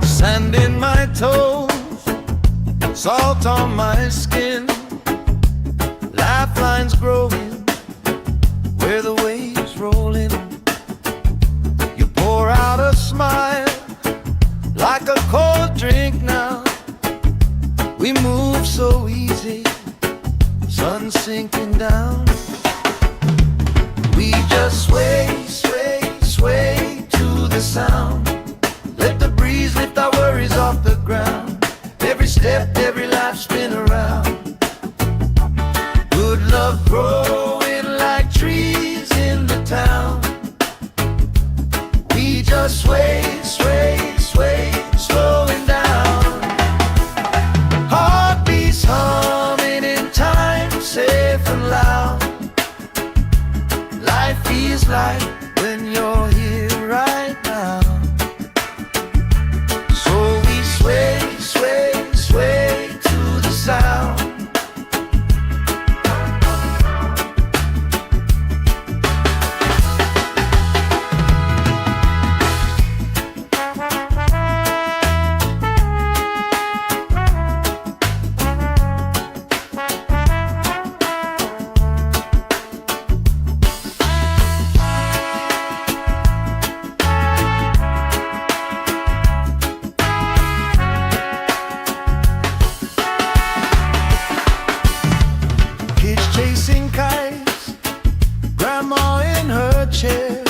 Sand in my toes, salt on my skin, lifelines growing where the waves roll in. You pour out a smile like a cold drink now. We move so easy, sun sinking down. We just sway, sway, sway to the sound. Let the breeze lift our worries off the ground. Every step, every life spin around. Good love growing like trees in the town. We just sway, sway, sway, slowing down. Heartbeats humming in time, safe and loud. Life feels like when you're here right now. Sway, sway, sway to the sound. Chasing kites, grandma in her chair,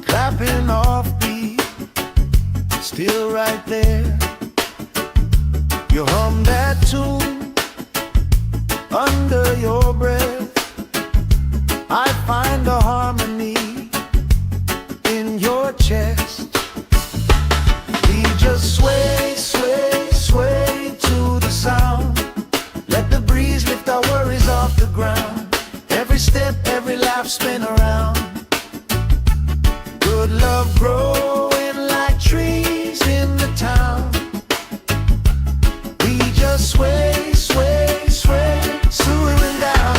clapping off beat, still right there. You hum that tune under your breath. I find a harmony in your chest. We just sway, sway, sway to the sound. Let the breeze lift our worries off the ground. Every step, every laugh spin around. Good love growing like trees in the town. We just sway, sway, sway, swooing down.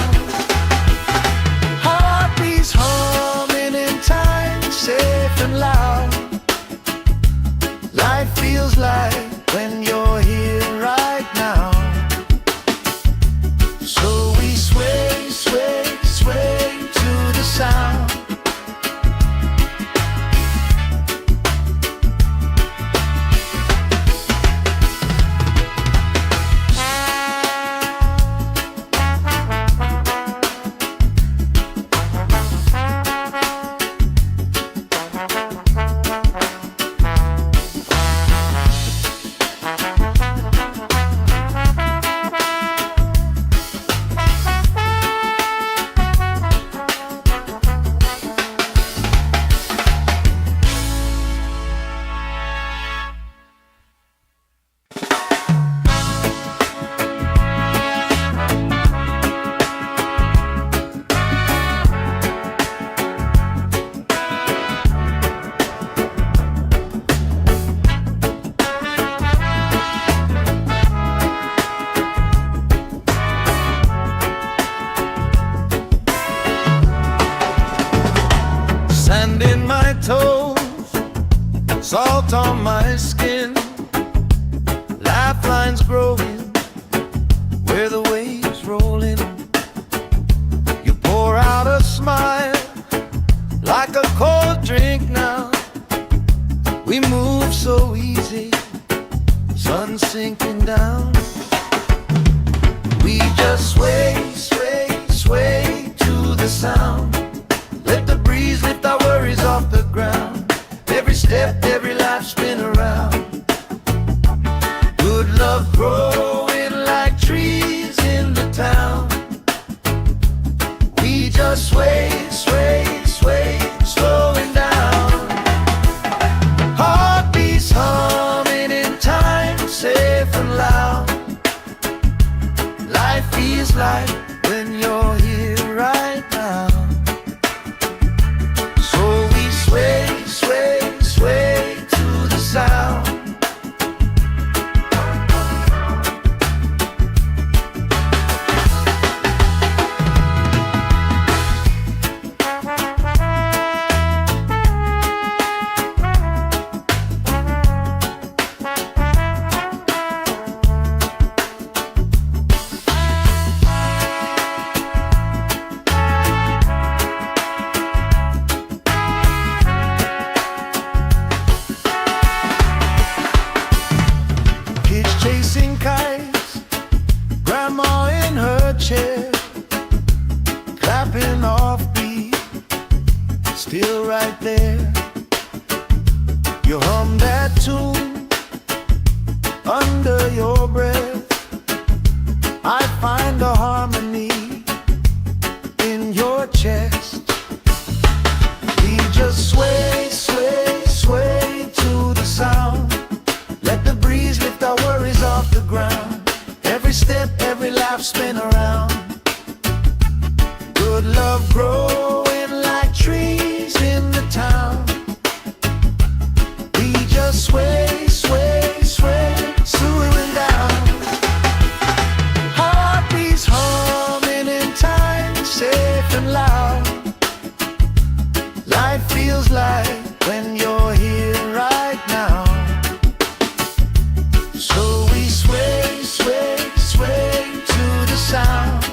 Heartbeats humming in time, safe and loud. Life feels like when you're here right now. So we sway, sway, sway to the sound. salt on my skin, lifelines growing where the waves rolling. You pour out a smile like a cold drink now. We move so easy, sun sinking down. We just sway, sway, sway to the sound. Let the breeze lift our worries off the ground. Every step, every life spin around. Good love growing like trees in the town. We just sway, sway, sway, slowing down. Heartbeats humming in time, safe and loud. Life feels like when you're here right now. So we sway, sway, sway to the sound. Chasing kites, grandma in her chair, clapping off beat, still right there. You hum that tune under your breath. I find a harmony in your chest. We just sway, sway, sway to the sound. Let the breeze lift our worries off the ground. Every step, every life spin around. Good love growing like trees in the town. We just sway, sway, sway, slowing down. Heartbeats humming in time, safe and loud. Life feels like when you're here right now. So we sway, sway, sway to the sound.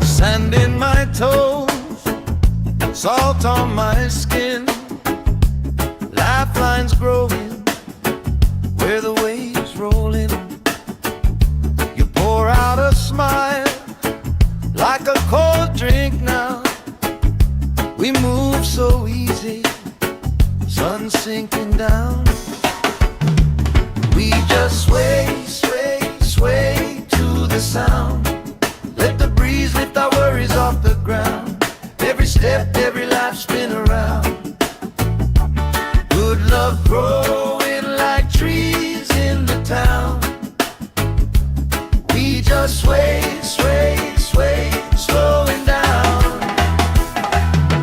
Sand in my toes, salt on my skin, lifelines growing where the waves rolling. You pour out a smile like a cold drink now. We move so easy, sun sinking down. We just sway, sway, sway to the sound. Let the breeze lift our worries off the ground. Every step, every life spin around. Good love growing like trees in the town. We just sway, sway, sway, slowing down.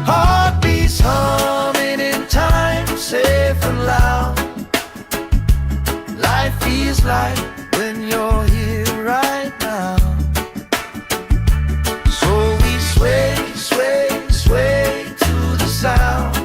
Heartbeats humming in time, safe and loud. Life feels like when you're here right now. So we sway, sway, sway to the sound.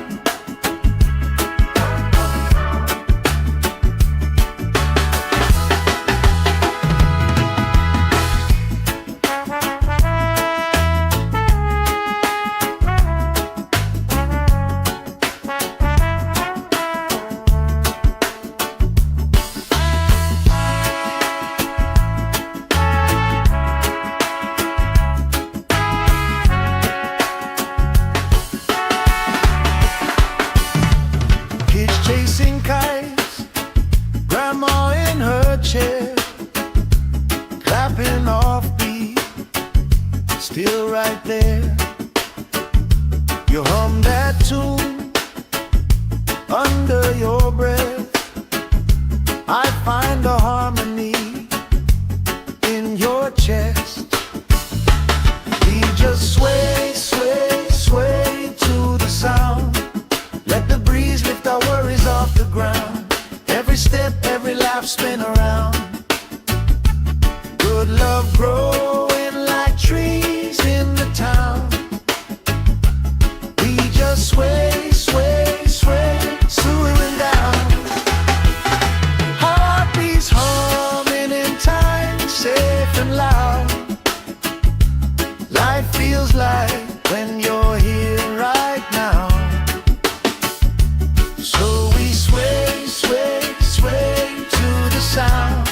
tune under your breath. I find a harmony in your chest. We just sway, sway, sway to the sound. Let the breeze lift our worries off the ground. Every step, every laugh, spin around. Good love growing like trees in the town. We just sway, sway, sway, swaying down. Heartbeats humming in time, safe and loud. Life feels like when you're here right now. So we sway, sway, sway to the sound.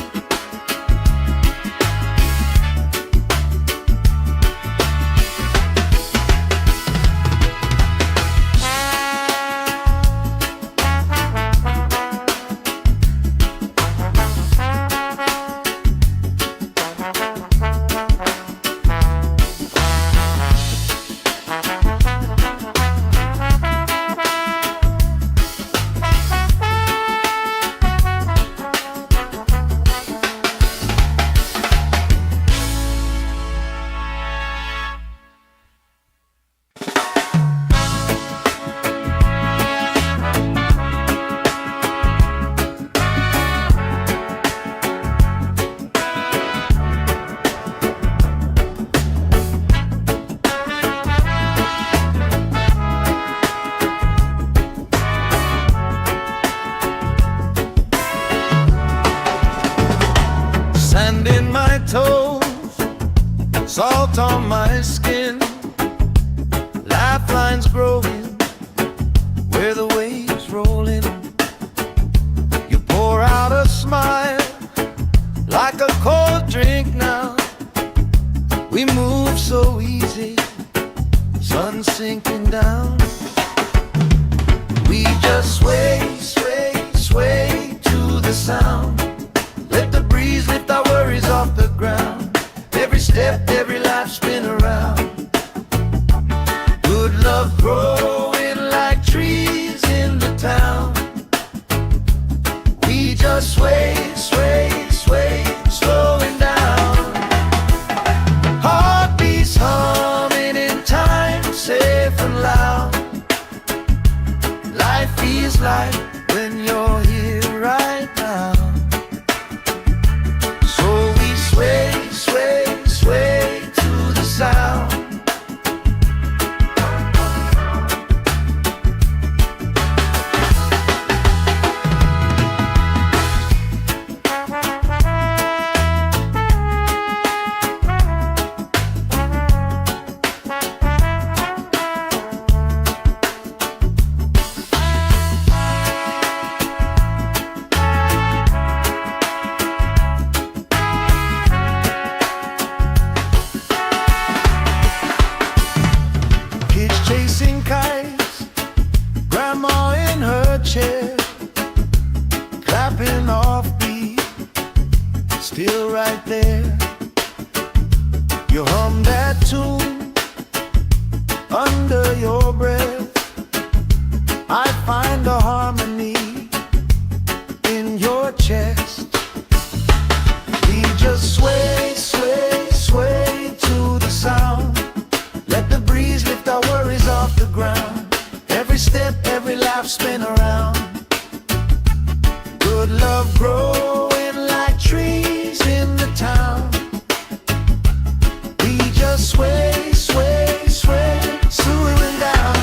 Sand in my toes, salt on my skin, lifelines growing where the waves rolling. You pour out a smile like a cold drink now. We move so easy, sun sinking down. We just sway, sway, sway to the sound. Let the breeze lift our worries off the ground. Every step, every life, spin around. Good love growing like trees in the town. We just sway, sway, sway, slowing down. Heartbeats humming in time, safe and loud. Life feels like when you're here right now. Sway, sway, sway to the sound. Chasing kites, grandma in her chair, clapping off beat, still right there. You hum that tune under your breath. I find a harmony in your chest. We just sway, sway, sway to the sound. Let the breeze lift our worries off the ground. Every step, every laugh, spin around. Good love growing like trees in the town. We just sway, sway, sway, swaying down.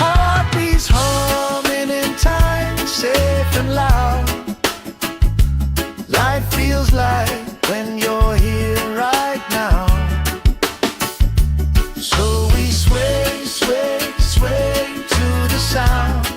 Heartbeats humming in time, safe and loud. Life feels like when you're here right now. So we sway, sway, sway to the sound.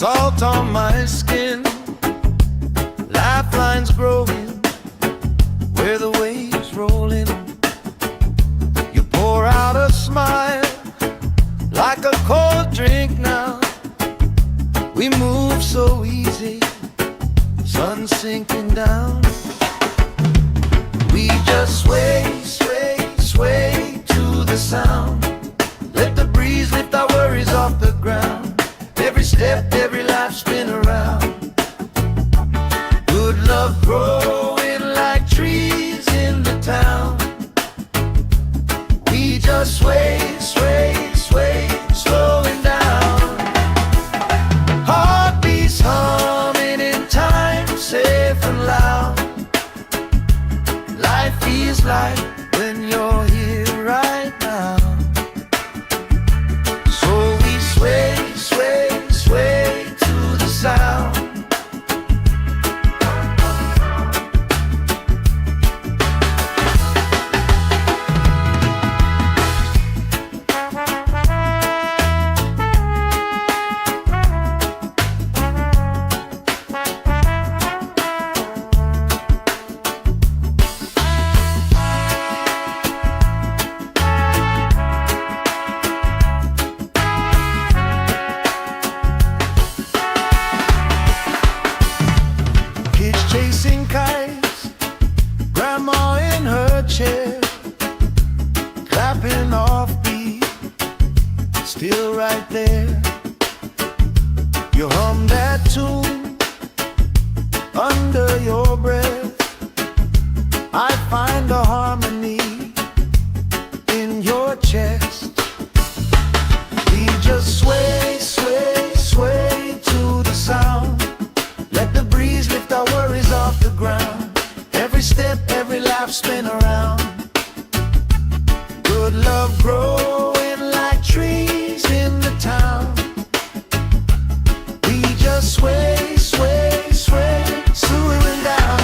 salt on my skin, lifelines growing where the waves rolling. You pour out a smile like a cold drink now. We move so easy, sun sinking down. We just sway, sway, sway to the sound. Let the breeze lift our worries off the ground. Every step, every life spin around. Good love growing like trees in the town. We just sway, sway, sway, slowing down. Heartbeats humming in time, safe and loud. Life feels like when you're here right now. So we sway, sway, sway to the sound. Chasing kites, grandma in her chair, clapping off beat, still right there. You hum that tune under your breath. I find a harmony in your chest. We just sway, sway, sway to the sound. Let the breeze lift our worries off the ground. Every step, every life spin around. Good love growing like trees in the town. We just sway, sway, sway, slowing down.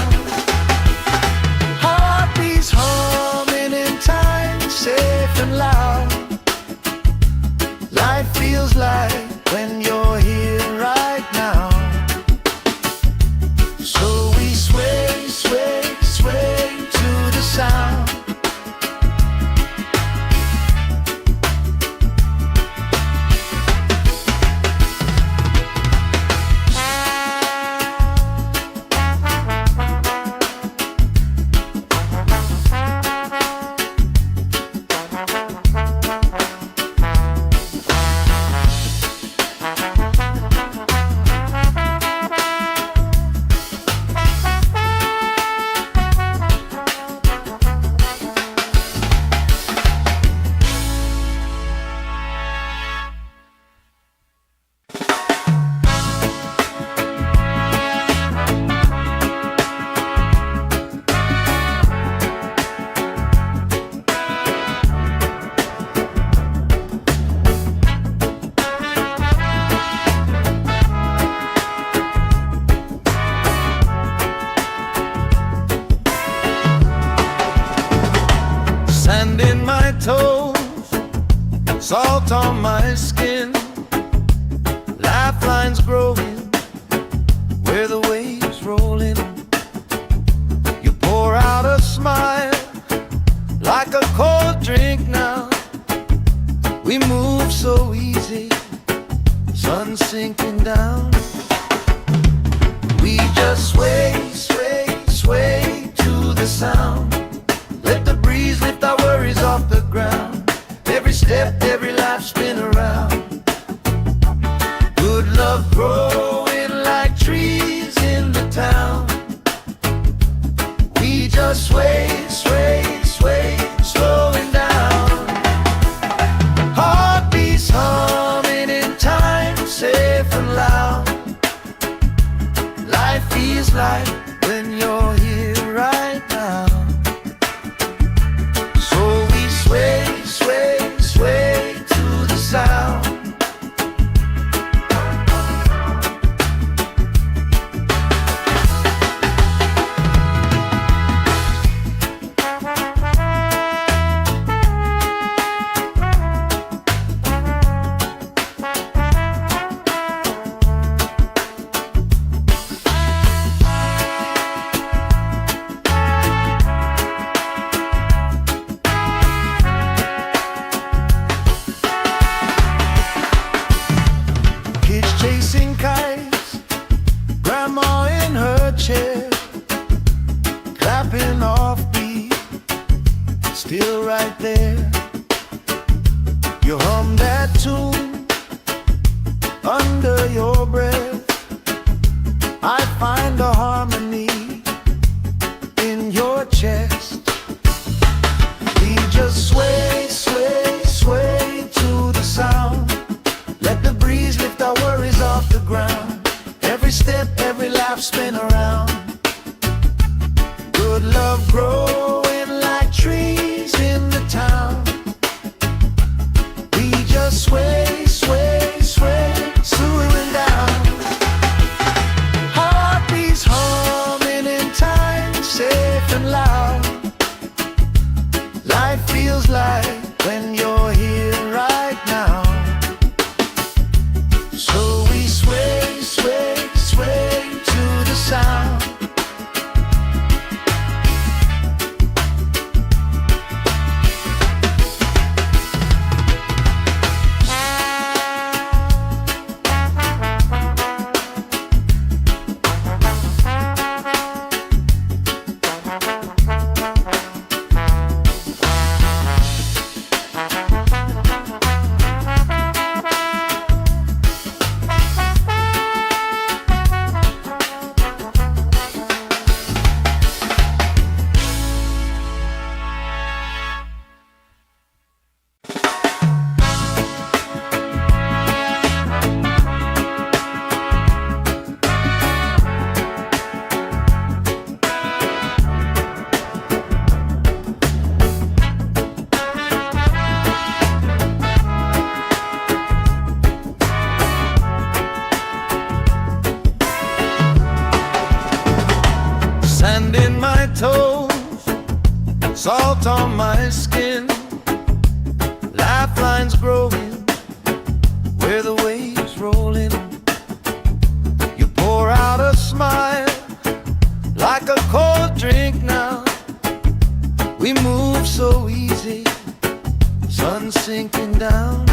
Heartbeats humming in time, safe and loud. Life feels like when you're here right now. So we sway, sway, sway to the sound. Sand in my toes, salt on my skin, lifelines growing where the waves rolling. You pour out a smile like a cold drink now. We move so easy, sun sinking down. We just sway, sway, sway to the sound. Let the breeze lift our worries off the ground. Every step, every life spin around. Good love growing like trees in the town. We just sway, sway, sway, slowing down. Heartbeats humming in time, safe and loud. Life feels like when you're here right now. So we sway, sway, sway to the sound. in my toes, salt on my skin, lifelines growing where the waves rolling. You pour out a smile like a cold drink now. We move so easy, sun sinking down.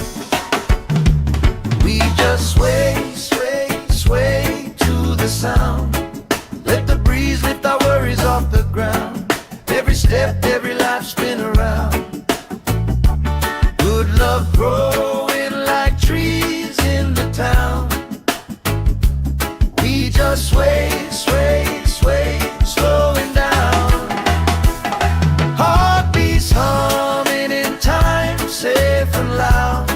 We just sway, sway, sway to the sound. Let the breeze lift our worries off the ground. Every step, every life spin around. Good love growing like trees in the town. We just sway, sway, sway, slowing down. Heartbeats humming in time, safe and loud.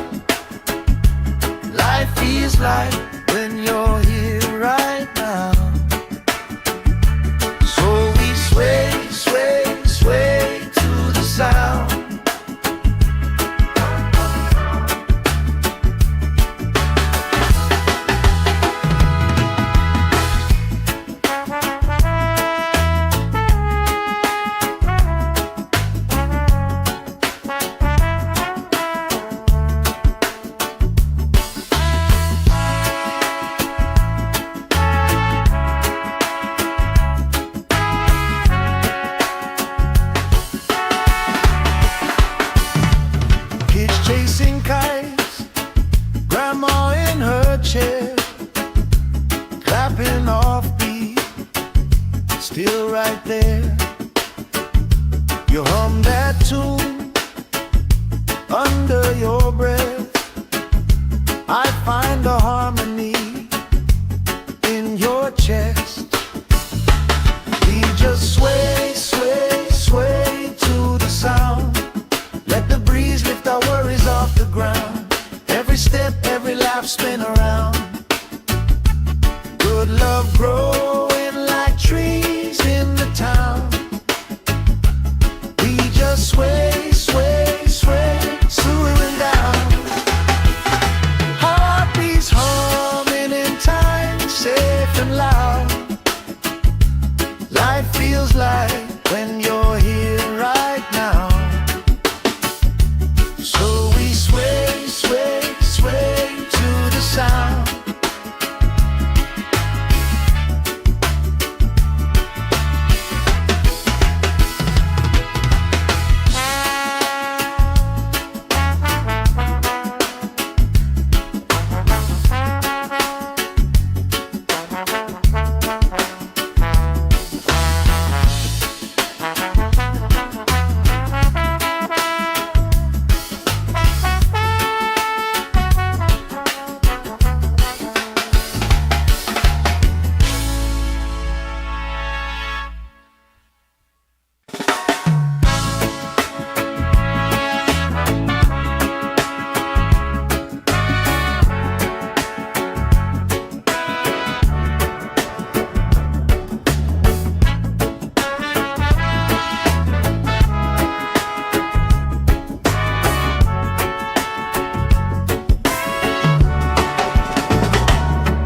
Life feels like when you're here right now. So we sway, sway, sway to the sound. Chasing kites, grandma in her chair, clapping off beat, still right there. You hum that tune under your breath. I find a harmony in your chest. We just sway, sway, sway to the sound. Let the breeze lift our worries off the ground. Every step, every life spin around. Good love growing like trees in the town. We just sway, sway, sway, slowing down. Heartbeats humming in time, safe and loud. Life feels like when you're here right now. So we sway, sway, sway to the sound.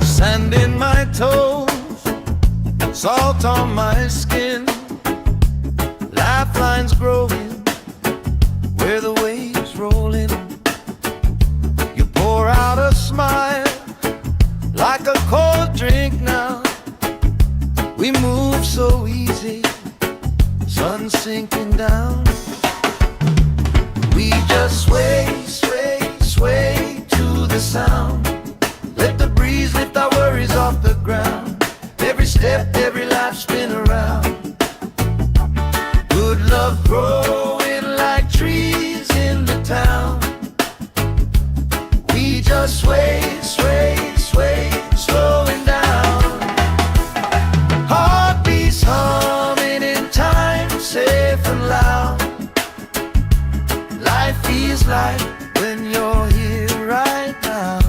Sand in my toes, salt on my skin, lifelines growing where the waves rolling. You pour out a smile like a cold drink now. We move so easy, sun sinking down. We just sway, sway, sway to the sound. Let the breeze lift our worries off the ground. Every step, every life spin around. Good love growing like trees in the town. We just sway, sway, sway, slowing down. Heartbeats humming in time, safe and loud. Life feels like when you're here right now.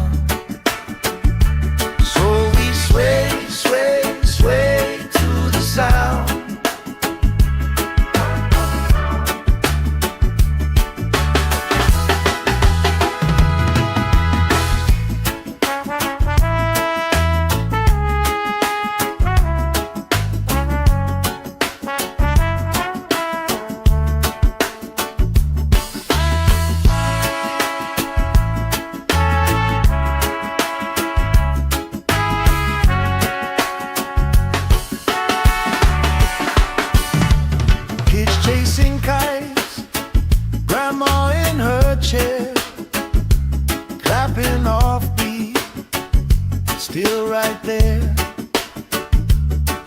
still right there.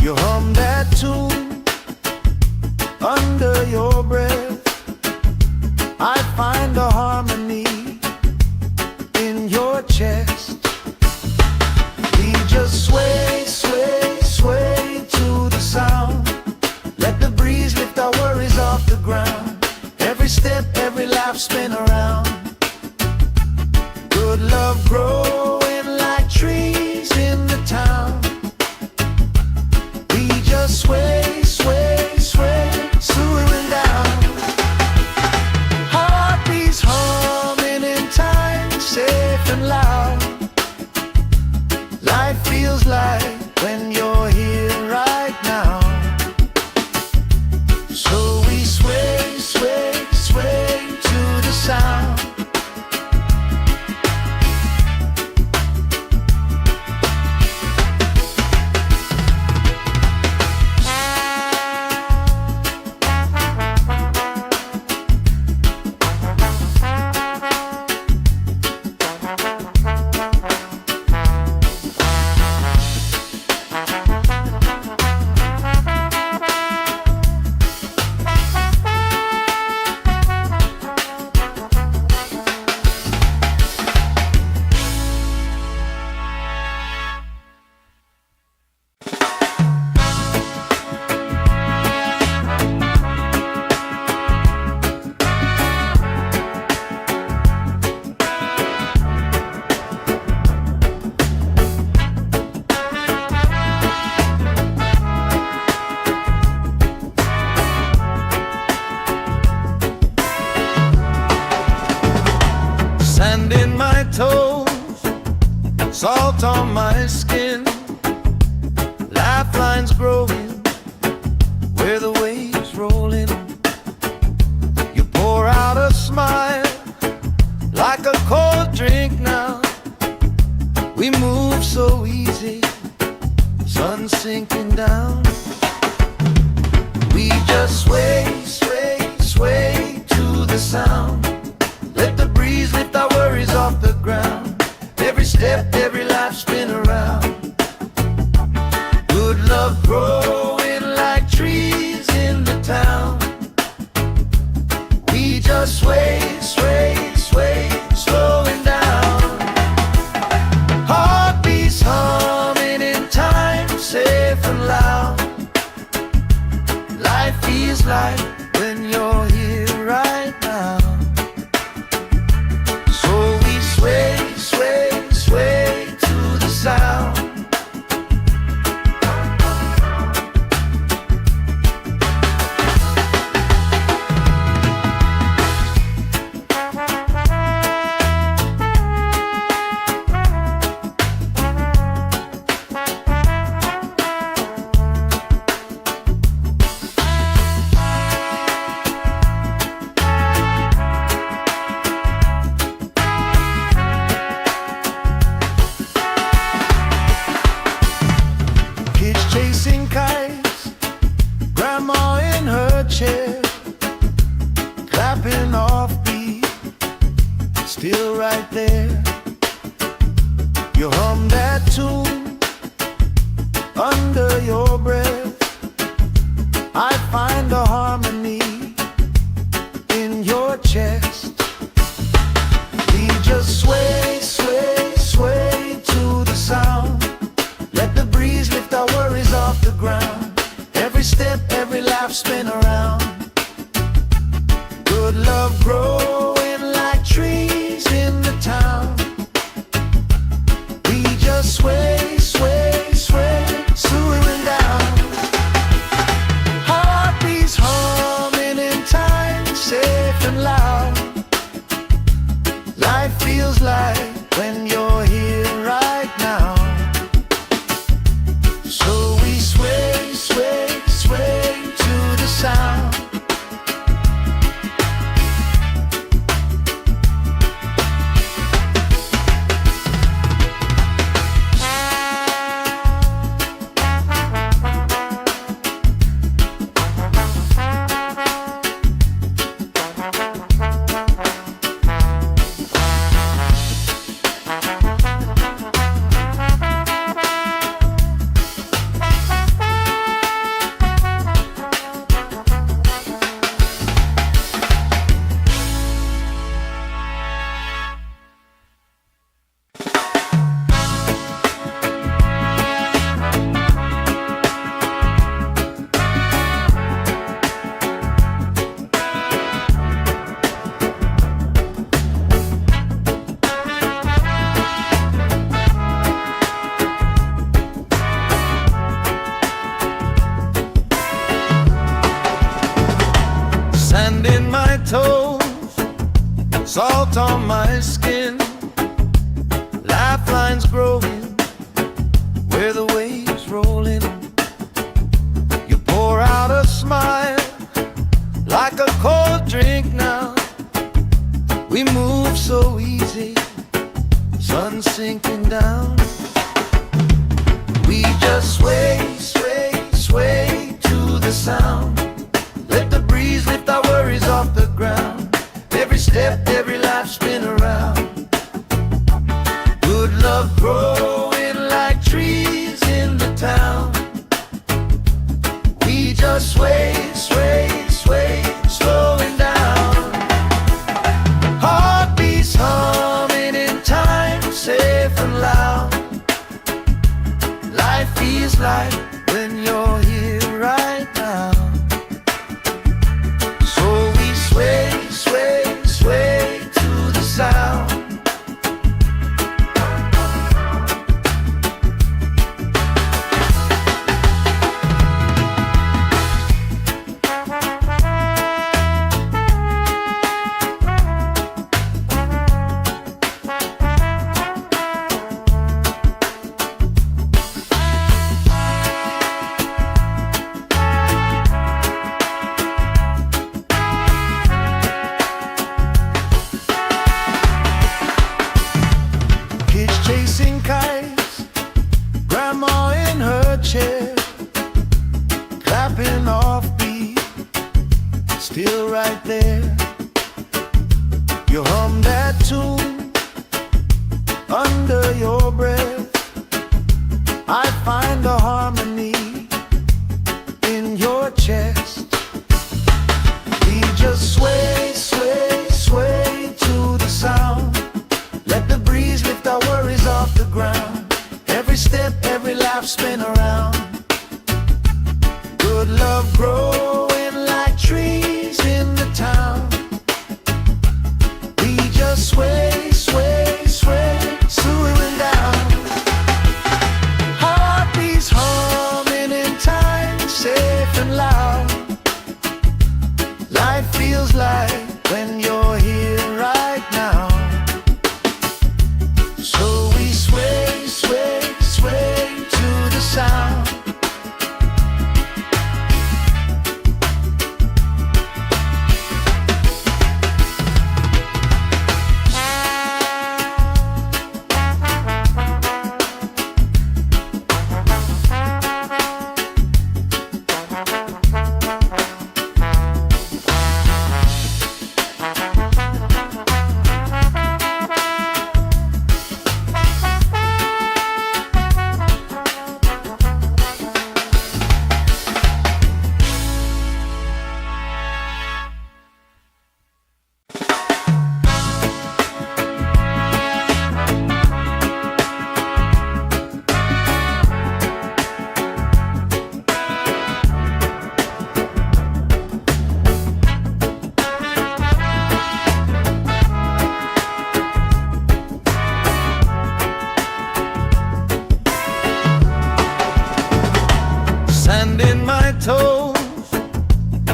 You hum that tune under your breath. I find a harmony in your chest. We just sway, sway, sway to the sound. Let the breeze lift our worries off the ground. Every step, every laugh, spin around. Good love growing like trees in the town. We just sway, sway, sway, swaying down. Heartbeats humming in time, safe and loud. Life feels like when you're here right now. So we sway, sway, sway to the sound. Sand in my toes, salt on my skin, lifelines growing where the waves rolling. You pour out a smile like a cold drink now. We move so easy, sun sinking down. We just sway, sway, sway to the sound. Let the breeze lift our worries off the ground. Every step, every life, spin around. Good love growing like trees in the town. We just sway, sway, sway, slowing down. Heartbeats humming in time, safe and loud. Life feels like when you're here right now. Sway, sway, sway to the sound. Chasing kites, grandma in her chair, clapping off beat, still right there. You hum that tune under your breath. I find a harmony in your chest. We just sway, sway, sway to the sound. Let the breeze lift our worries off the ground. Every step, every laugh, spin around. Good love growing like trees in the town. We just sway, sway, sway, swaying down. Heartbeats humming in time, safe and loud. Life feels like when you're here right now. So we sway, sway, sway to the sound. salt on my skin, lifelines growing where the waves roll in. You pour out a smile like a cold drink now. We move so easy, sun sinking down. We just sway, sway, sway to the sound. Let the breeze lift our worries off the ground. Every step, every life spin around. Good love growing like trees in the town. We just sway, sway, sway, slowing down. Heartbeats humming in time, safe and loud. Life feels like when you're here right now. So we sway, sway, sway to the sound. Chasing kites, grandma in her chair, clapping off beat, still right there. You hum that tune under your breath. I find the harmony in your chest. We just sway, sway, sway to the sound. Let the breeze lift our worries off the ground. Every step, every laugh spin around. Good love growing like trees in the town. We just sway, sway, sway, slowing down. Heartbeats humming in time, safe and loud. Life feels like when you're here right now. So we sway, sway, sway to the sound. Sand in my toes,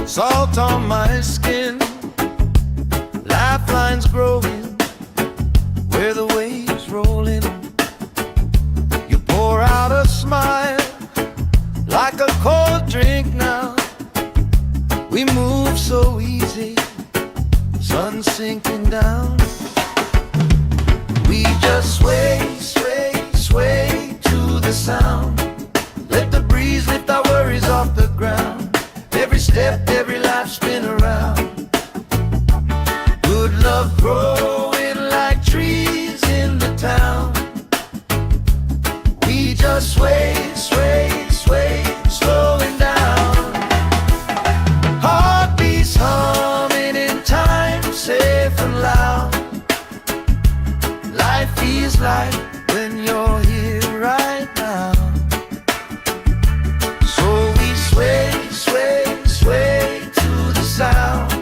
salt on my skin, lifelines growing where the waves roll in. You pour out a smile like a cold drink now. We move so easy, sun sinking down. We just sway, sway, sway to the sound. Let the breeze lift our worries off the ground. Every step, every life spin around. Good love growing like trees in the town. We just sway, sway, sway, slowing down. Heartbeats humming in time, safe and loud. Life feels like when you're here right now. So we sway, sway, sway to the sound.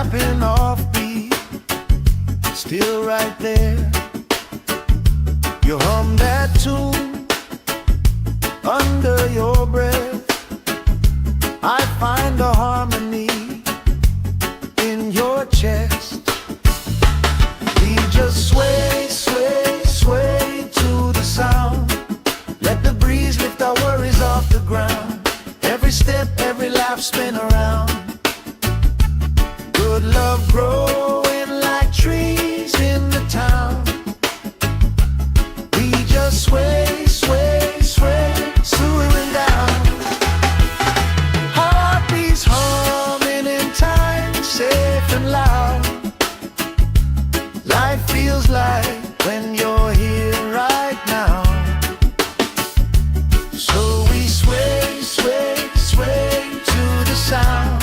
clapping off beat, still right there. You hum that tune under your breath. I find a harmony in your chest. We just sway, sway, sway to the sound. Let the breeze lift our worries off the ground. Every step, every laugh, spin around. Good love growing like trees in the town. We just sway, sway, sway, swooing down. Heartbeats humming in time, safe and loud. Life feels like when you're here right now. So we sway, sway, sway to the sound.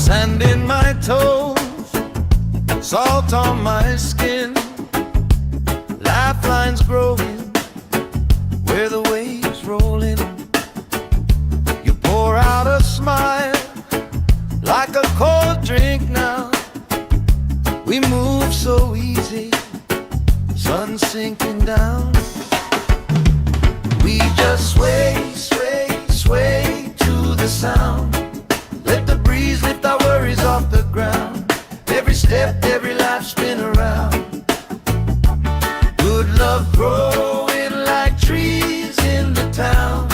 Sand in my toes, salt on my skin, lifelines growing where the waves rolling. You pour out a smile like a cold drink now. We move so easy, sun sinking down. We just sway, sway, sway to the sound. Let the breeze lift our worries off the ground. Every step, every life, spin around. Good love growing like trees in the town.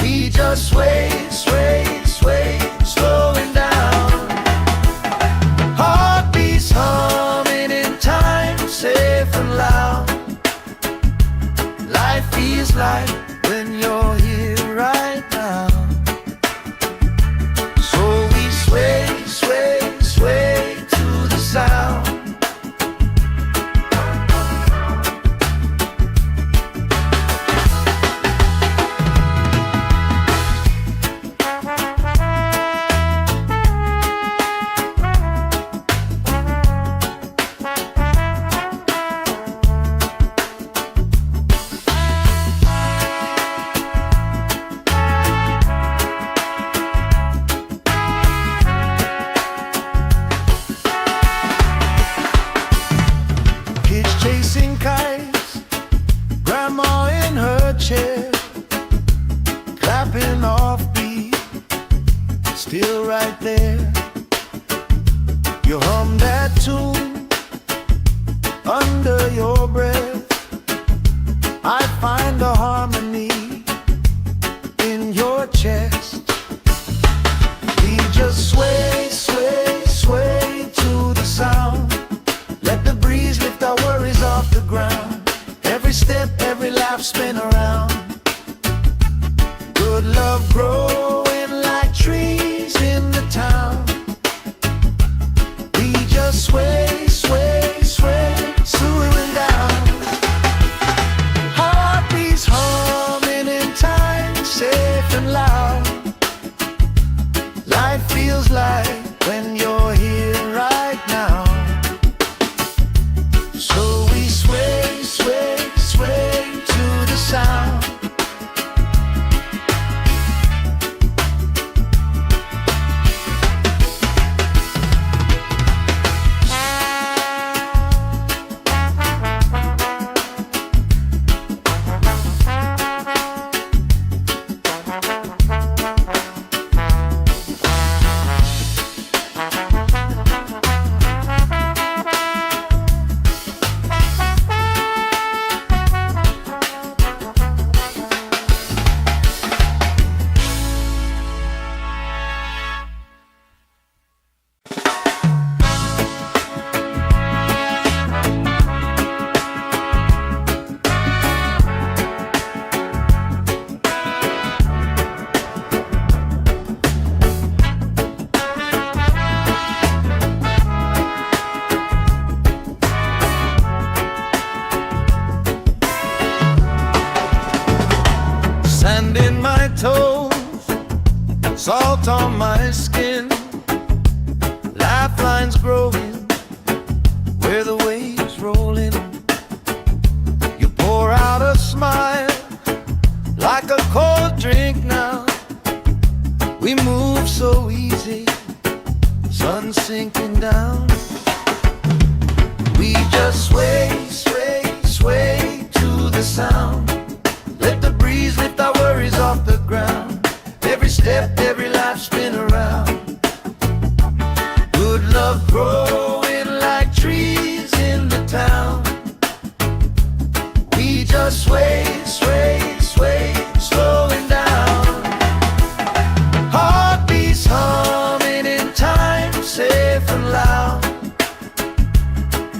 We just sway, sway, sway, slowing down. Heartbeats humming in time, safe and loud. Life feels like when you're here right now. Sway, sway, sway to the sound. Chasing kites, grandma in her chair, clapping off beat, still right there. You hum that tune under your breath. I find a harmony in your chest. We just sway, sway, sway to the sound. Let the breeze lift our worries off the ground. Every step, every laugh, spin around. Good love growing like trees in the town. We just sway, sway, sway, swooing down. Heartbeats humming in time, safe and loud. salt on my skin, lifelines growing where the waves roll in. You pour out a smile like a cold drink now. We move so easy, sun sinking down. We just sway, sway, sway to the sound. Let the breeze lift our worries off the ground. Every step, every life spin around. Good love growing like trees in the town. We just sway, sway, sway, slowing down. Heartbeats humming in time, safe and loud.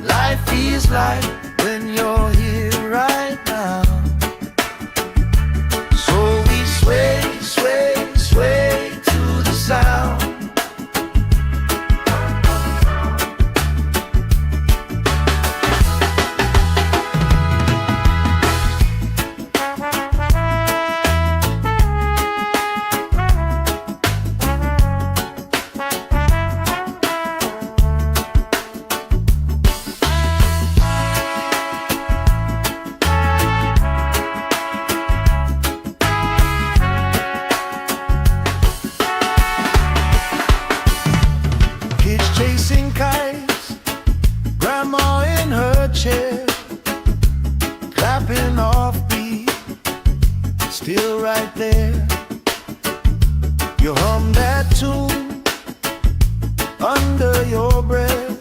Life feels like when you're here right now. So we sway, sway, sway to the sound. Chasing kites, grandma in her chair, clapping off beat, still right there. You hum that tune under your breath.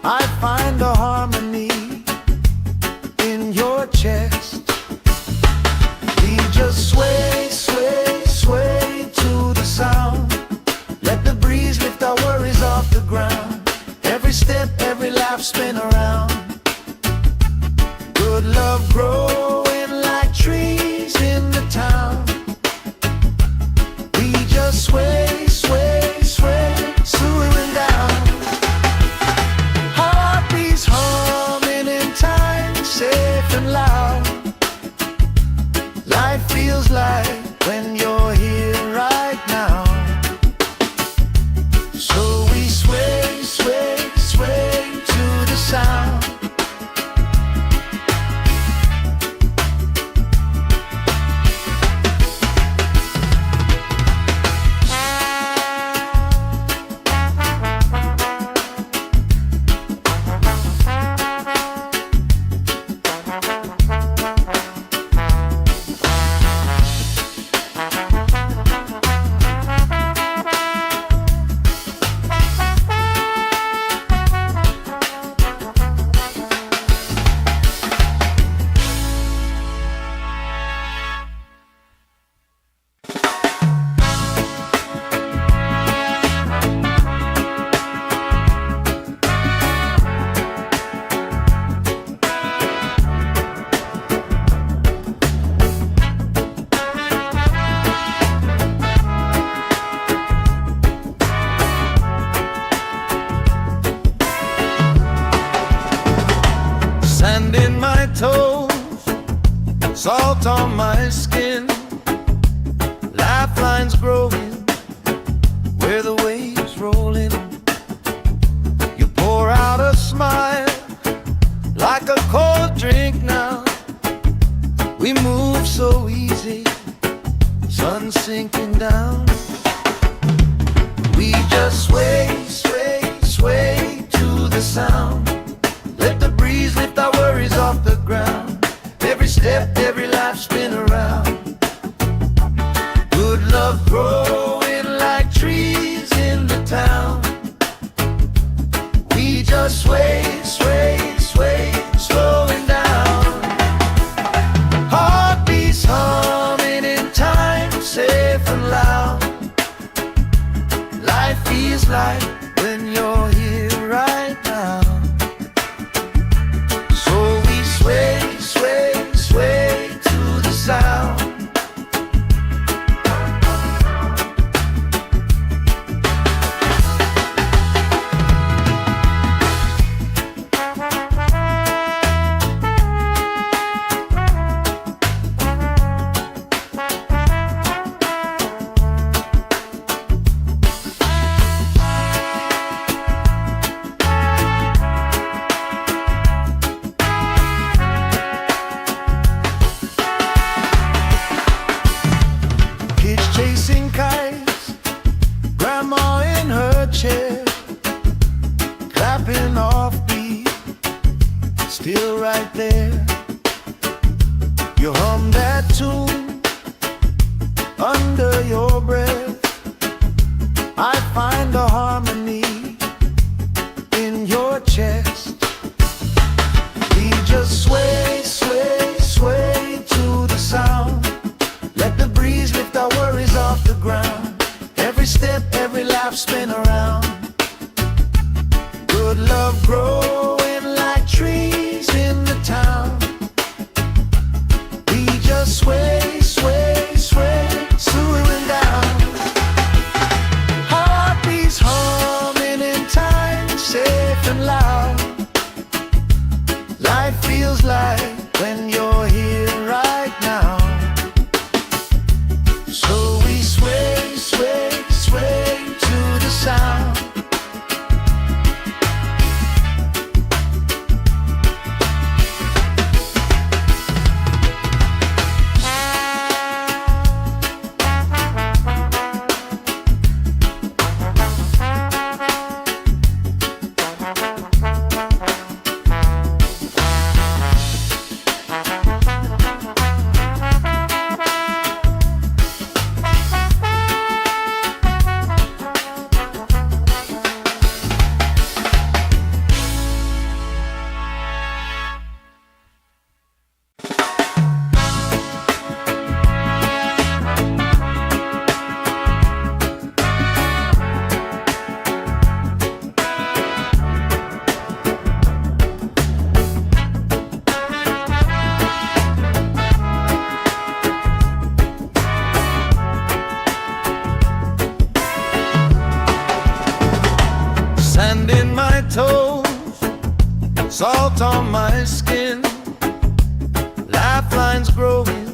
I find a harmony in your chest. We just sway, sway, sway to the sound. Let the breeze lift our worries off the ground. Every step, every laugh spin around. Good love growing like trees in the town. We just sway, sway, sway, slowing down. Heartbeats humming in time, safe and loud. Life feels like when you're here right now. So we sway, sway, sway to the sound. Sand in my toes, salt on my skin, lifelines growing where the waves roll in. You pour out a smile like a cold drink now. We move so easy, sun sinking down. We just sway, sway, sway to the sound. Let the breeze lift our worries off the ground. Every step, every life spin around. Good love growing like trees in the town. We just sway, sway, sway, slowing down. Heartbeats humming in time, safe and loud. Life feels like when you're here right now. Sway, sway, sway to the sound. chair, clapping off beat, still right there. You hum that tune under your breath. I find a harmony in your chest. We just sway, sway, sway to the sound. Let the breeze lift our worries off the ground. Every step, every laugh, spin around. Good love growing like trees in the town. We just sway, sway, sway, swooing down. Heartbeats humming in time, safe and loud. Life feels like when you're here right now. So we sway, sway, sway to the sound. Sand in my toes, salt on my skin, lifelines growing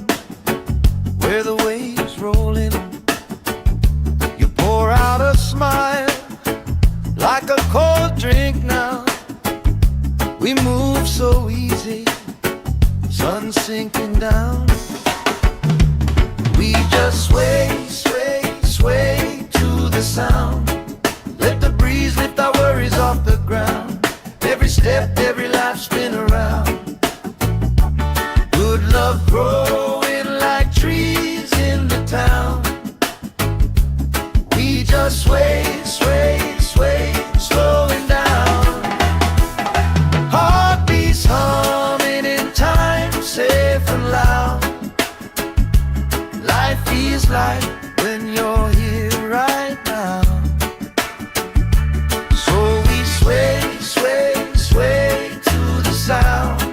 where the waves roll in. You pour out a smile like a cold drink now. We move so easy, sun sinking down. We just sway, sway, sway to the sound. Let the breeze lift our worries off the ground. Every step, every laugh, spin around. Good love growing like trees in the town. We just sway, sway, sway, slowing down. Heartbeats humming in time, safe and loud. Life feels like when you're here right now. Sway, sway, sway to the sound.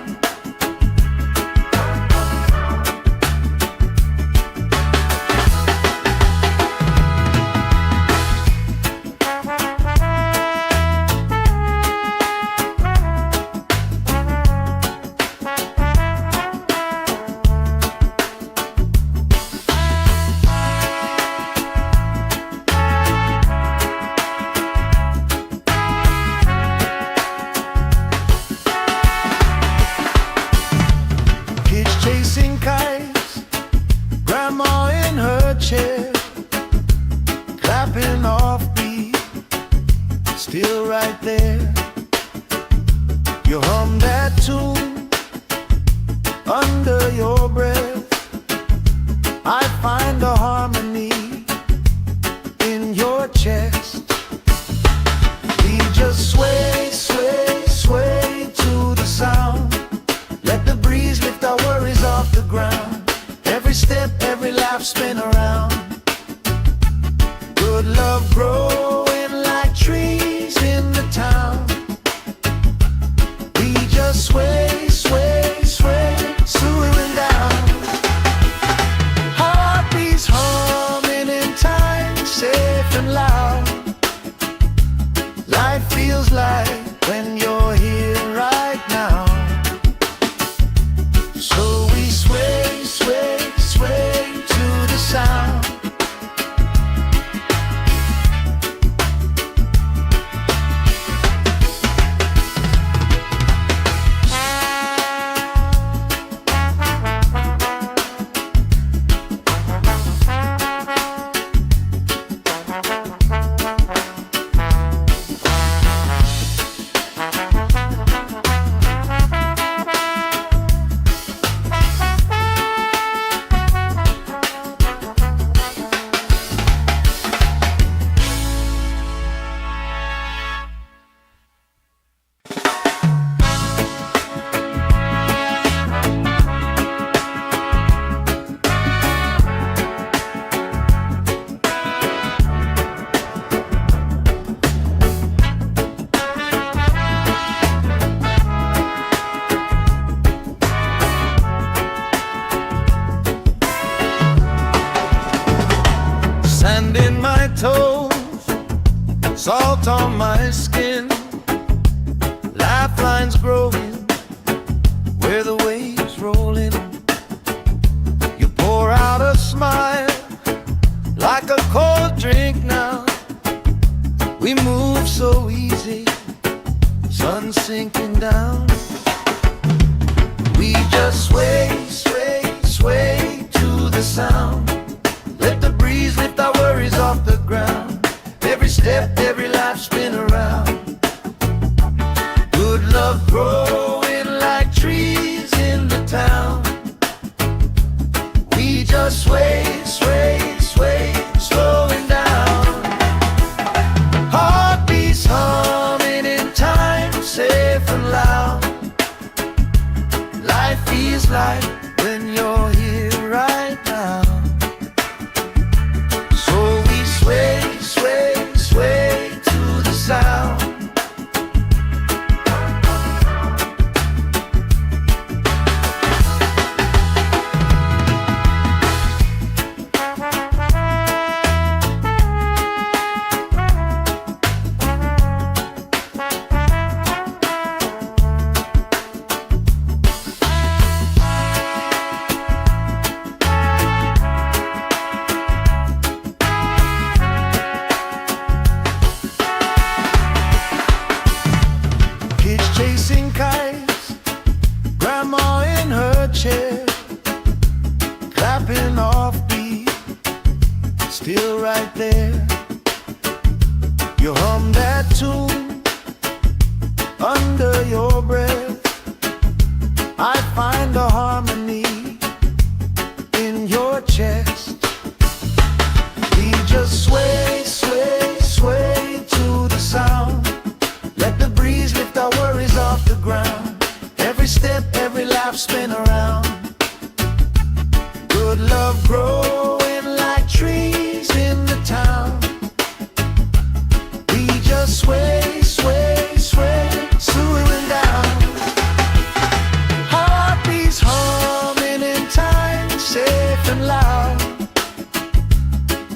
Chasing kites, grandma in her chair, clapping off beat, still right there. You hum that tune under your breath. I find a harmony in your chest. We just sway, sway, sway to the sound. Let the breeze lift our worries off the ground. Every step, every laugh, spin around. Good love growing like trees in the town. We just sway, sway, sway, swooing down. Heartbeats humming in time, safe and loud. Life feels like when you're here right now. So we sway, sway, sway to the sound. salt on my skin, lifelines growing where the waves roll in. You pour out a smile like a cold drink now. We move so easy, sun sinking down. We just sway, sway, sway to the sound. Let the breeze lift our worries off the ground. Every step, every life spin around. Good love growing like trees in the town. We just sway, sway, sway, slowing down. Heartbeats humming in time, safe and loud. Life feels like when you're here right now. So we sway, sway, sway to the sound. Chasing kites, grandma in her chair, clapping off beat, still right there. You hum that tune under your breath. I find a harmony in your chest. We just sway, sway, sway to the sound. Let the breeze lift our worries off the ground. Every step, every life spin around. Good love growing like trees in the town. We just sway, sway, sway, slowing down. Heartbeats humming in time, safe and loud.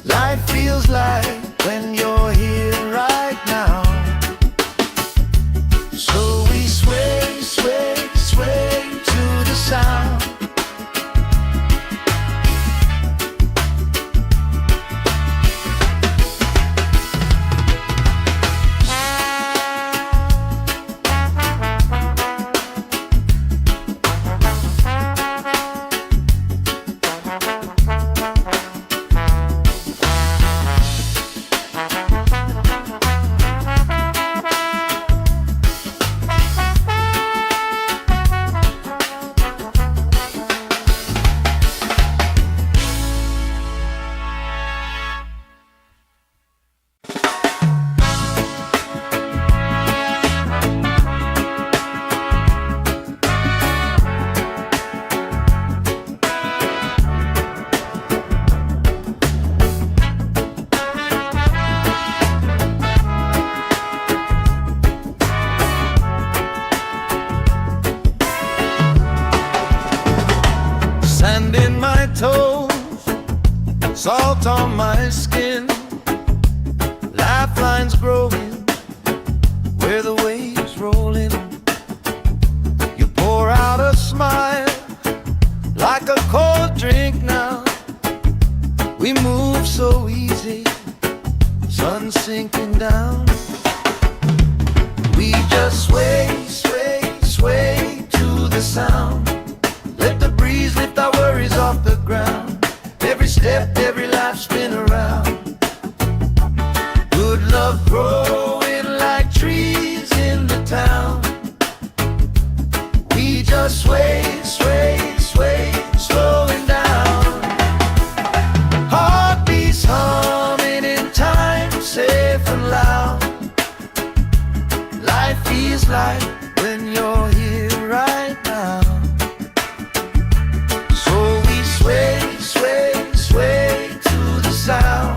Life feels like when you're here right now. So we sway, sway, sway to the sound. Sand in my toes, salt on my skin, lifelines growing where the waves roll in. You pour out a smile like a cold drink now. We move so easy, sun sinking down. We just sway, sway, sway to the sound. Let the breeze lift our worries off the ground. Every step, every life spin around. Good love growing like trees in the town. We just sway, sway, sway, slowing down. Heartbeats humming in time, safe and loud. Life feels like when you're here right now. So we sway, sway, sway to the sound.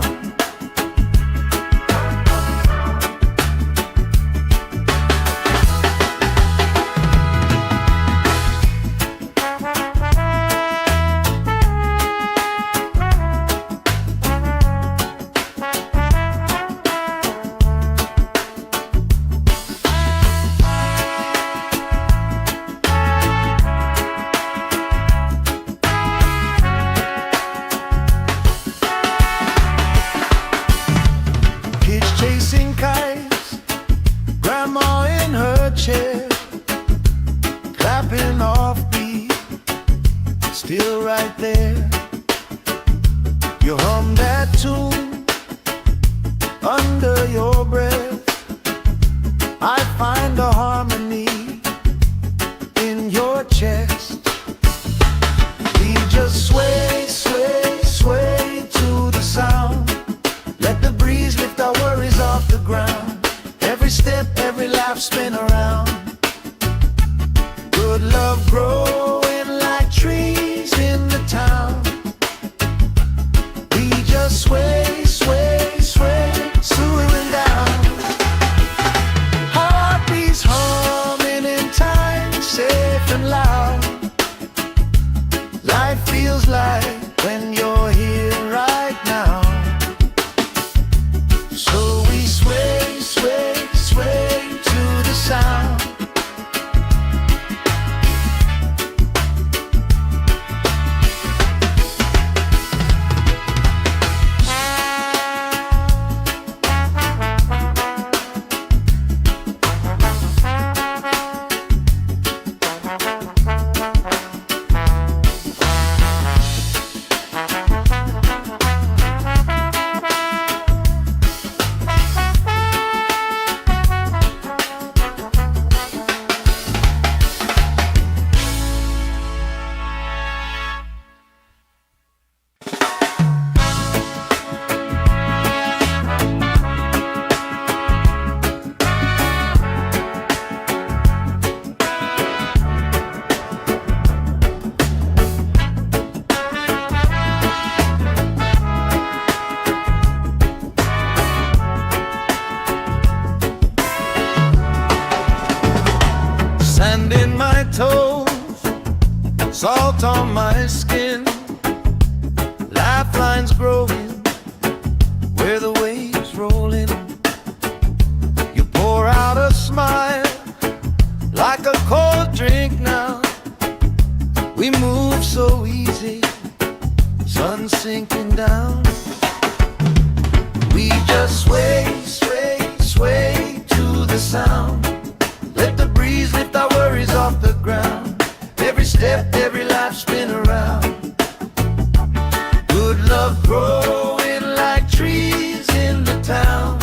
I find a harmony in your chest. We just sway, sway, sway to the sound. Let the breeze lift our worries off the ground. Every step, every laugh, spin around. Good love growing like trees in the town. We just sway, sway, sway, swooing down. Heartbeats humming in time, safe and loud. Life feels like when you're here right now. So we sway, sway, sway to the sound. Sand in my toes, salt on my skin, lifelines growing where the waves roll in. You pour out a smile like a cold drink now. We move so easy, sun sinking down. We just sway, sway, sway to the sound. Let the breeze lift our worries off the ground. Every step, every life, spin around. Good love growing like trees in the town.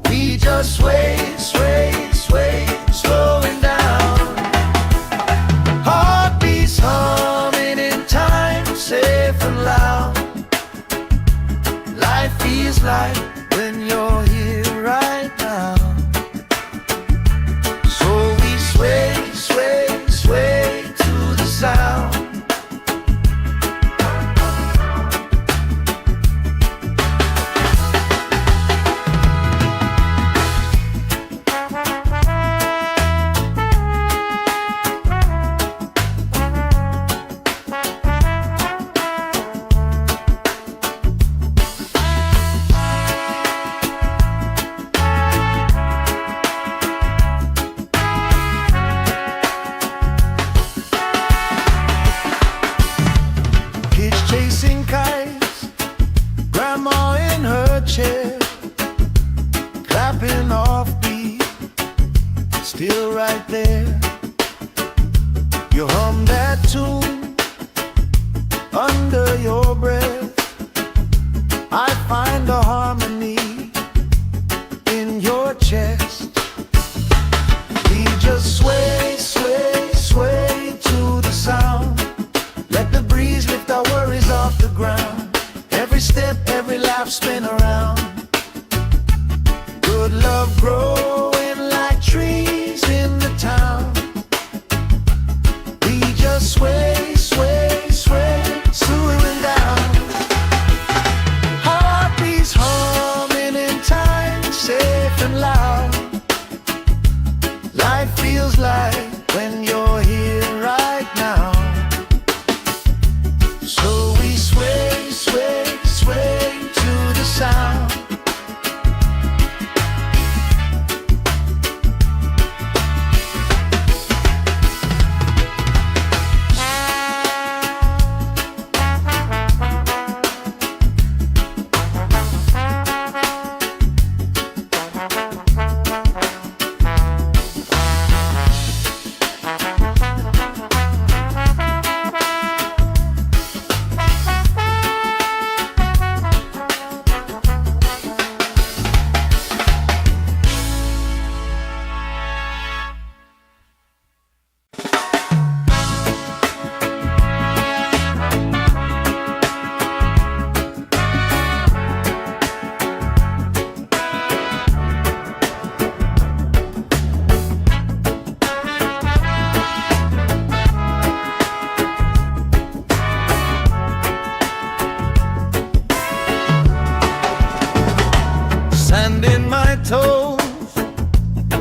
We just sway, sway, sway, slowing down. Heartbeats humming in time, safe and loud. Life feels like when you're here right now. Sway, sway, sway to the sound. Chasing kites, grandma in her chair, clapping off beat, still right there. You hum that tune under your breath. I find a harmony in your chest. We just sway, sway, sway to the sound. Let the breeze lift our worries off the ground. Every step, every laugh, spin around. Good love growing like trees in the town. We just sway, sway, sway, swooing down. Heartbeats humming in time, safe and loud. Life feels like when you're here right now. So we sway, sway, sway to the sound.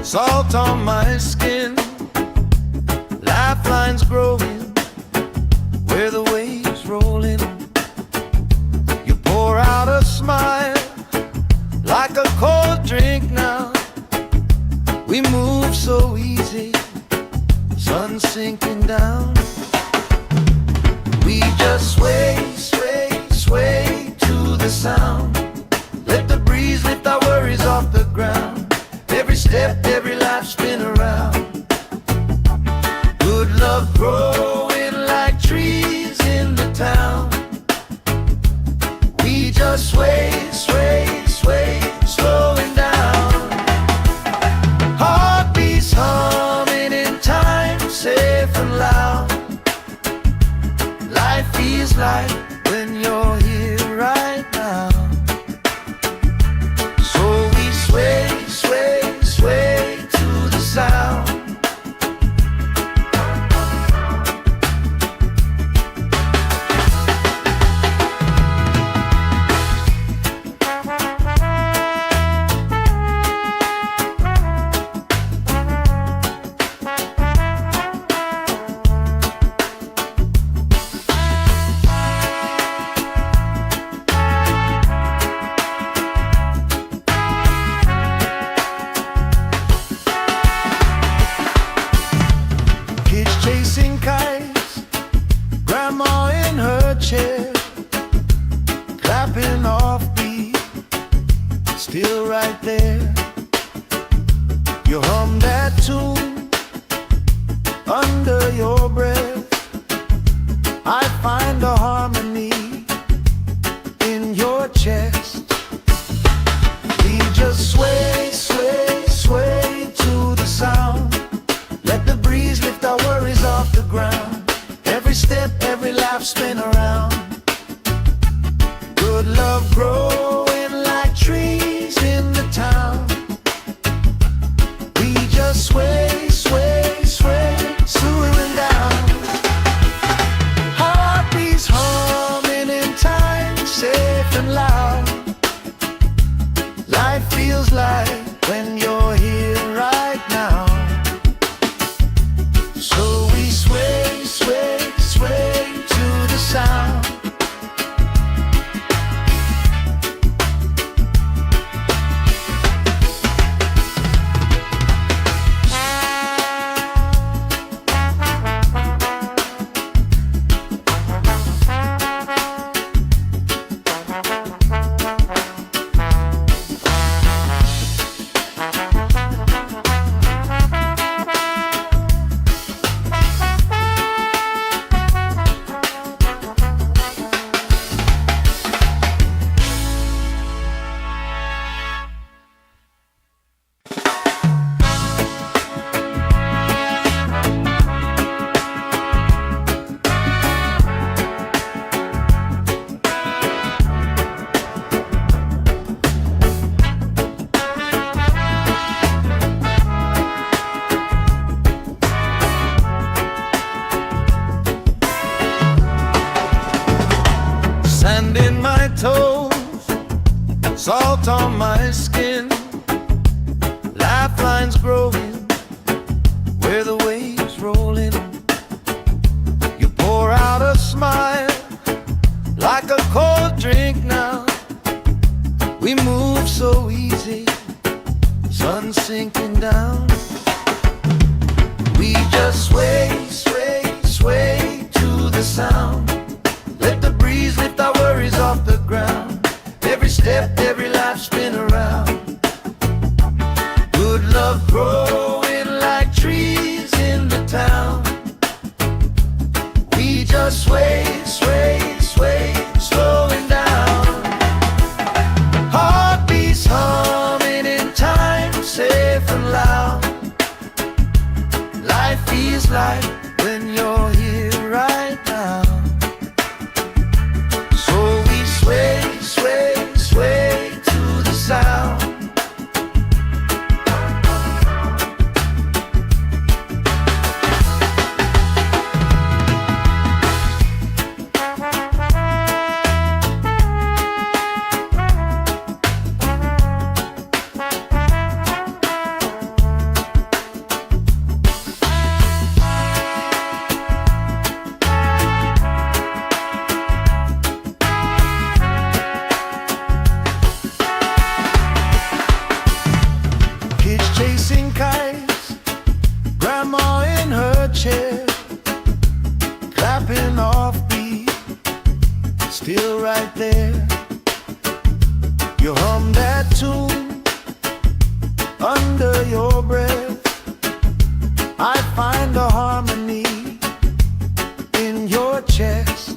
salt on my skin, lifelines growing where the waves rolling. You pour out a smile like a cold drink now. We move so easy, sun sinking down. We just sway, sway, sway to the sound. Let the breeze lift our worries off the ground. Every step, every life spin around. Good love growing like trees in the town. We just sway, sway, sway, slowing down. Heartbeats humming in time, safe and loud. Life feels like when you're here right now. So we sway, sway, sway to the sound. Chasing kites, grandma in her chair, clapping off beat, still right there. You hum that tune under your breath. I find a harmony in your chest. We just sway, sway, sway to the sound. Let the breeze lift our worries off the ground. Every step, every life spin around. Good love growing like trees in the town. We just sway, sway, sway, slowing down. Heartbeats humming in time, safe and loud. Life feels like when you're here right now. So we sway, sway, sway to the sound. Sand in my toes, salt on my skin, lifelines growing where the waves rolling. You pour out a smile like a cold drink now. We move so easy, sun sinking down. We just sway, sway, sway to the sound. Let the breeze lift our worries off the ground. Every step, every life spin around. Good love growing like trees in the town. We just sway, sway, sway, slowing down. Heartbeats humming in time, safe and loud. Life feels like when you're here right now. So we sway, sway, sway to the sound. chasing kites, grandma in her chair, clapping off beat, still right there. You hum that tune under your breath. I find a harmony in your chest.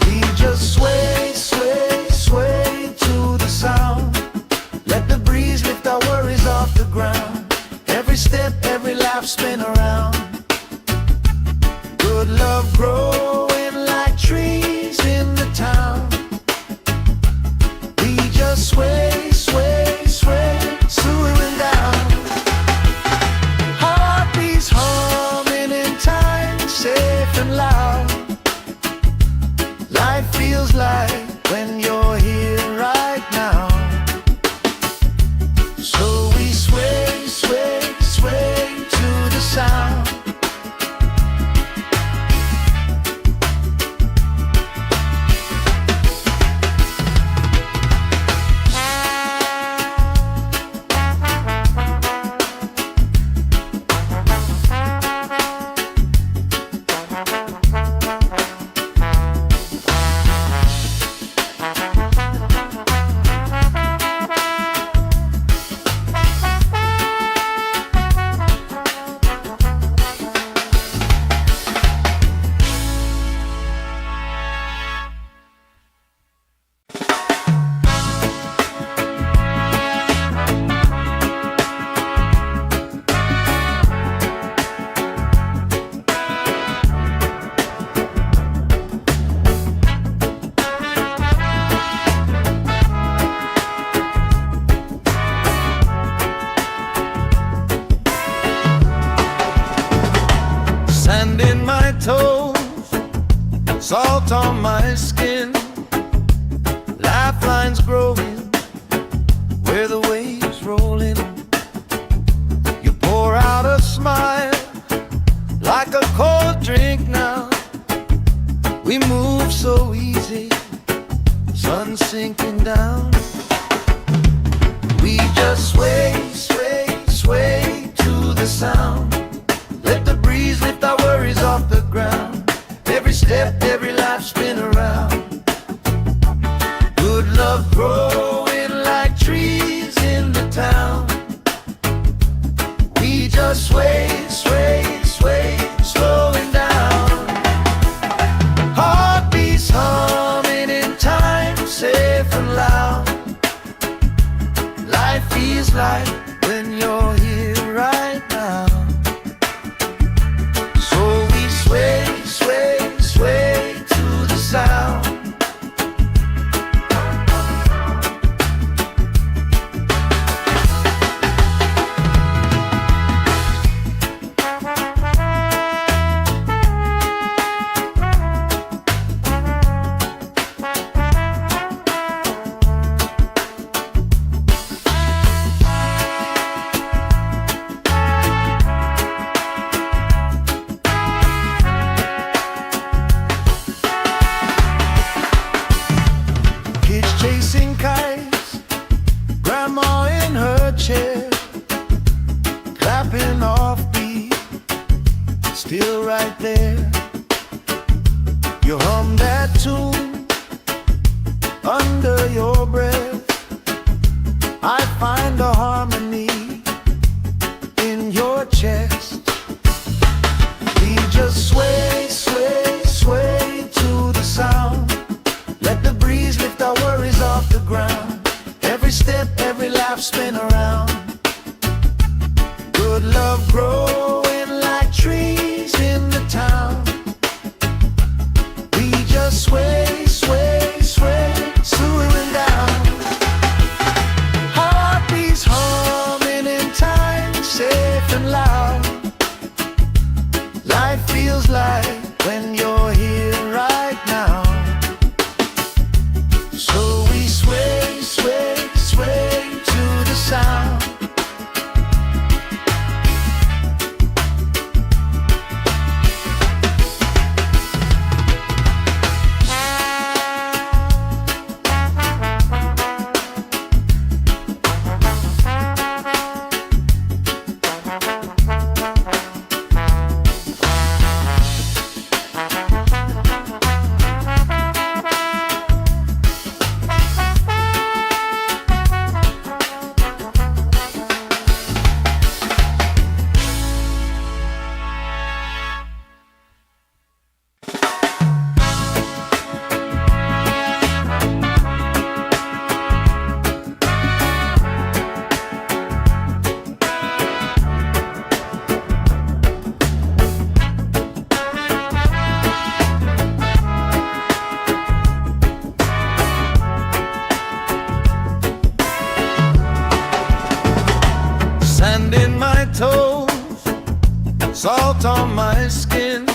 We just sway, sway, sway to the sound. Let the breeze lift our worries off the ground. Every step, every laugh, spin around. Good love growing like trees in the town. We just sway, sway, sway, swaying down. Heartbeats humming in time, safe and loud. Life feels like when you're here right now. So we sway, sway, sway to the sound. Sand in my toes, salt on my skin, lifelines growing where the waves rolling. You pour out a smile like a cold drink now. We move so easy, sun sinking down. We just sway, sway, sway to the sound. Let the breeze lift our worries off the ground. Every step, every life, spin around. Good love growing like trees in the town. We just sway, sway, sway, slowing down. Heartbeats humming in time, safe and loud. Life feels like when you're here right now. Sway, sway, sway to the sound. Chasing kites, grandma in her chair, clapping off beat, still right there. You hum that tune under your breath. I find a harmony in your chest. We just sway, sway, sway to the sound. Let the breeze lift our worries off the ground. Every step, every laugh, spin around. Good love growing like trees in the town. We just sway, sway, sway, swaying down. Heartbeats humming in time, safe and loud. Life feels like when you're here right now. So we sway, sway, sway to the sound. Sand in my toes, salt on my skin,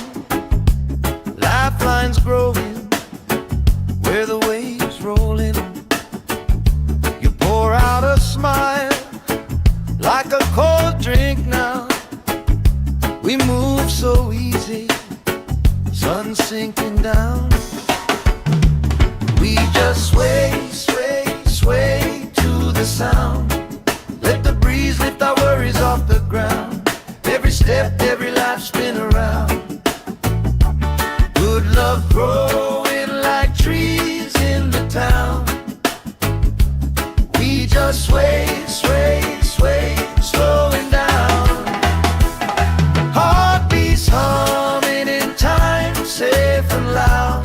lifelines growing where the waves roll in. You pour out a smile like a cold drink now. We move so easy, sun sinking down. We just sway, sway, sway to the sound. Let the breeze lift our worries off the ground. Every step, every life spin around. Good love growing like trees in the town. We just sway, sway, sway, slowing down. Heartbeats humming in time, safe and loud.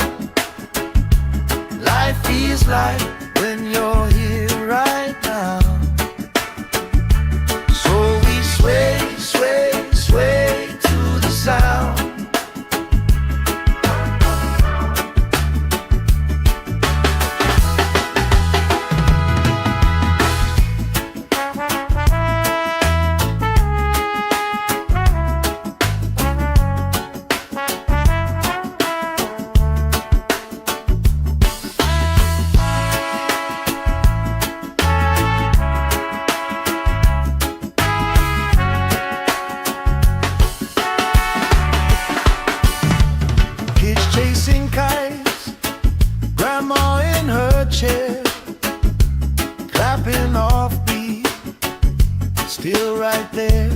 Life feels like when you're here right now. So we sway, sway, sway to the sound. Chasing kites, grandma in her chair, clapping off beat, still right there.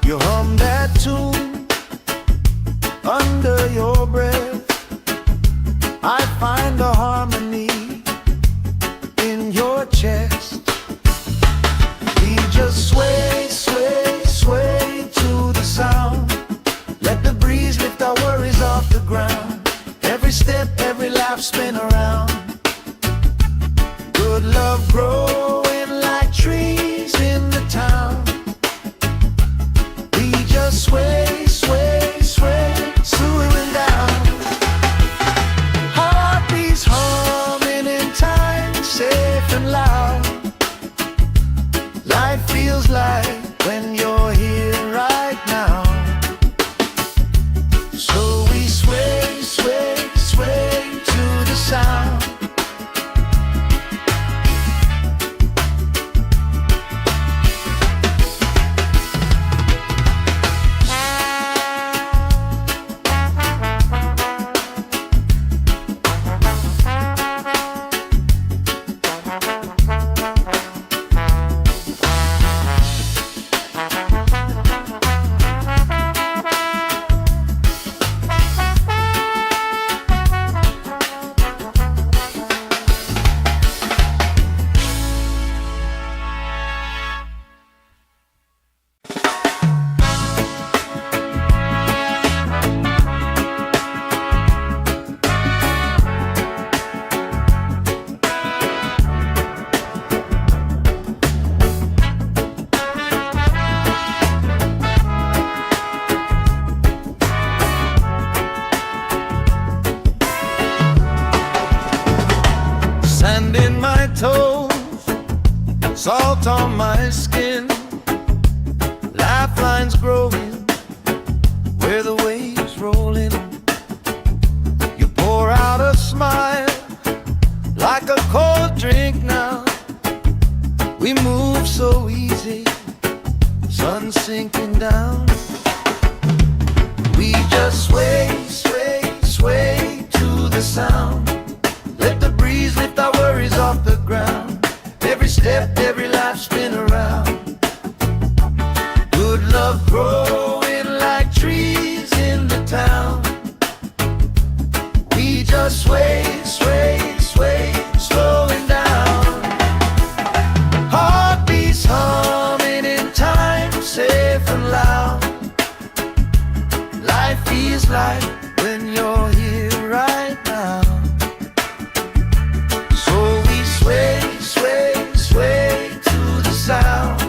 You hum that tune under your breath. I find a harmony in your chest. We just sway, sway, sway to the sound. Let the breeze lift our worries off the ground. Every step, every laugh spin around. Good love growing like trees in the town. We just sway, sway, sway, slowing down. Heartbeats humming in time, safe and loud. Life feels like when you're here right now. So we sway, sway, sway to the sound. Sand in my toes, salt on my skin, lifelines growing where the waves roll in. You pour out a smile like a cold drink now. We move so easy, sun sinking down. We just sway, sway, sway to the sound. Let the breeze lift our worries off the ground. Every step, every life spin around. Good love growing like trees in the town. We just sway, sway, sway, slowing down. Heartbeats humming in time, safe and loud. Life feels like when you're here right now. So we sway, sway, sway to the sound.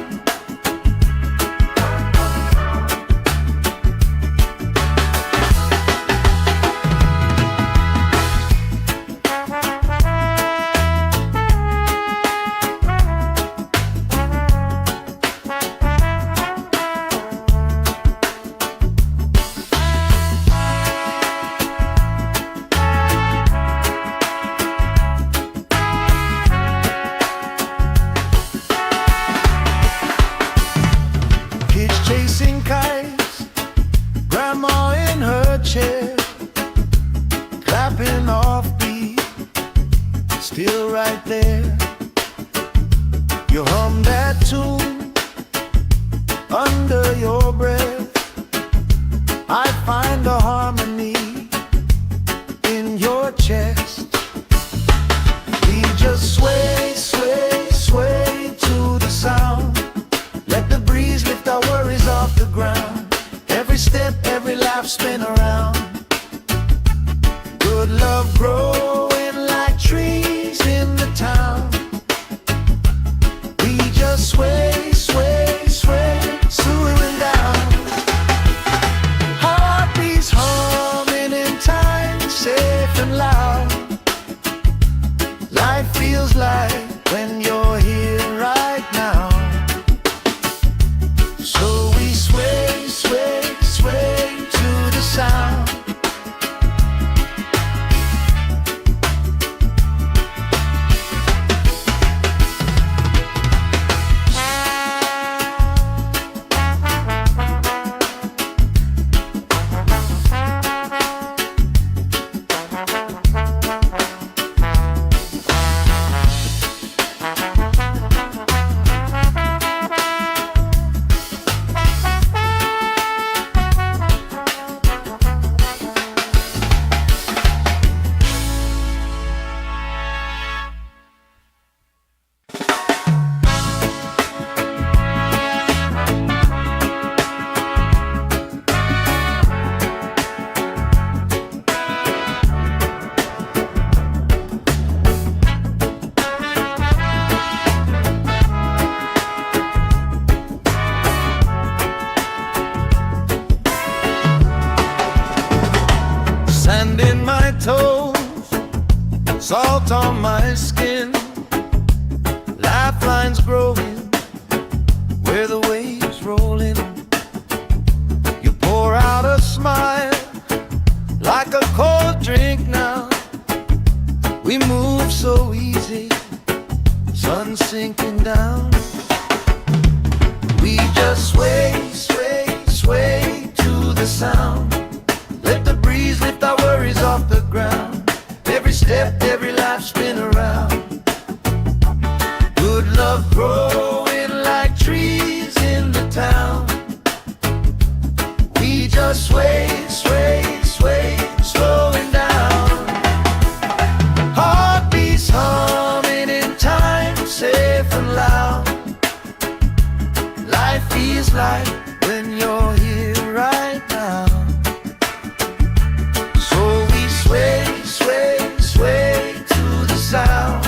that tune under your breath, I find a harmony in your chest. We just sway, sway, sway to the sound. Let the breeze lift our worries off the ground. Every step, every laugh, spin around. Good love growing like trees in the town. We just sway, sway, sway, swooning down. Heartbeats humming in time, safe and loud. Life feels like when you're here right now. So we sway, sway, sway to the sound. Sand in my toes, salt on my skin, lifelines growing where the waves rolling. You pour out a smile like a cold drink now. We move so easy, sun sinking down. We just sway, sway, sway to the sound. Let the breeze lift our worries off the ground. Every step, every laugh, spin around. Good love growing like trees in the town. We just sway, sway, sway, slowing down. Heartbeats humming in time, safe and loud. Life feels like when you're here right now. Sway, sway, sway to the sound.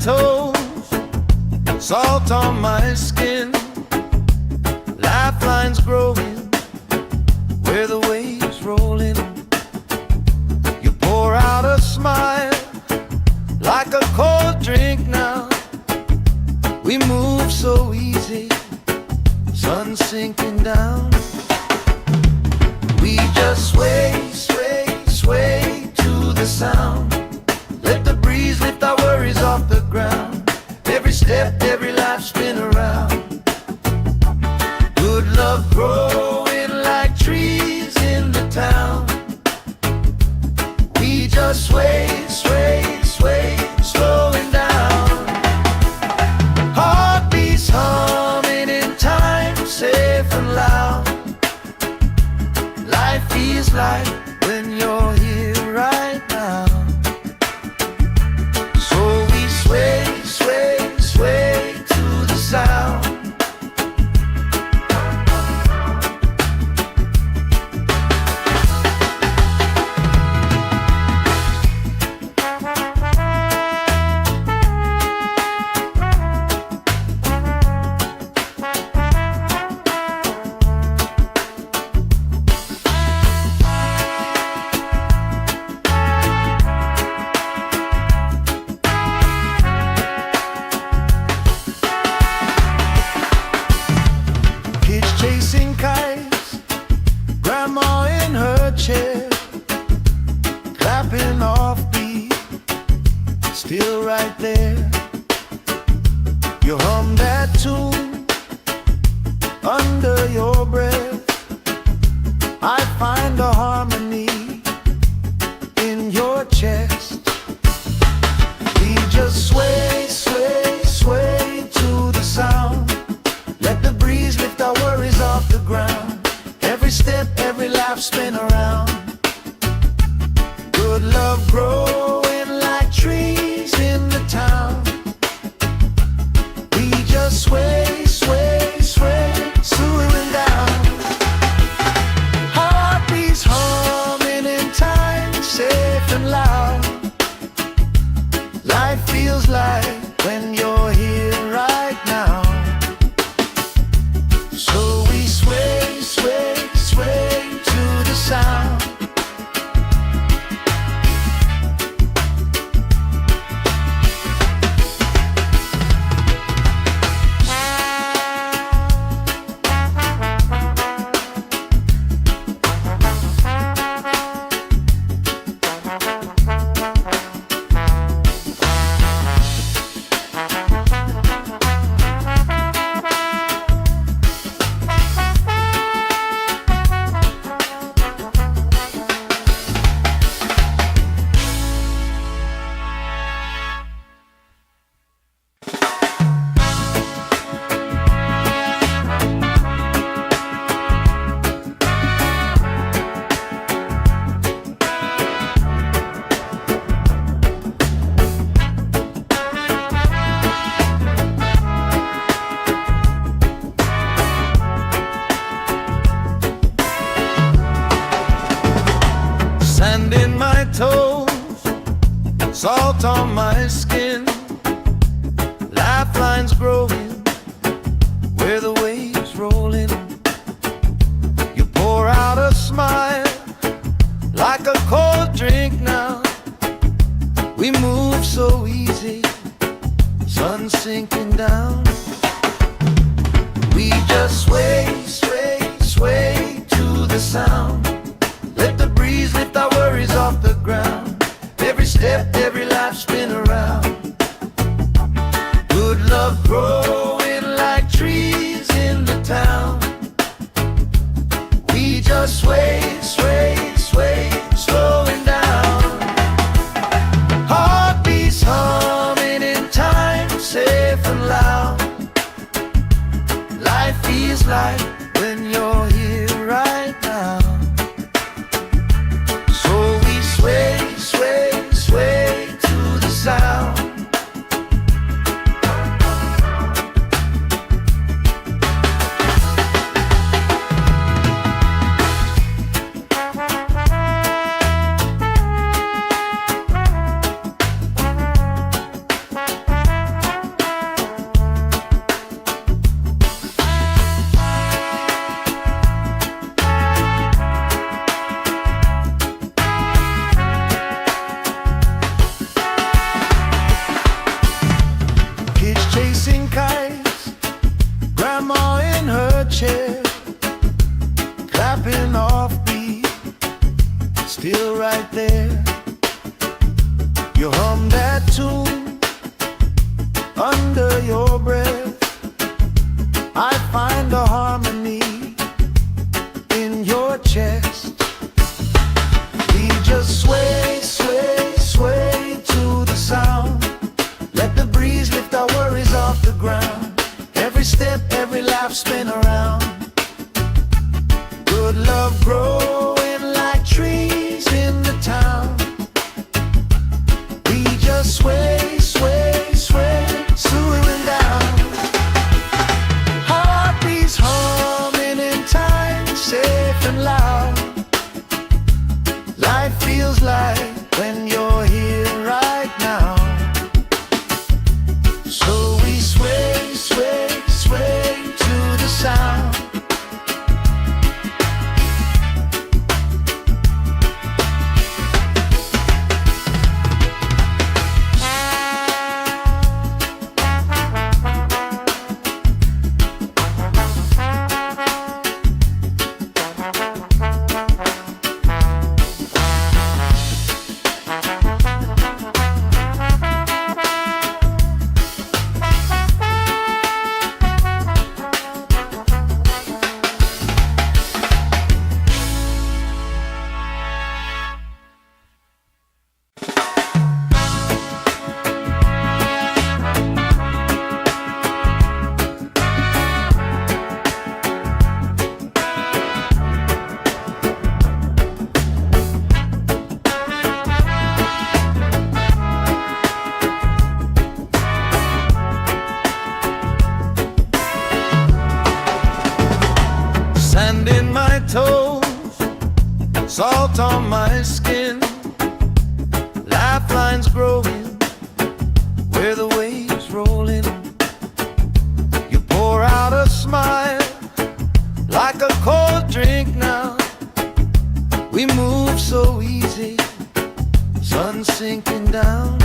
toes, salt on my skin, lifelines growing where the waves roll in. You pour out a smile like a cold drink now. We move so easy, sun sinking down. We just sway, sway, sway to the sound. Let the breeze lift our worries off the ground. Every step, every life spin around. Good love growing like trees in the town. We just sway, sway, sway, slowing down. Heartbeats humming in time, safe and loud. Life feels like when you're here right now. So we sway, sway, sway to the sound. Chasing kites, grandma in her chair, clapping off beat, still right there. You hum that tune under your breath. I find a harmony in your chest. We just sway, sway, sway to the sound. Let the breeze lift our worries off the ground. Every step, every life spin around. Good love growing like trees in the town. We just sway, sway, sway, swooning down. Heartbeats humming in time, safe and loud. Life feels like when you're here right now. So we sway, sway, sway to the sound. Sand in my toes, salt on my skin, lifelines growing where the waves roll in. You pour out a smile like a cold drink now. We move so easy, sun sinking down. We just sway, sway, sway to the sound. Let the breeze lift our worries off the ground. Every step, every life spin around. Good love growing like trees in the town. We just sway, sway, sway, slowing down. Heartbeats humming in time, safe and loud. Life feels like when you're here right now. Sway, sway, sway to the sound. You hum that tune under your breath. I find a harmony in your chest. We just sway, sway, sway to the sound. Let the breeze lift our worries off the ground. Every step, every laugh, spin around. Good love growing like trees in the town. We just sway, sway, sway, swooing down. Heartbeats humming in time, safe and loud. Life feels like when you're here right now. So we sway, sway, sway to the sound. Sand in my toes, salt on my skin, lifelines growing where the waves rolling. You pour out a smile like a cold drink now. We move so easy, sun sinking down.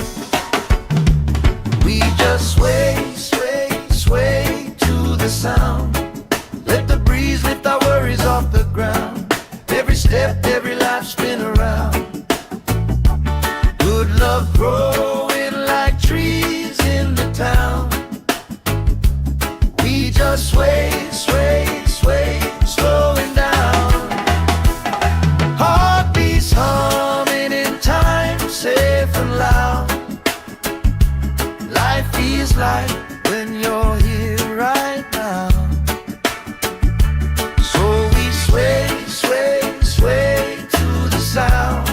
We just sway, sway, sway to the sound. Let the breeze lift our worries off the ground. Every step, every life, spin around. Good love growing like trees in the town. We just sway, sway, sway, slowing down. Heartbeats humming in time, safe and loud. Life feels like when you're here right now. Sway, sway, sway to the sound.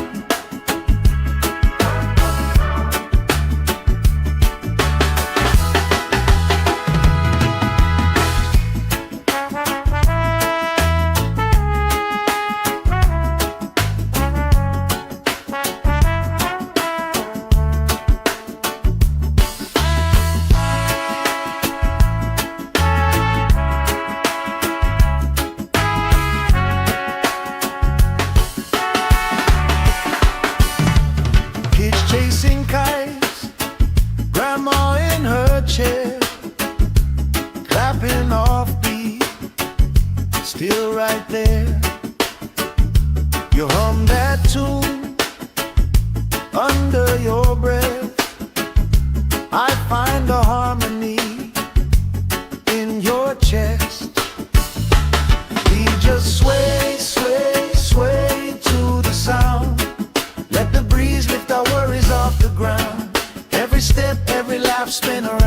Chasing kites, grandma in her chair, clapping off beat, still right there. You hum that tune under your breath. I find a harmony in your chest. We just sway, sway, sway to the sound. Let the breeze lift our worries off the ground. Every step, every laugh, spin around.